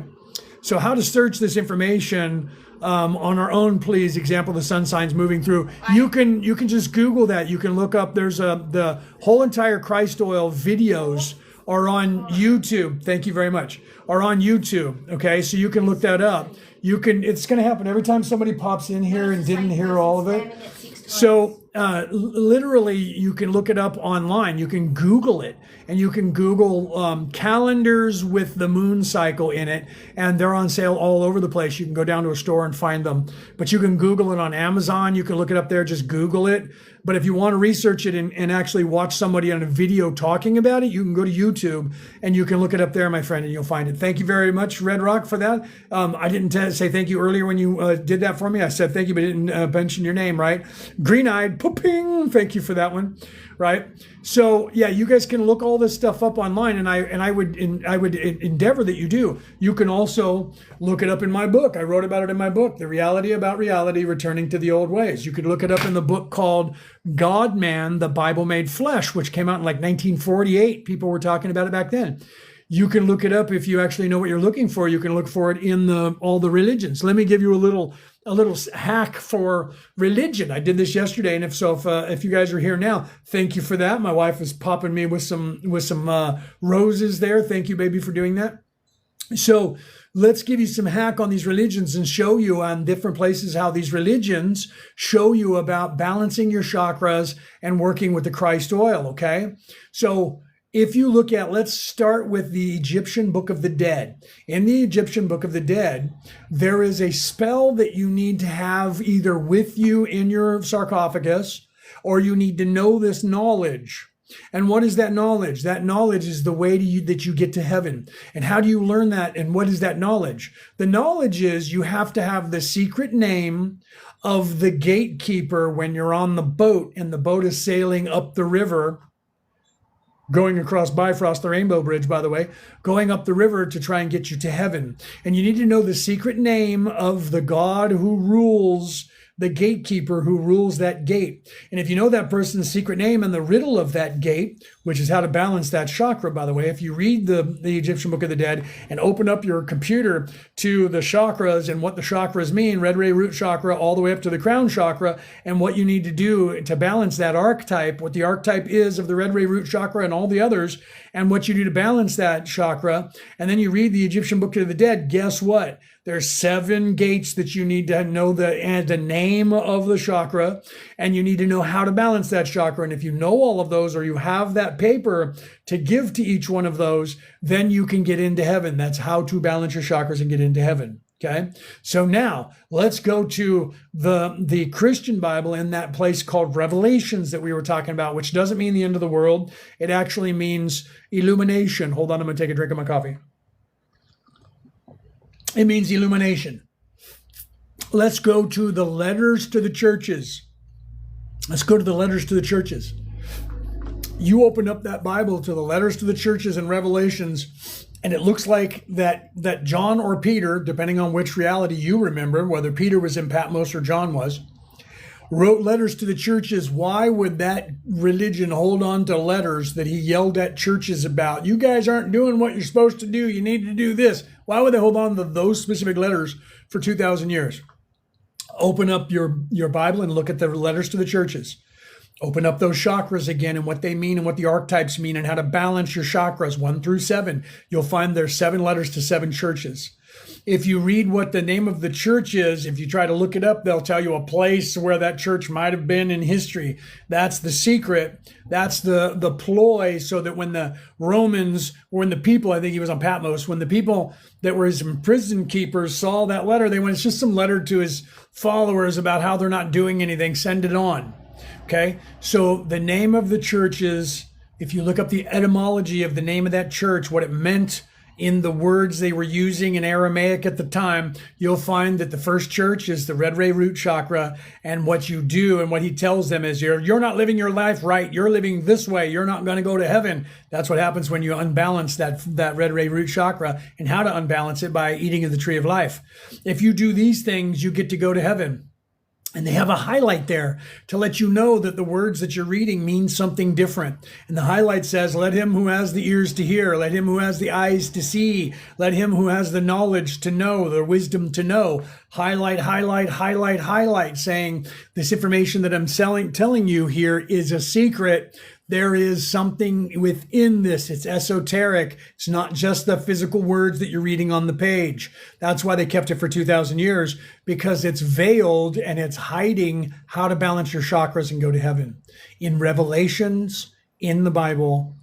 So how to search this information on our own, please. Example, the sun signs moving through. You can just Google that. You can look up. There's the whole entire Christ oil videos are on YouTube. Thank you very much. Are on YouTube. Okay, so you can look that up. It's going to happen every time somebody pops in here and didn't hear all of it. So literally, you can look it up online. You can Google it, and you can Google calendars with the moon cycle in it, and they're on sale all over the place. You can go down to a store and find them, but you can Google it on Amazon. You can look it up there. Just Google it. But if you want to research it and actually watch somebody on a video talking about it, you can go to YouTube and you can look it up there, my friend, and you'll find it. Thank you very much, Red Rock, for that. I didn't say thank you earlier when you did that for me. I said thank you, but didn't mention your name, right? Green-eyed, pooping. Thank you for that one, right? So yeah, you guys can look all this stuff up online, and I would endeavor that you do. You can also look it up in my book. I wrote about it in my book, The Reality About Reality, Returning to the Old Ways. You could look it up in the book called God Man, the Bible Made Flesh, which came out in like 1948. People were talking about it back then. You can look it up if you actually know what you're looking for. You can look for it in all the religions. Let me give you a little hack for religion. I did this yesterday, and if you guys are here now, thank you for that. My wife is popping me with some roses there. Thank you, baby, for doing that. So let's give you some hack on these religions and show you on different places how these religions show you about balancing your chakras and working with the Christ oil. Okay, so if you look at, let's start with the Egyptian Book of the Dead. In the Egyptian Book of the Dead, there is a spell that you need to have either with you in your sarcophagus, or you need to know this knowledge. And what is that knowledge? That knowledge is the way that you get to heaven. And how do you learn that? And what is that knowledge? The knowledge is you have to have the secret name of the gatekeeper when you're on the boat and the boat is sailing up the river, going across Bifrost, the Rainbow Bridge, by the way, going up the river to try and get you to heaven. And you need to know the secret name of the God who rules, the gatekeeper who rules that gate. And if you know that person's secret name and the riddle of that gate, which is how to balance that chakra, by the way, if you read the Egyptian Book of the Dead and open up your computer to the chakras and what the chakras mean, red ray root chakra all the way up to the crown chakra, and what you need to do to balance that archetype, what the archetype is of the red ray root chakra and all the others, and what you do to balance that chakra, and then you read the Egyptian Book of the Dead, guess what? There's 7 gates that you need to know the name of the chakra, and you need to know how to balance that chakra. And if you know all of those, or you have that paper to give to each one of those, then you can get into heaven. That's how to balance your chakras and get into heaven. Okay. So now let's go to the Christian Bible in that place called Revelations that we were talking about, which doesn't mean the end of the world. It actually means illumination. Hold on. I'm going to take a drink of my coffee. It means illumination. Let's go to the letters to the churches. Let's go to the letters to the churches. you open up that Bible to the letters to the churches in Revelations, and it looks like that John or Peter, depending on which reality you remember, whether Peter was in Patmos or John was, wrote letters to the churches. Why would that religion hold on to letters that he yelled at churches about? You guys aren't doing what you're supposed to do. You need to do this. Why would they hold on to those specific letters for 2,000 years? Open up your Bible and look at the letters to the churches. Open up those chakras again and what they mean and what the archetypes mean and how to balance your chakras 1 through 7. You'll find there's 7 letters to 7 churches. If you read what the name of the church is, if you try to look it up, they'll tell you a place where that church might have been in history. That's the secret. That's the ploy, so that when the Romans, or when the people, I think he was on Patmos, when the people that were his prison keepers saw that letter, they went, it's just some letter to his followers about how they're not doing anything. Send it on. Okay? So the name of the church is, if you look up the etymology of the name of that church, what it meant in the words they were using in Aramaic at the time, you'll find that the first church is the red ray root chakra. And what you do and what he tells them is you're not living your life right. You're living this way. You're not going to go to heaven. That's what happens when you unbalance that red ray root chakra, and how to unbalance it by eating of the tree of life. If you do these things, you get to go to heaven. And they have a highlight there to let you know that the words that you're reading mean something different. And the highlight says, let him who has the ears to hear, let him who has the eyes to see, let him who has the knowledge to know, the wisdom to know. Highlight, highlight, highlight, highlight, saying this information that I'm telling you here is a secret. There is something within this. It's esoteric. It's not just the physical words that you're reading on the page. That's why they kept it for 2,000 years, because it's veiled and it's hiding how to balance your chakras and go to heaven. In Revelations, in the Bible,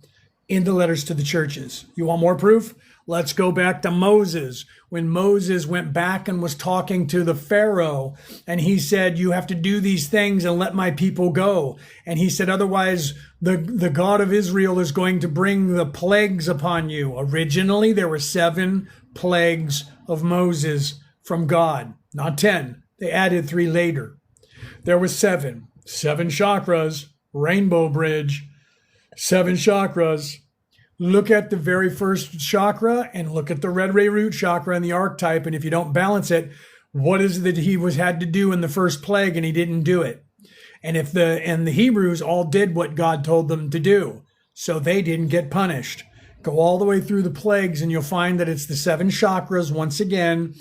in the letters to the churches. You want more proof? Let's go back to Moses. When Moses went back and was talking to the Pharaoh, and he said, you have to do these things and let my people go. And he said, otherwise, the God of Israel is going to bring the plagues upon you. Originally, there were 7 plagues of Moses from God, not 10. They added 3 later. There was 7 chakras, rainbow bridge, 7 chakras. Look at the very first chakra and look at the red ray root chakra and the archetype. And if you don't balance it, what is it that he had to do in the first plague and he didn't do it? And the Hebrews all did what God told them to do, so they didn't get punished. Go all the way through the plagues and you'll find that it's the 7 chakras, once again,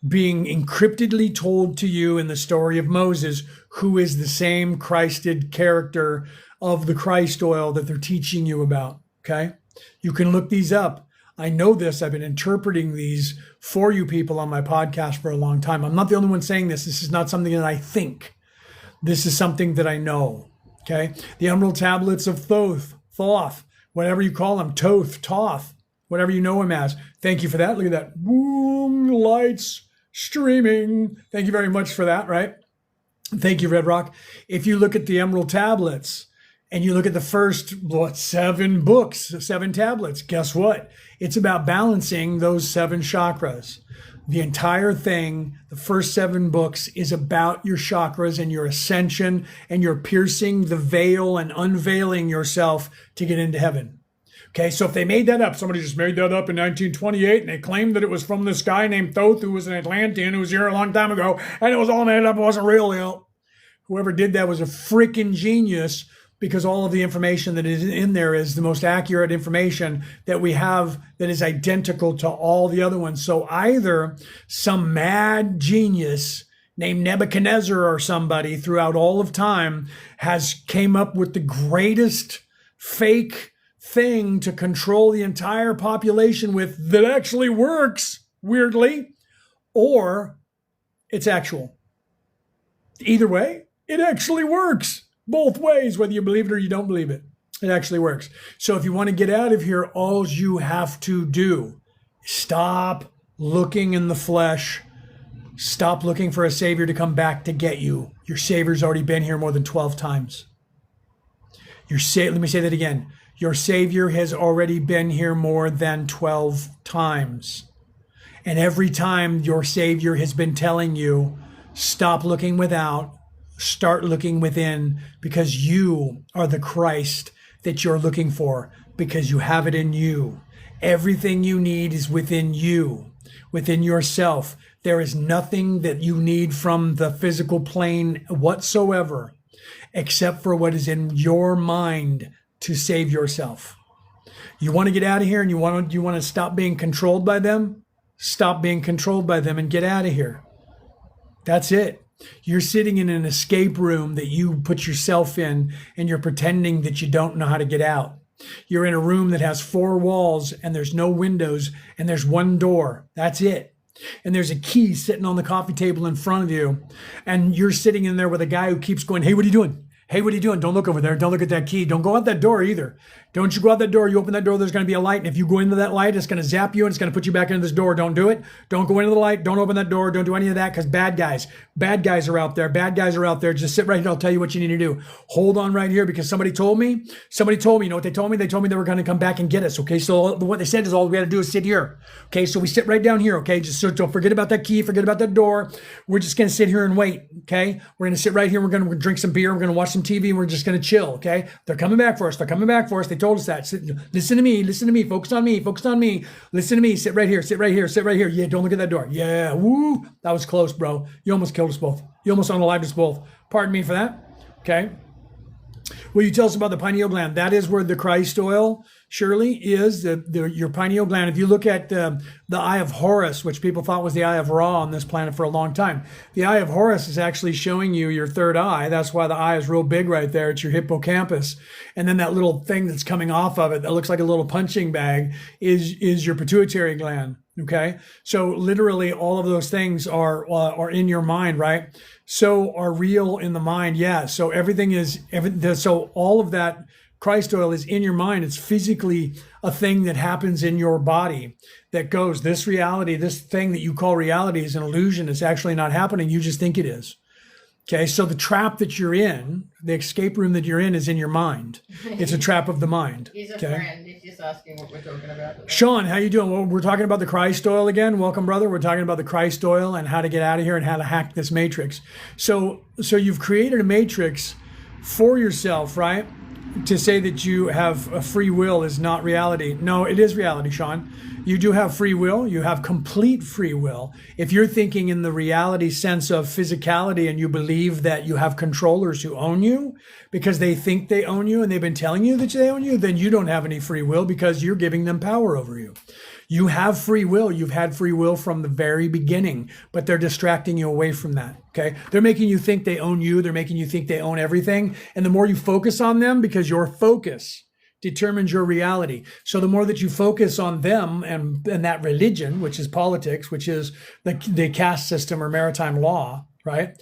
being encryptedly told to you in the story of Moses, who is the same Christed character of the Christ oil that they're teaching you about. Okay? You can look these up. I know this. I've been interpreting these for you people on my podcast for a long time. I'm not the only one saying this. This is not something that I think. This is something that I know. Okay? The Emerald Tablets of Thoth, whatever you call them, Toth, whatever you know him as. Thank you for that. Look at that. Boom, lights streaming. Thank you very much for that, right? Thank you, Red Rock. If you look at the Emerald Tablets, and you look at the first, 7 books, 7 tablets, guess what? It's about balancing those 7 chakras. The entire thing, the first 7 books, is about your chakras and your ascension, and you're piercing the veil and unveiling yourself to get into heaven. Okay, so if they made that up, somebody just made that up in 1928, and they claimed that it was from this guy named Thoth, who was an Atlantean, who was here a long time ago, and it was all made up, it wasn't real. Whoever did that was a freaking genius, because all of the information that is in there is the most accurate information that we have that is identical to all the other ones. So either some mad genius named Nebuchadnezzar or somebody throughout all of time has came up with the greatest fake thing to control the entire population with that actually works, weirdly, or it's actual. Either way, it actually works. Both ways, whether you believe it or you don't believe it. It actually works. So if you want to get out of here, all you have to do, stop looking in the flesh. Stop looking for a savior to come back to get you. Your savior's already been here more than 12 times. Let me say that again. Your savior has already been here more than 12 times. And every time your savior has been telling you, stop looking without, start looking within, because you are the Christ that you're looking for, because you have it in you. Everything you need is within you, within yourself. There is nothing that you need from the physical plane whatsoever, except for what is in your mind to save yourself. You want to get out of here and you want to stop being controlled by them? Stop being controlled by them and get out of here. That's it. You're sitting in an escape room that you put yourself in, and you're pretending that you don't know how to get out. You're in a room that has 4 walls and there's no windows and there's one door. That's it. And there's a key sitting on the coffee table in front of you. And you're sitting in there with a guy who keeps going, hey, what are you doing? Hey, what are you doing? Don't look over there. Don't look at that key. Don't go out that door either. Don't you go out that door. You open that door, there's going to be a light. And if you go into that light, it's going to zap you and it's going to put you back into this door. Don't do it. Don't go into the light. Don't open that door. Don't do any of that, because bad guys are out there. Bad guys are out there. Just sit right here. I'll tell you what you need to do. Hold on right here, because somebody told me, you know what they told me? They told me they were going to come back and get us. Okay. So what they said is all we got to do is sit here. Okay. So we sit right down here. Okay. Just so don't forget about that key. Forget about that door. We're just going to sit here and wait. Okay. We're going to sit right here. We're going to drink some beer. We're going to watch some TV. And we're just going to chill. Okay. They're coming back for us. They're coming back for us. They told us that. Listen to me. Listen to me. Focus on me. Focus on me. Listen to me. Sit right here. Sit right here. Sit right here. Yeah. Don't look at that door. Yeah. Woo. That was close, bro. You almost killed us both. You almost unalived us both. Pardon me for that. Okay. Will you tell us about the pineal gland? That is where the Christ oil, Shirley, is your pineal gland. If you look at the Eye of Horus, which people thought was the Eye of Ra on this planet for a long time, the Eye of Horus is actually showing you your third eye. That's why the eye is real big right there. It's your hippocampus. And then that little thing that's coming off of it that looks like a little punching bag is your pituitary gland. Okay. So literally all of those things are in your mind, right? So are real in the mind. Yeah. So so all of that Christ oil is in your mind. It's physically a thing that happens in your body that goes, this reality, this thing that you call reality is an illusion. It's actually not happening. You just think it is. Okay, so the trap that you're in, the escape room that you're in, is in your mind. It's a trap of the mind. He's a friend. He's just asking what we're talking about. Sean, how you doing? Well, we're talking about the Christ oil again. Welcome, brother. We're talking about the Christ oil and how to get out of here and how to hack this matrix. So you've created a matrix for yourself, right? To say that you have a free will is not reality. No, it is reality, Sean. You do have free will. You have complete free will. If you're thinking in the reality sense of physicality and you believe that you have controllers who own you because they think they own you and they've been telling you that they own you, then you don't have any free will because you're giving them power over you. You have free will. You've had free will from the very beginning, but they're distracting you away from that. Okay. They're making you think they own you. They're making you think they own everything. And the more you focus on them, because your focus determines your reality. So the more that you focus on them and that religion, which is politics, which is the caste system or maritime law, right?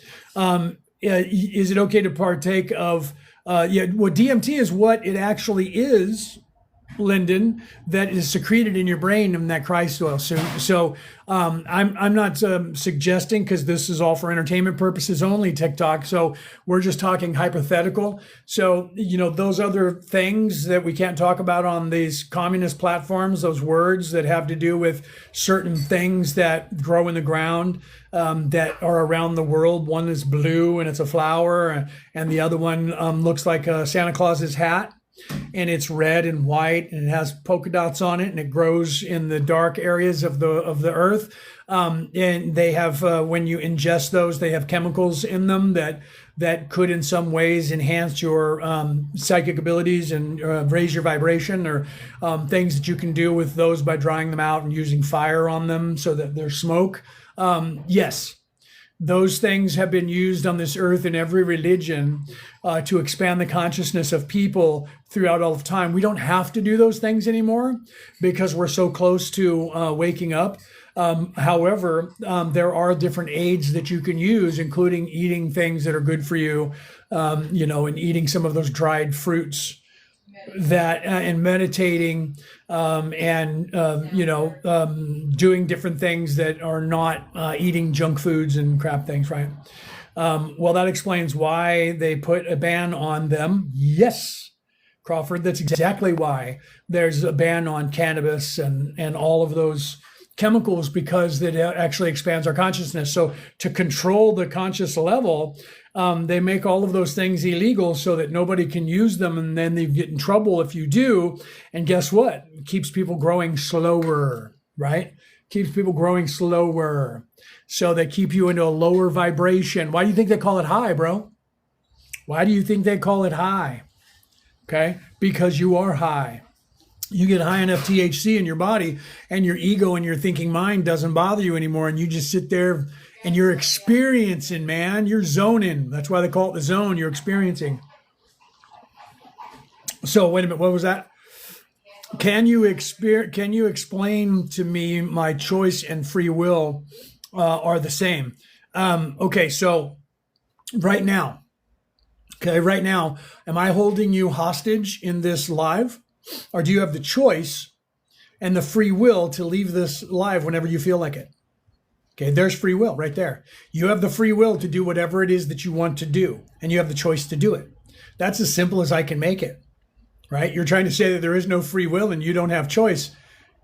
Is it okay to partake of, DMT is what it actually is, Lyndon, that is secreted in your brain in that Christ oil. So I'm not suggesting, because this is all for entertainment purposes only, TikTok. So we're just talking hypothetical. So, those other things that we can't talk about on these communist platforms, those words that have to do with certain things that grow in the ground, that are around the world. One is blue and it's a flower, and the other one looks like Santa Claus's hat. And it's red and white, and it has polka dots on it, and it grows in the dark areas of the earth. And they have, when you ingest those, they have chemicals in them that could, in some ways, enhance your psychic abilities and raise your vibration, or things that you can do with those by drying them out and using fire on them so that there's smoke. Yes. Those things have been used on this earth in every religion to expand the consciousness of people throughout all of time. We don't have to do those things anymore because we're so close to waking up. However, there are different aids that you can use, including eating things that are good for you, and eating some of those dried fruits and meditating, doing different things that are not eating junk foods and crap things, right? Well, that explains why they put a ban on them. Yes, Crawford, that's exactly why there's a ban on cannabis and all of those chemicals because it actually expands our consciousness. So to control the conscious level, they make all of those things illegal so that nobody can use them, and then they get in trouble if you do. And guess what? It keeps people growing slower, right? Keeps people growing slower. So they keep you into a lower vibration. Why do you think they call it high, bro? Why do you think they call it high? Okay, because you are high. You get high enough THC in your body, and your ego and your thinking mind doesn't bother you anymore, and you just sit there and you're experiencing, man. You're zoning. That's why they call it the zone. You're experiencing. So wait a minute, what was that? Can you explain to me my choice and free will are the same? Okay, so right now, am I holding you hostage in this live? Or do you have the choice and the free will to leave this live whenever you feel like it? Okay, there's free will right there. You have the free will to do whatever it is that you want to do, and you have the choice to do it. That's as simple as I can make it, right? You're trying to say that there is no free will and you don't have choice.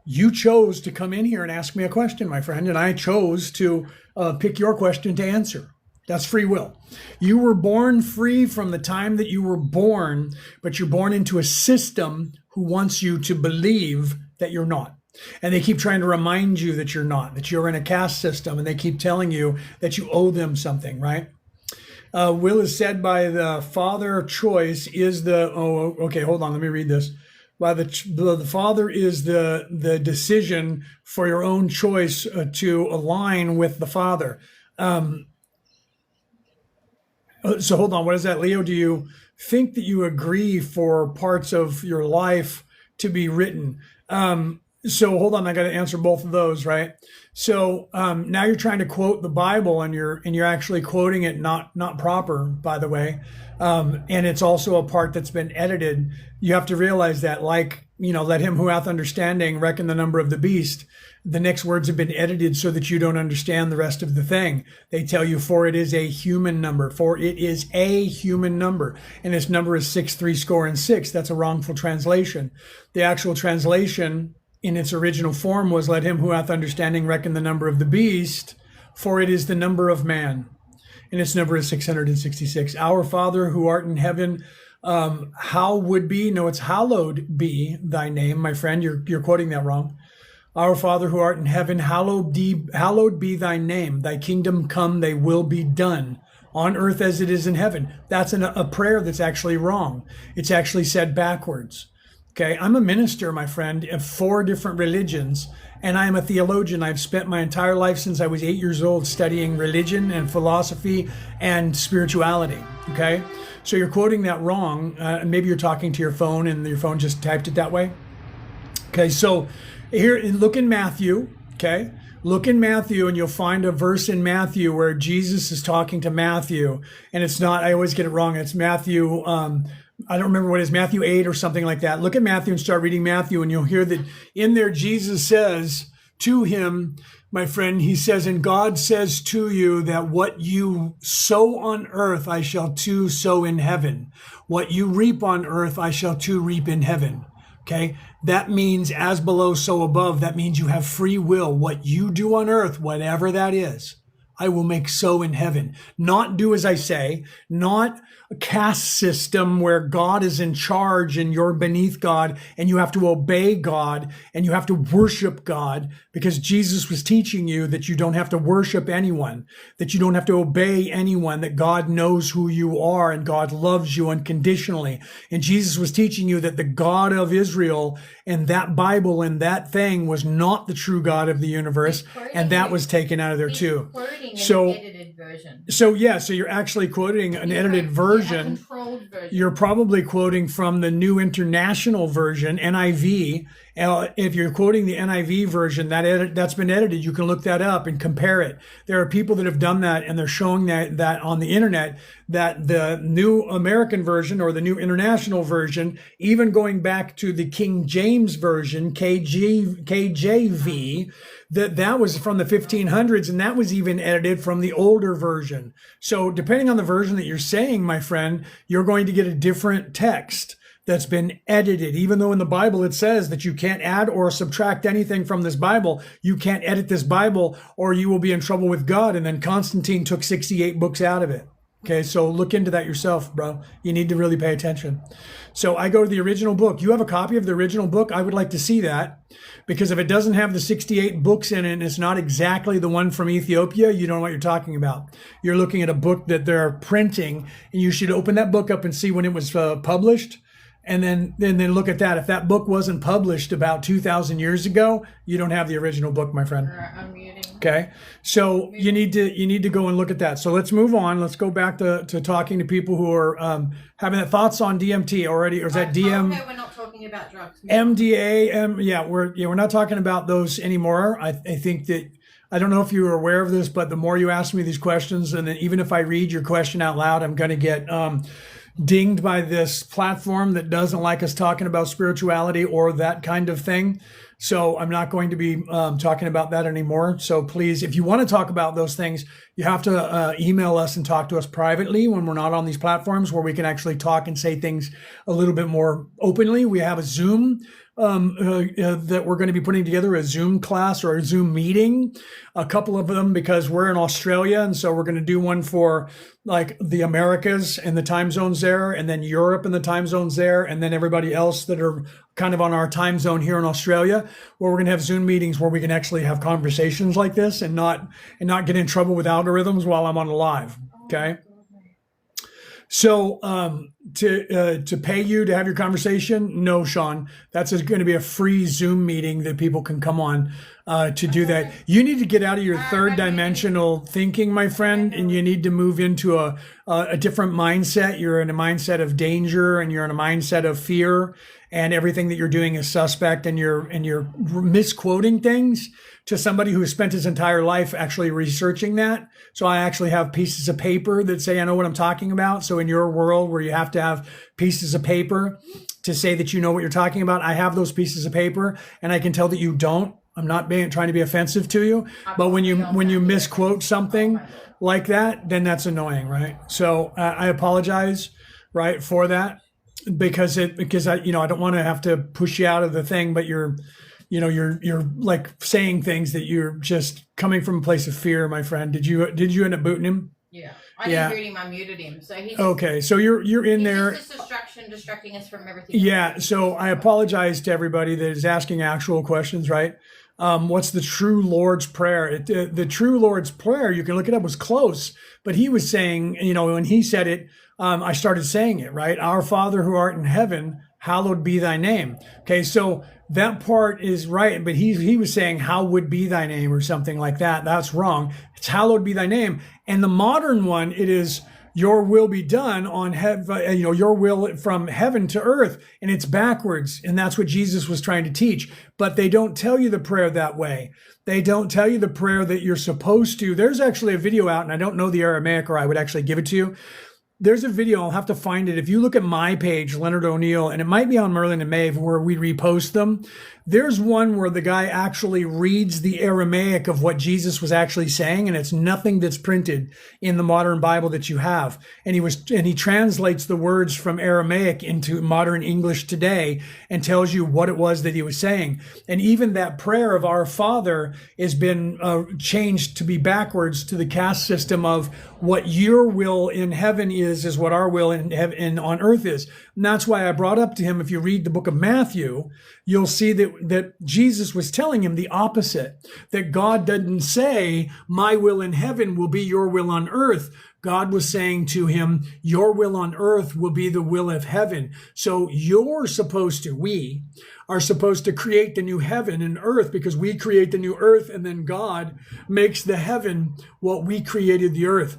You chose to come in here and ask me a question, my friend, and I chose to pick your question to answer. That's free will. You were born free from the time that you were born, but you're born into a system who wants you to believe that you're not. And they keep trying to remind you that you're not, that you're in a caste system, and they keep telling you that you owe them something, right? Will is said by the father choice is the, hold on, let me read this. By the father is the decision for your own choice to align with the father. So hold on, what is that, Leo? Do you think that you agree for parts of your life to be written? So hold on, I got to answer both of those, right? So now you're trying to quote the Bible, and you're actually quoting it not proper, by the way. And it's also a part that's been edited. You have to realize that, like, let him who hath understanding reckon the number of the beast. The next words have been edited so that you don't understand the rest of the thing. They tell you, for it is a human number. For it is a human number. And this number is 636. That's a wrongful translation. The actual translation in its original form was, let him who hath understanding reckon the number of the beast, for it is the number of man. And its number is 666. Our Father who art in heaven, hallowed be thy name, my friend. You're quoting that wrong. Our Father who art in heaven, hallowed be thy name. Thy kingdom come, thy will be done on earth as it is in heaven. That's a prayer that's actually wrong. It's actually said backwards. Okay, I'm a minister, my friend, of 4 different religions, and I am a theologian. I've spent my entire life since I was 8 years old studying religion and philosophy and spirituality. Okay, so you're quoting that wrong. Maybe you're talking to your phone and your phone just typed it that way. Okay, so here, look in Matthew, okay? Look in Matthew, and you'll find a verse in Matthew where Jesus is talking to Matthew, and it's not, I always get it wrong, it's Matthew, I don't remember what it is, Matthew 8 or something like that. Look at Matthew and start reading Matthew, and you'll hear that in there Jesus says to him, my friend, he says, and God says to you that what you sow on earth, I shall too sow in heaven. What you reap on earth, I shall too reap in heaven. Okay, that means as below, so above. That means you have free will. What you do on earth, whatever that is, I will make so in heaven. Not do as I say, not a caste system where God is in charge and you're beneath God and you have to obey God and you have to worship God, because Jesus was teaching you that you don't have to worship anyone, that you don't have to obey anyone, that God knows who you are and God loves you unconditionally. And Jesus was teaching you that the God of Israel and that Bible and that thing was not the true God of the universe, and that was taken out of there too. So you're actually quoting an edited version. You're probably quoting from the New International Version, NIV. If you're quoting the NIV version, that's been edited. You can look that up and compare it. There are people that have done that, and they're showing that on the internet, that the New American Version or the New International Version, even going back to the King James Version, KJV, that was from the 1500s, and that was even edited from the older version. So depending on the version that you're saying, my friend, you're going to get a different text. that's been edited. Even though in the Bible it says that you can't add or subtract anything from this Bible, you can't edit this Bible or you will be in trouble with God. And then Constantine took 68 books out of it. Okay, so look into that yourself, bro. You need to really pay attention. So I go to the original book. You have a copy of the original book? I would like to see that, because if it doesn't have the 68 books in it and it's not exactly the one from Ethiopia, you don't know what you're talking about. You're looking at a book that they're printing, and you should open that book up and see when it was published. And then look at that. If that book wasn't published about 2,000 years ago, you don't have the original book, my friend. All right, I'm muting. Okay, so you need to go and look at that. So let's move on. Let's go back to talking to people who are having their thoughts on DMT already, or is that DM? Okay, we're not talking about drugs. MDA, yeah, we're not talking about those anymore. I think that, I don't know if you are aware of this, but the more you ask me these questions, and then even if I read your question out loud, I'm going to get dinged by this platform that doesn't like us talking about spirituality or that kind of thing. So I'm not going to be talking about that anymore. So please, if you want to talk about those things, you have to email us and talk to us privately when we're not on these platforms, where we can actually talk and say things a little bit more openly. We have a Zoom that we're going to be putting together, a Zoom class or a Zoom meeting, a couple of them, because we're in Australia. And so we're going to do one for like the Americas and the time zones there, and then Europe and the time zones there, and then everybody else that are kind of on our time zone here in Australia, where we're going to have Zoom meetings where we can actually have conversations like this and not get in trouble with algorithms while I'm on the live. Okay. So to pay you to have your conversation, no, Sean, that's going to be a free Zoom meeting that people can come on to do that. You need to get out of your third dimensional thinking, my friend, and you need to move into a different mindset. You're in a mindset of danger, and you're in a mindset of fear, and everything that you're doing is suspect, and you're misquoting things to somebody who has spent his entire life actually researching that. So I actually have pieces of paper that say I know what I'm talking about. So in your world where you have to have pieces of paper to say that you know what you're talking about, I have those pieces of paper, and I can tell that you don't. I'm not trying to be offensive to you, but when you misquote something like that, then that's annoying, right? So I apologize, right, for that, because I don't want to have to push you out of the thing, but you're like saying things that you're just coming from a place of fear, my friend. Did you end up booting him? Yeah. I didn't boot him, I muted him. So he's okay. So you're in there. He's just distracting us from everything. Yeah. So I apologize to everybody that is asking actual questions, right? What's the true Lord's Prayer? The true Lord's Prayer, you can look it up, was close, but he was saying, when he said it, I started saying it, right? Our Father who art in heaven, hallowed be thy name. Okay, so that part is right, but he was saying, how would be thy name, or something like that. That's wrong. It's hallowed be thy name. And the modern one, it is, your will be done on heaven, your will from heaven to earth. And it's backwards. And that's what Jesus was trying to teach. But they don't tell you the prayer that way. They don't tell you the prayer that you're supposed to. There's actually a video out, and I don't know the Aramaic, or I would actually give it to you. There's a video, I'll have to find it. If you look at my page, Leonard O'Neill, and it might be on Merlin and Maeve, where we repost them, there's one where the guy actually reads the Aramaic of what Jesus was actually saying, and it's nothing that's printed in the modern Bible that you have. And he translates the words from Aramaic into modern English today and tells you what it was that he was saying. And even that prayer of Our Father has been changed to be backwards to the caste system of what your will in heaven is what our will in heaven on earth is. And that's why I brought up to him, if you read the book of Matthew, you'll see that Jesus was telling him the opposite, that God didn't say, my will in heaven will be your will on earth. God was saying to him, your will on earth will be the will of heaven. So we are supposed to create the new heaven and earth, because we create the new earth, and then God makes the heaven what we created the earth.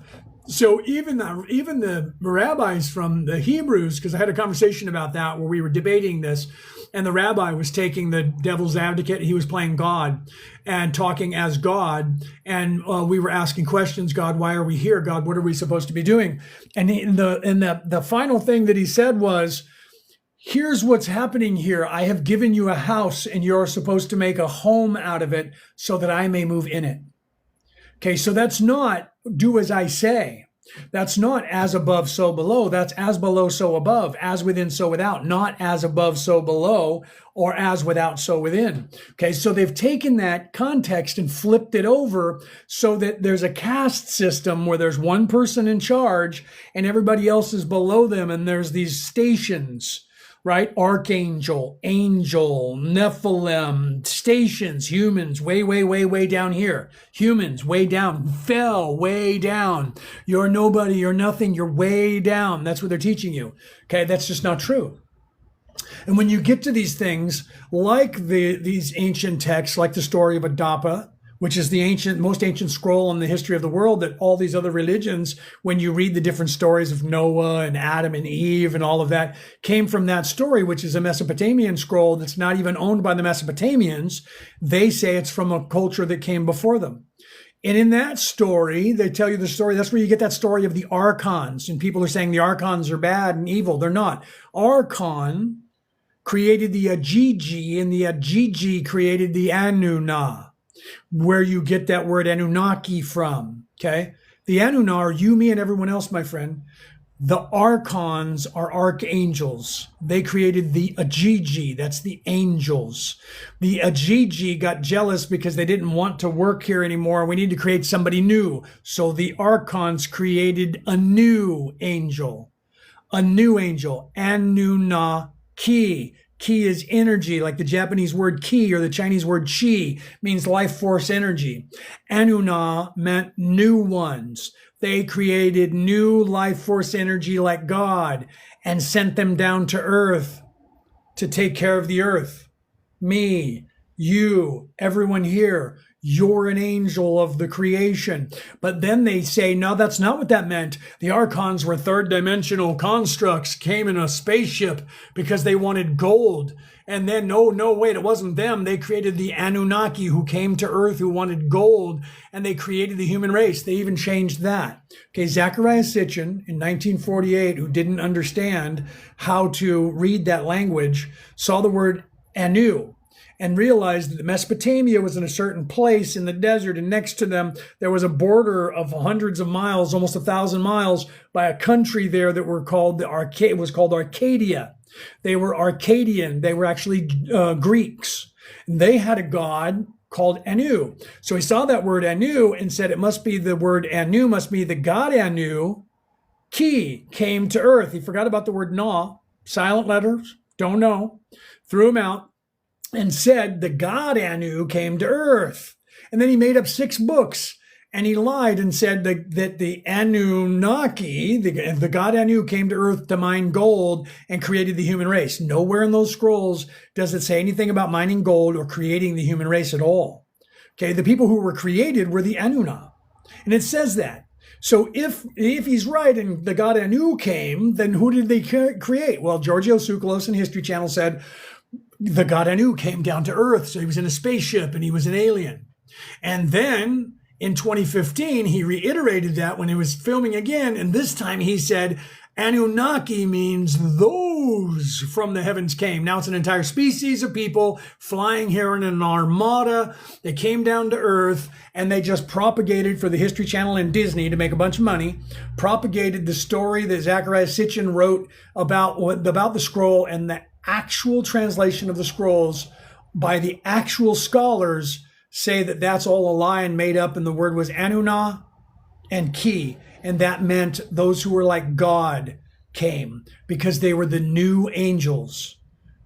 So even the rabbis from the Hebrews, because I had a conversation about that where we were debating this, and the rabbi was taking the devil's advocate. He was playing God and talking as God. And we were asking questions. God, why are we here? God, what are we supposed to be doing? And the final thing that he said was, here's what's happening here. I have given you a house, and you're supposed to make a home out of it so that I may move in it. Okay, so that's not do as I say. That's not as above, so below. That's as below, so above, as within, so without, not as above, so below, or as without, so within. Okay, so they've taken that context and flipped it over so that there's a caste system where there's one person in charge and everybody else is below them, and there's these stations, right? Archangel, angel, Nephilim, stations, humans, way, way, way, way down here. Humans, way down, fell, way down. You're nobody, you're nothing, you're way down. That's what they're teaching you. Okay, that's just not true. And when you get to these things, like these ancient texts, like the story of Adapa, which is the most ancient scroll in the history of the world, that all these other religions, when you read the different stories of Noah and Adam and Eve and all of that, came from that story, which is a Mesopotamian scroll that's not even owned by the Mesopotamians. They say it's from a culture that came before them. And in that story, they tell you the story. That's where you get that story of the archons. And people are saying the archons are bad and evil. They're not. Archon created the Ajiji, and the Ajiji created the Anuna, where you get that word Anunnaki from, okay? The Anuna are you, me, and everyone else, my friend. The Archons are archangels. They created the Ajiji, that's the angels. The Ajiji got jealous because they didn't want to work here anymore. We need to create somebody new. So the Archons created a new angel, Anunnaki. Ki is energy, like the Japanese word ki or the Chinese word chi means life force energy. Anuna meant new ones. They created new life force energy like God and sent them down to earth to take care of the earth. Me, you, everyone here, you're an angel of the creation. But then they say, no, that's not what that meant. The archons were third dimensional constructs, came in a spaceship because they wanted gold. And then, no, wait, it wasn't them. They created the Anunnaki who came to earth who wanted gold, and they created the human race. They even changed that. Okay, Zachariah Sitchin in 1948, who didn't understand how to read that language, saw the word Anu and realized that Mesopotamia was in a certain place in the desert, and next to them there was a border of hundreds of miles, almost 1,000 miles, by a country there that were called it was called Arcadia. They were Arcadian. They were actually Greeks. And they had a god called Anu. So he saw that word Anu and said it must be the word Anu, must be the god Anu. Ki came to earth. He forgot about the word Na, silent letters, don't know, threw him out, and said the god Anu came to earth. And then he made up 6 books, and he lied and said that the Anunnaki, the god Anu, came to earth to mine gold and created the human race. Nowhere in those scrolls does it say anything about mining gold or creating the human race at all. Okay, the people who were created were the Anunna. And it says that. So if he's right and the god Anu came, then who did they create? Well, Giorgio Tsoukalos in History Channel said, the god Anu came down to earth, so he was in a spaceship and he was an alien. And then in 2015, he reiterated that when he was filming again, and this time he said, Anunnaki means those from the heavens came. Now it's an entire species of people flying here in an armada. They came down to earth, and they just propagated for the History Channel and Disney to make a bunch of money, propagated the story that Zachariah Sitchin wrote about the scroll, and the actual translation of the scrolls by the actual scholars say that that's all a lie and made up, and the word was Anunna and Ki, and that meant those who were like God came because they were the new angels.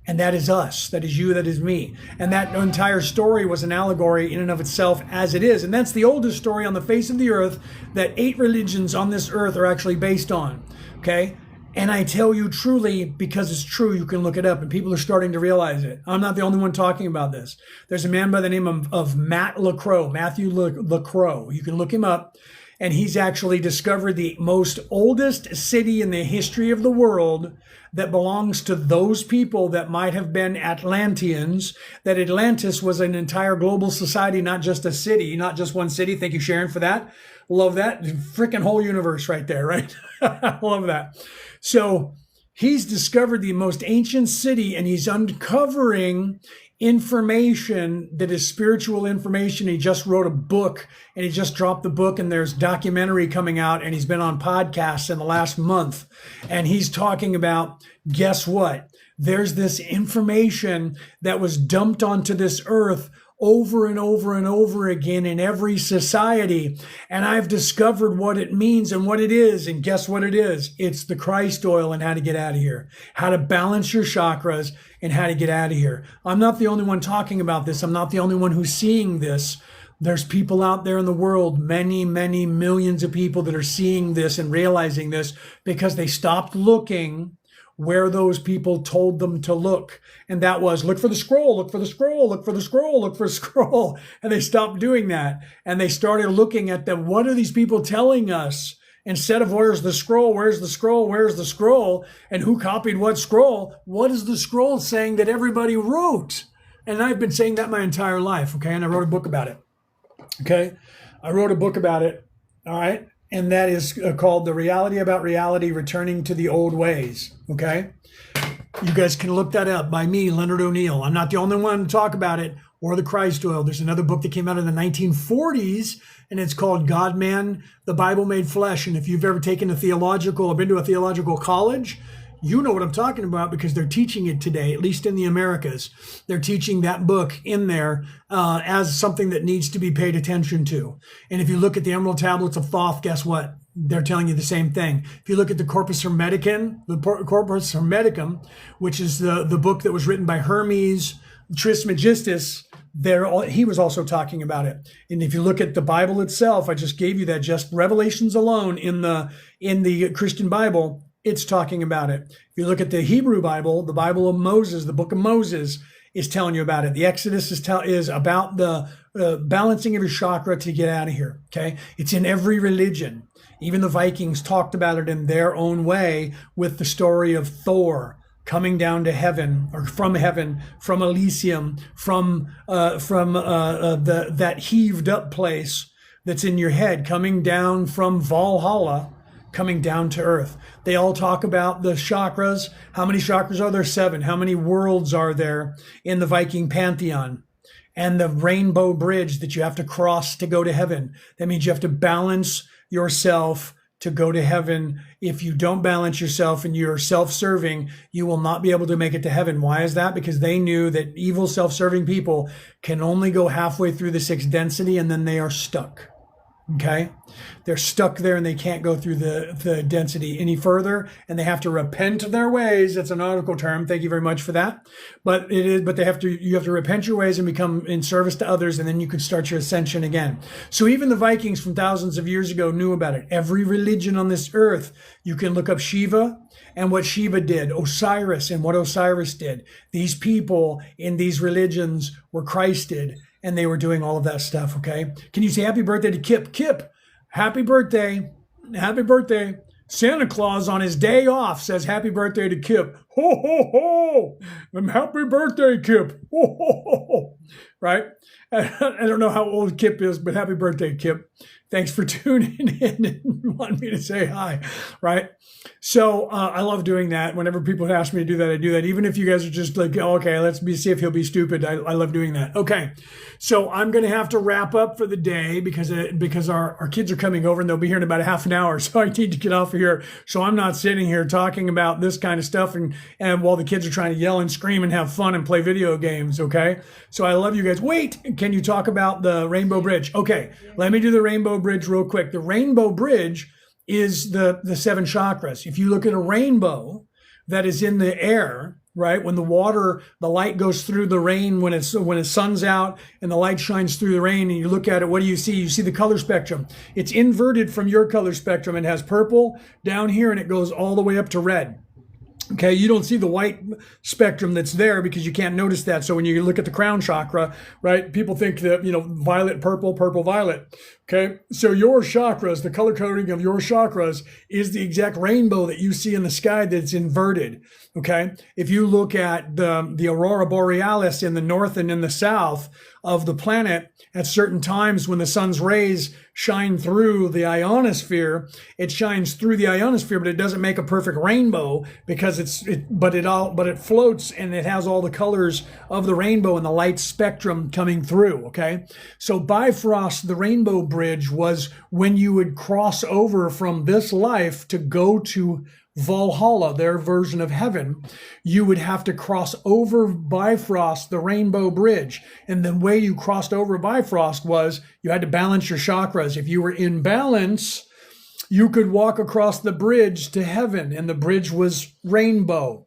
And that is us, that is you, that is me. And that entire story was an allegory in and of itself as it is. And that's the oldest story on the face of the earth that 8 religions on this earth are actually based on, okay? And I tell you truly, because it's true, you can look it up, and people are starting to realize it. I'm not the only one talking about this. There's a man by the name of Matthew LaCroix. You can look him up, and he's actually discovered the most oldest city in the history of the world that belongs to those people that might have been Atlanteans, that Atlantis was an entire global society, not just a city, not just one city. Thank you, Sharon, for that. Love that. Freaking whole universe right there, right? Love that. So he's discovered the most ancient city, and he's uncovering information that is spiritual information. He just wrote a book, and he just dropped the book, and there's documentary coming out, and he's been on podcasts in the last month, and he's talking about, guess what? There's this information that was dumped onto this earth over and over and over again in every society. And I've discovered what it means and what it is. And guess what it is? It's the Christ oil and how to get out of here, how to balance your chakras and how to get out of here. I'm not the only one talking about this. I'm not the only one who's seeing this. There's people out there in the world, many, many millions of people that are seeing this and realizing this because they stopped looking where those people told them to look. And that was, look for the scroll, look for the scroll, look for the scroll, look for the scroll. And they stopped doing that. And they started looking at them. What are these people telling us? Instead of where's the scroll, where's the scroll, where's the scroll, and who copied what scroll? What is the scroll saying that everybody wrote? And I've been saying that my entire life, okay? And I wrote a book about it, okay? I wrote a book about it, all right? And that is called The Reality About Reality, Returning to the Old Ways, okay? You guys can look that up by me, Leonard O'Neill. I'm not the only one to talk about it, or the Christ oil. There's another book that came out in the 1940s, and it's called God, Man, the Bible Made Flesh. And if you've ever taken a theological or been to a theological college, you know what I'm talking about because they're teaching it today, at least in the Americas. They're teaching that book in there as something that needs to be paid attention to. And if you look at the Emerald Tablets of Thoth, guess what? They're telling you the same thing. If you look at the Corpus Hermeticum, which is the book that was written by Hermes Trismegistus, he was also talking about it. And if you look at the Bible itself, I just gave you that, just Revelations alone in the Christian Bible, it's talking about it. If you look at the Hebrew Bible, the Bible of Moses, the book of Moses is telling you about it. The Exodus is about the balancing of your chakra to get out of here, okay? It's in every religion. Even the Vikings talked about it in their own way with the story of Thor coming down to heaven, or from heaven, from Elysium, from that heaved up place that's in your head, coming down from Valhalla, coming down to earth. They all talk about the chakras. How many chakras are there? 7. How many worlds are there in the Viking pantheon? And the rainbow bridge that you have to cross to go to heaven. That means you have to balance yourself to go to heaven. If you don't balance yourself and you're self-serving, you will not be able to make it to heaven. Why is that? Because they knew that evil self-serving people can only go halfway through the 6th density and then they are stuck. Okay? They're stuck there and they can't go through the density any further, and they have to repent of their ways. That's a nautical term. Thank you you very much for that. But you have to repent your ways and become in service to others, and then you can start your ascension again. So even the Vikings from thousands of years ago knew about it. Every religion on this earth, you can look up Shiva and what Shiva did, Osiris and what Osiris did. These people in these religions were Christed, and they were doing all of that stuff, okay? Can you say happy birthday to Kip? Kip, happy birthday. Happy birthday. Santa Claus on his day off says happy birthday to Kip. Ho, ho, ho. Happy birthday, Kip. Ho, ho, ho. Right? I don't know how old Kip is, but happy birthday, Kip. Thanks for tuning in and wanting me to say hi, right? So I love doing that. Whenever people ask me to do that, I do that. Even if you guys are just like, oh, okay, see if he'll be stupid. I love doing that. Okay, so I'm going to have to wrap up for the day because our kids are coming over and they'll be here in about a half an hour. So I need to get off of here. So I'm not sitting here talking about this kind of stuff and while the kids are trying to yell and scream and have fun and play video games, okay? So I love you guys. Wait, can you talk about the Rainbow Bridge? Okay, let me do the Rainbow Bridge real quick. The Rainbow Bridge is the 7 chakras. If you look at a rainbow that is in the air, right? When the light goes through the rain, when it's sun's out and the light shines through the rain and you look at it, what do you see? You see the color spectrum. It's inverted from your color spectrum. It has purple down here and it goes all the way up to red. Okay, you don't see the white spectrum that's there because you can't notice that. So when you look at the crown chakra, right, people think that, violet, purple, purple, violet. Okay, so your chakras, the color coding of your chakras is the exact rainbow that you see in the sky that's inverted. Okay, if you look at the aurora borealis in the north and in the south of the planet, at certain times when the sun's rays shine through the ionosphere, it shines through the ionosphere, but it doesn't make a perfect rainbow because but it floats and it has all the colors of the rainbow and the light spectrum coming through. Okay, so Bifrost, the rainbow bridge, was when you would cross over from this life to go to Valhalla, their version of heaven. You would have to cross over Bifrost, the rainbow bridge. And the way you crossed over Bifrost was you had to balance your chakras. If you were in balance, you could walk across the bridge to heaven, and the bridge was rainbow.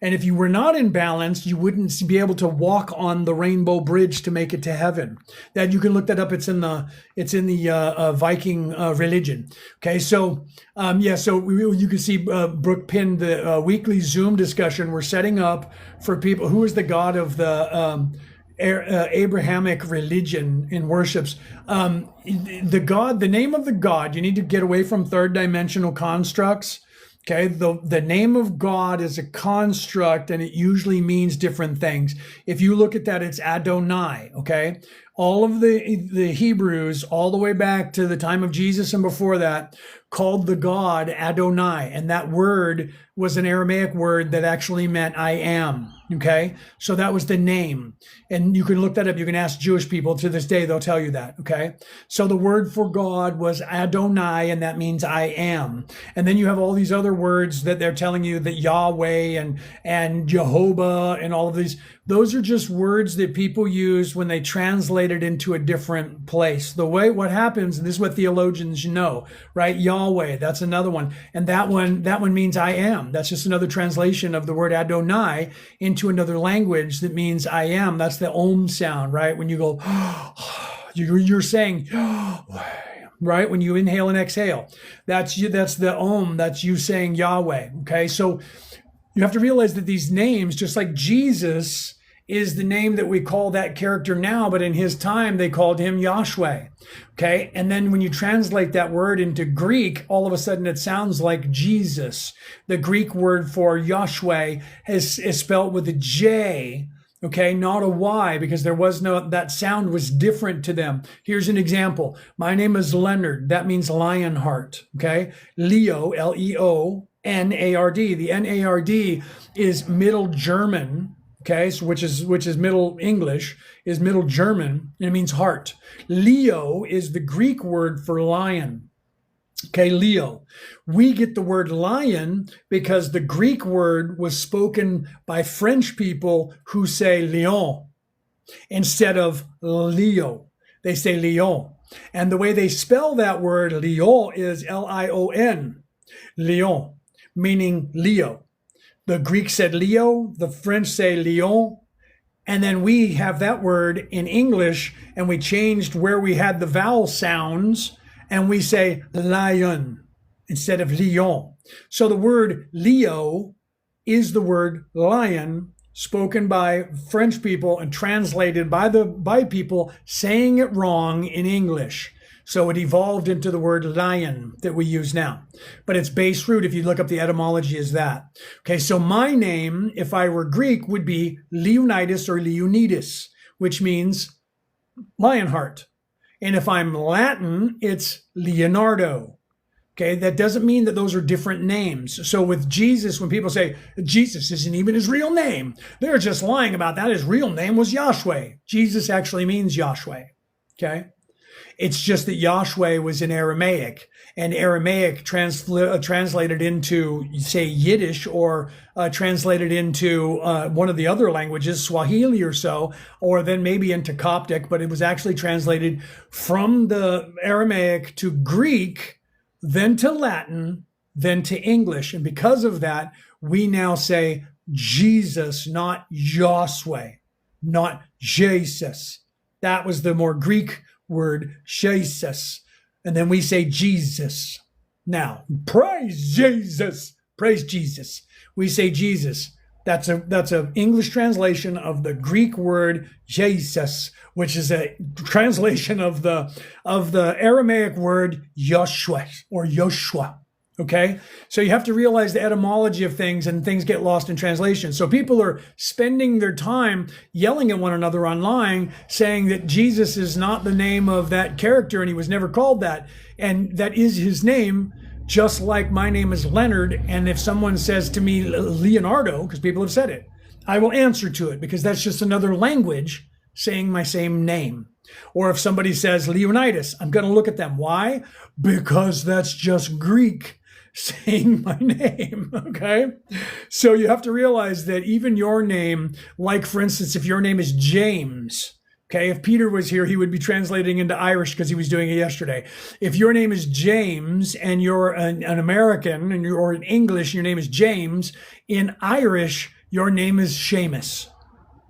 And if you were not in balance, you wouldn't be able to walk on the rainbow bridge to make it to heaven. That you can look that up. It's in the Viking religion. Okay, so you can see Brooke pinned the weekly Zoom discussion we're setting up for people. Who is the god of the Abrahamic religion in worships? The name of the god. You need to get away from third dimensional constructs. Okay, the name of God is a construct, and it usually means different things. If you look at that, it's Adonai. Okay, all of the Hebrews, all the way back to the time of Jesus and before that, called the God Adonai, and that word was an Aramaic word that actually meant I am. Okay, so that was the name, and you can look that up. You can ask Jewish people to this day; they'll tell you that. Okay, so the word for God was Adonai, and that means I am. And then you have all these other words that they're telling you, that Yahweh and Jehovah and all of these. Those are just words that people use when they translate it into a different place. What happens, and this is what theologians know, right? Yahweh, that's another one. And that one means I am. That's just another translation of the word Adonai into another language that means I am. That's the Om sound, right? When you go, you're saying, right? When you inhale and exhale, that's the Om, that's you saying Yahweh. Okay. So you have to realize that these names, just like Jesus is the name that we call that character now, but in his time, they called him Yahshua. Okay. And then when you translate that word into Greek, all of a sudden it sounds like Jesus. The Greek word for Yahshua is spelled with a J. Okay, not a Y, because that sound was different to them. Here's an example. My name is Leonard. That means Lionheart. Okay. Leo, Leonard. The Nard is Middle German. Okay, so which is Middle English, is Middle German, and it means heart. Leo is the Greek word for lion. Okay, Leo. We get the word lion because the Greek word was spoken by French people who say lion instead of Leo. They say lion. And the way they spell that word lion is Lion, lion, meaning Leo. The Greek said Leo, the French say Lion, and then we have that word in English, and we changed where we had the vowel sounds, and we say lion instead of lion. So the word Leo is the word lion, spoken by French people and translated by people saying it wrong in English. So it evolved into the word lion that we use now. But its base root, if you look up the etymology, is that. Okay, so my name, if I were Greek, would be Leonidas or Leonidas, which means Lionheart. And if I'm Latin, it's Leonardo. Okay, that doesn't mean that those are different names. So with Jesus, when people say Jesus isn't even his real name, they're just lying about that. His real name was Yahshua. Jesus actually means Yahshua. Okay. It's just that Yahshua was in Aramaic, and Aramaic translated into, say, Yiddish, or translated into one of the other languages, Swahili or so, or then maybe into Coptic, but it was actually translated from the Aramaic to Greek, then to Latin, then to English. And because of that, we now say Jesus, not Yahshua, not Jesus. That was the more Greek word, Jesus. And then we say Jesus. Now, praise Jesus. Praise Jesus. We say Jesus. That's a English translation of the Greek word Jesus, which is a translation of the Aramaic word Yoshua or Yoshua. Okay, so you have to realize the etymology of things, and things get lost in translation. So people are spending their time yelling at one another online, saying that Jesus is not the name of that character and he was never called that. And that is his name, just like my name is Leonard. And if someone says to me Leonardo, because people have said it, I will answer to it, because that's just another language saying my same name. Or if somebody says Leonidas, I'm going to look at them. Why? Because that's just Greek saying my name. Okay, so you have to realize that even your name, like for instance, if your name is James, okay, if Peter was here, he would be translating into Irish because he was doing it yesterday. If your name is James and you're an American, and you're in English, your name is James, in Irish your name is Seamus.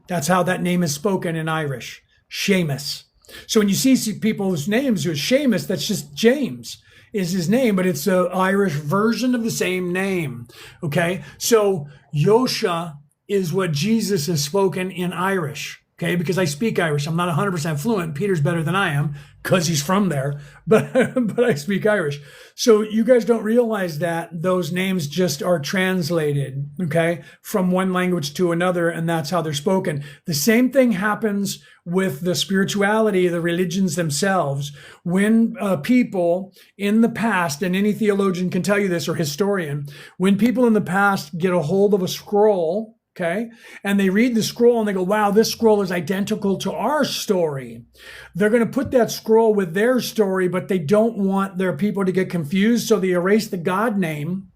That's how that name is spoken in Irish, Seamus. So when you see people's names who are Seamus, that's just James is his name, but it's an Irish version of the same name. Okay, so Yosha is what Jesus is spoken in Irish. Okay, because I speak Irish. I'm not 100% fluent. Peter's better than I am because he's from there, but I speak Irish. So you guys don't realize that those names just are translated, okay, from one language to another, and that's how they're spoken. The same thing happens with the spirituality, the religions themselves. When people in the past, and any theologian can tell you this, or historian, when people in the past get a hold of a scroll, okay, and they read the scroll and they go, wow, this scroll is identical to our story, they're going to put that scroll with their story, but they don't want their people to get confused, so they erase the God name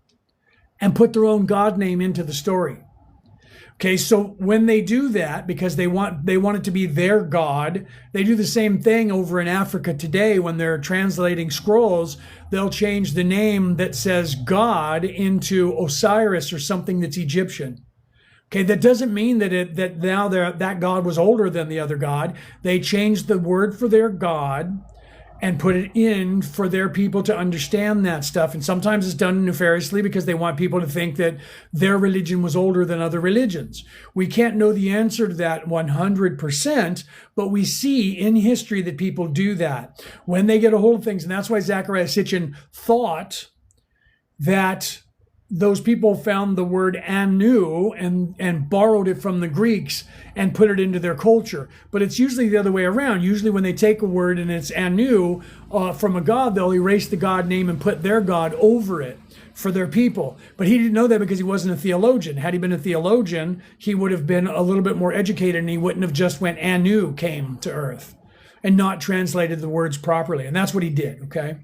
and put their own God name into the story. Okay, so when they do that, because they want it to be their God, they do the same thing over in Africa today. When they're translating scrolls, they'll change the name that says God into Osiris or something that's Egyptian. Okay, that doesn't mean that now that God was older than the other God. They changed the word for their God and put it in for their people to understand that stuff. And sometimes it's done nefariously because they want people to think that their religion was older than other religions. We can't know the answer to that 100%, but we see in history that people do that when they get a hold of things. And that's why Zecharia Sitchin thought that those people found the word Anu and borrowed it from the Greeks and put it into their culture. But it's usually the other way around. Usually when they take a word and it's Anu from a god, they'll erase the god name and put their god over it for their people. But he didn't know that because he wasn't a theologian. Had he been a theologian, he would have been a little bit more educated, and he wouldn't have just went Anu came to earth and not translated the words properly. And that's what he did, okay?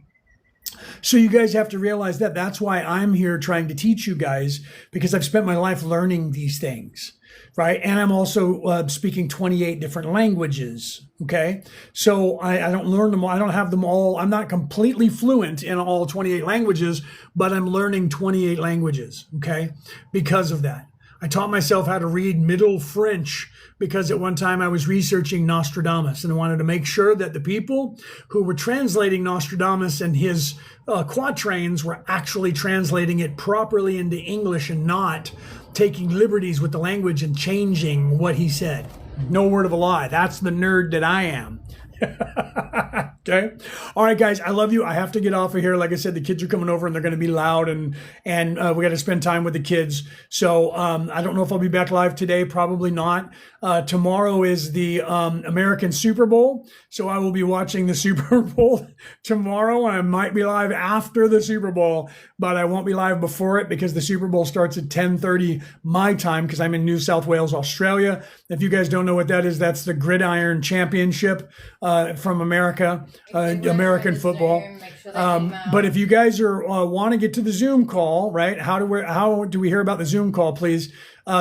So you guys have to realize that. That's why I'm here trying to teach you guys, because I've spent my life learning these things, right? And I'm also speaking 28 different languages, okay? So I don't learn them all. I don't have them all. I'm not completely fluent in all 28 languages, but I'm learning 28 languages, okay? Because of that. I taught myself how to read Middle French because at one time I was researching Nostradamus, and I wanted to make sure that the people who were translating Nostradamus and his quatrains were actually translating it properly into English and not taking liberties with the language and changing what he said. No word of a lie. That's the nerd that I am. Okay. All right, guys, I love you. I have to get off of here. Like I said, the kids are coming over and they're going to be loud, and we got to spend time with the kids. So I don't know if I'll be back live today. Probably not. Tomorrow is the American Super Bowl. So I will be watching the Super Bowl tomorrow, and I might be live after the Super Bowl, but I won't be live before it because the Super Bowl starts at 10:30 my time because I'm in New South Wales, Australia. If you guys don't know what that is, that's the Gridiron Championship from America, American football. But if you guys are want to get to the Zoom call, right? How do we hear about the Zoom call? Please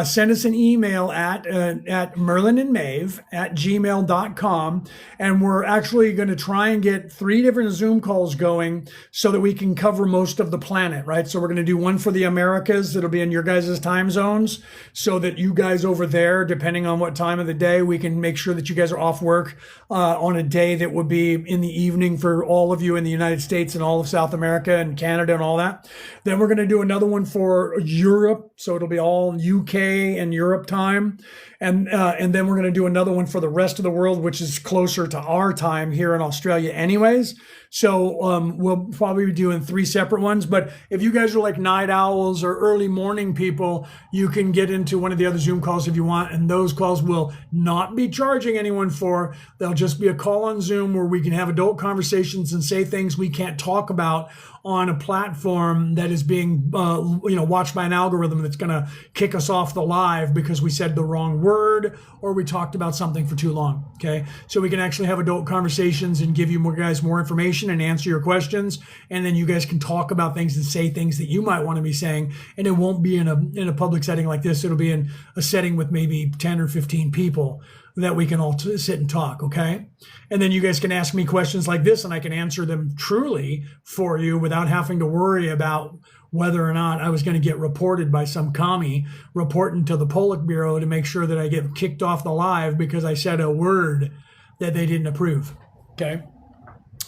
send us an email at Merlin and Maeve at gmail.com. And we're actually going to try and get 3 different Zoom calls going so that we can cover most of the planet, right? So we're going to do one for the Americas that'll be in your guys' time zones so that you guys over there, depending on what time of the day, we can make sure that you guys are off work on a day that would be in the evening for all of you in the United States and all of South America and Canada and all that. Then we're going to do another one for Europe. So it'll be all UK and Europe time. And then we're going to do another one for the rest of the world, which is closer to our time here in Australia anyways. So we'll probably be doing 3 separate ones. But if you guys are like night owls or early morning people, you can get into one of the other Zoom calls if you want. And those calls will not be charging anyone for. They'll just be a call on Zoom where we can have adult conversations and say things we can't talk about on a platform that is being watched by an algorithm that's going to kick us off the live because we said the wrong word or we talked about something for too long. Okay, so we can actually have adult conversations and give you guys more information and answer your questions, and then you guys can talk about things and say things that you might want to be saying, and it won't be in a public setting like this. It'll be in a setting with maybe 10 or 15 people that we can all sit and talk, okay? And then you guys can ask me questions like this and I can answer them truly for you without having to worry about whether or not I was going to get reported by some commie reporting to the Politburo to make sure that I get kicked off the live because I said a word that they didn't approve, okay?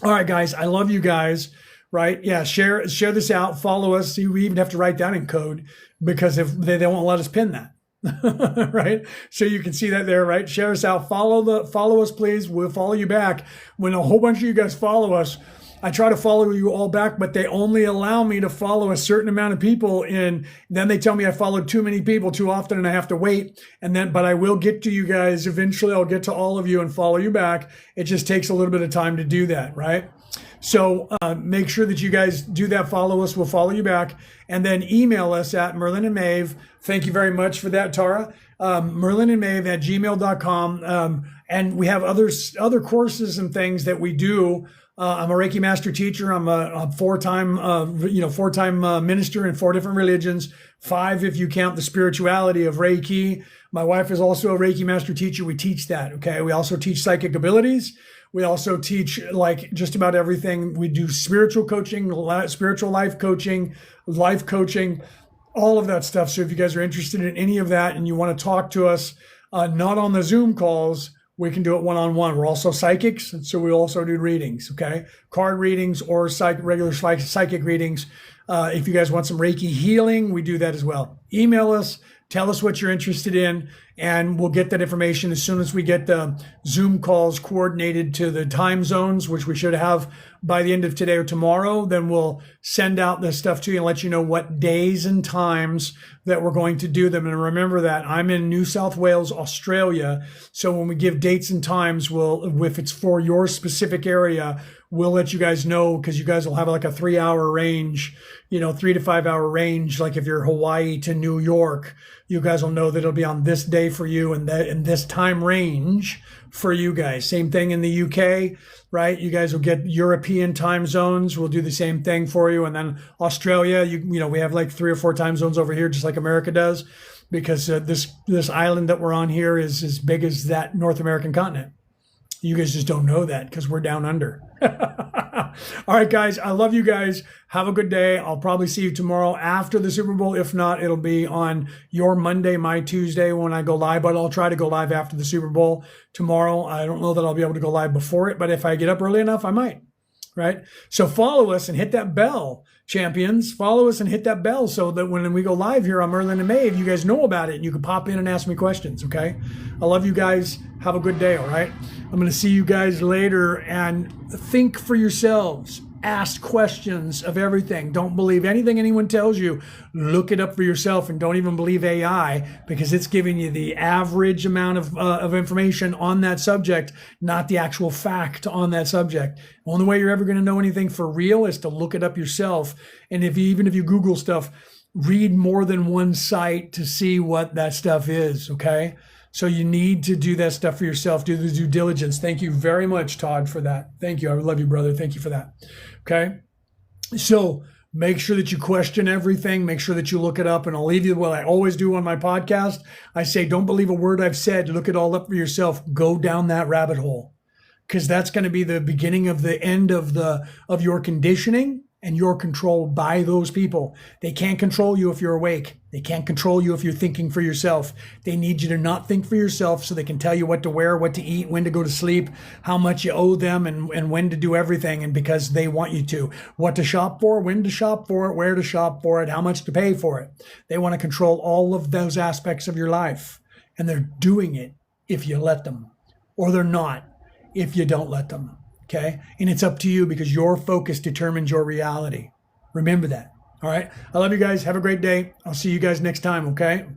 All right, guys, I love you guys, right? Yeah, share this out, follow us. See, we even have to write down in code because if they won't let us pin that. Right, so you can see that there, right? Share us out, follow us, please. We'll follow you back. When a whole bunch of you guys follow us, I try to follow you all back, but they only allow me to follow a certain amount of people, and then they tell me I followed too many people too often and I have to wait. But I will get to you guys eventually. I'll get to all of you and follow you back. It just takes a little bit of time to do that, right? So make sure that you guys do that. Follow us. We'll follow you back. And then email us at Merlin and Maeve. Thank you very much for that, Tara. Merlin and Maeve at gmail.com. And we have other courses and things that we do. I'm a Reiki master teacher. I'm a four-time minister in 4 different religions, 5 if you count the spirituality of Reiki. My wife is also a Reiki master teacher. We teach that. Okay. We also teach psychic abilities. We also teach like just about everything. We do spiritual coaching, spiritual life coaching, all of that stuff. So if you guys are interested in any of that and you want to talk to us, not on the Zoom calls, we can do it one-on-one. We're also psychics, and so we also do readings, okay? Card readings or regular psychic readings. If you guys want some Reiki healing, we do that as well. Email us. Tell us what you're interested in, and we'll get that information as soon as we get the Zoom calls coordinated to the time zones, which we should have by the end of today or tomorrow. Then we'll send out this stuff to you and let you know what days and times that we're going to do them. And remember that I'm in New South Wales, Australia. So when we give dates and times, if it's for your specific area, we'll let you guys know, because you guys will have like a 3-hour range, 3 to 5 hour range. Like if you're Hawaii to New York, you guys will know that it'll be on this day for you and that in this time range for you guys. Same thing in the UK, right? You guys will get European time zones. We'll do the same thing for you. And then Australia, we have like 3 or 4 time zones over here, just like America does, because this island that we're on here is as big as that North American continent. You guys just don't know that because we're down under. All right, guys. I love you guys. Have a good day. I'll probably see you tomorrow after the Super Bowl. If not, it'll be on your Monday, my Tuesday when I go live. But I'll try to go live after the Super Bowl tomorrow. I don't know that I'll be able to go live before it, but if I get up early enough, I might. Right? So follow us and hit that bell, champions. Follow us and hit that bell so that when we go live here on Merlin and Maeve, you guys know about it and you can pop in and ask me questions, okay? I love you guys. Have a good day, all right? I'm going to see you guys later, and think for yourselves. Ask questions of everything. Don't believe anything anyone tells you. Look it up for yourself, and don't even believe AI, because it's giving you the average amount of information on that subject, not the actual fact on that subject. The only way you're ever going to know anything for real is to look it up yourself. And even if you Google stuff, read more than one site to see what that stuff is, okay? So you need to do that stuff for yourself. Do the due diligence. Thank you very much, Todd, for that. Thank you. I love you, brother. Thank you for that. Okay. So make sure that you question everything. Make sure that you look it up. And I'll leave you what I always do on my podcast. I say, don't believe a word I've said. Look it all up for yourself. Go down that rabbit hole, because that's going to be the beginning of the end of your conditioning. and you're controlled by those people. They can't control you if you're awake. They can't control you if you're thinking for yourself. They need you to not think for yourself so they can tell you what to wear, what to eat, when to go to sleep, how much you owe them, and when to do everything. And because they want you to, what to shop for, when to shop for it, where to shop for it, how much to pay for it. They want to control all of those aspects of your life. And they're doing it if you let them, or they're not if you don't let them. Okay. And it's up to you because your focus determines your reality. Remember that. All right. I love you guys. Have a great day. I'll see you guys next time. Okay.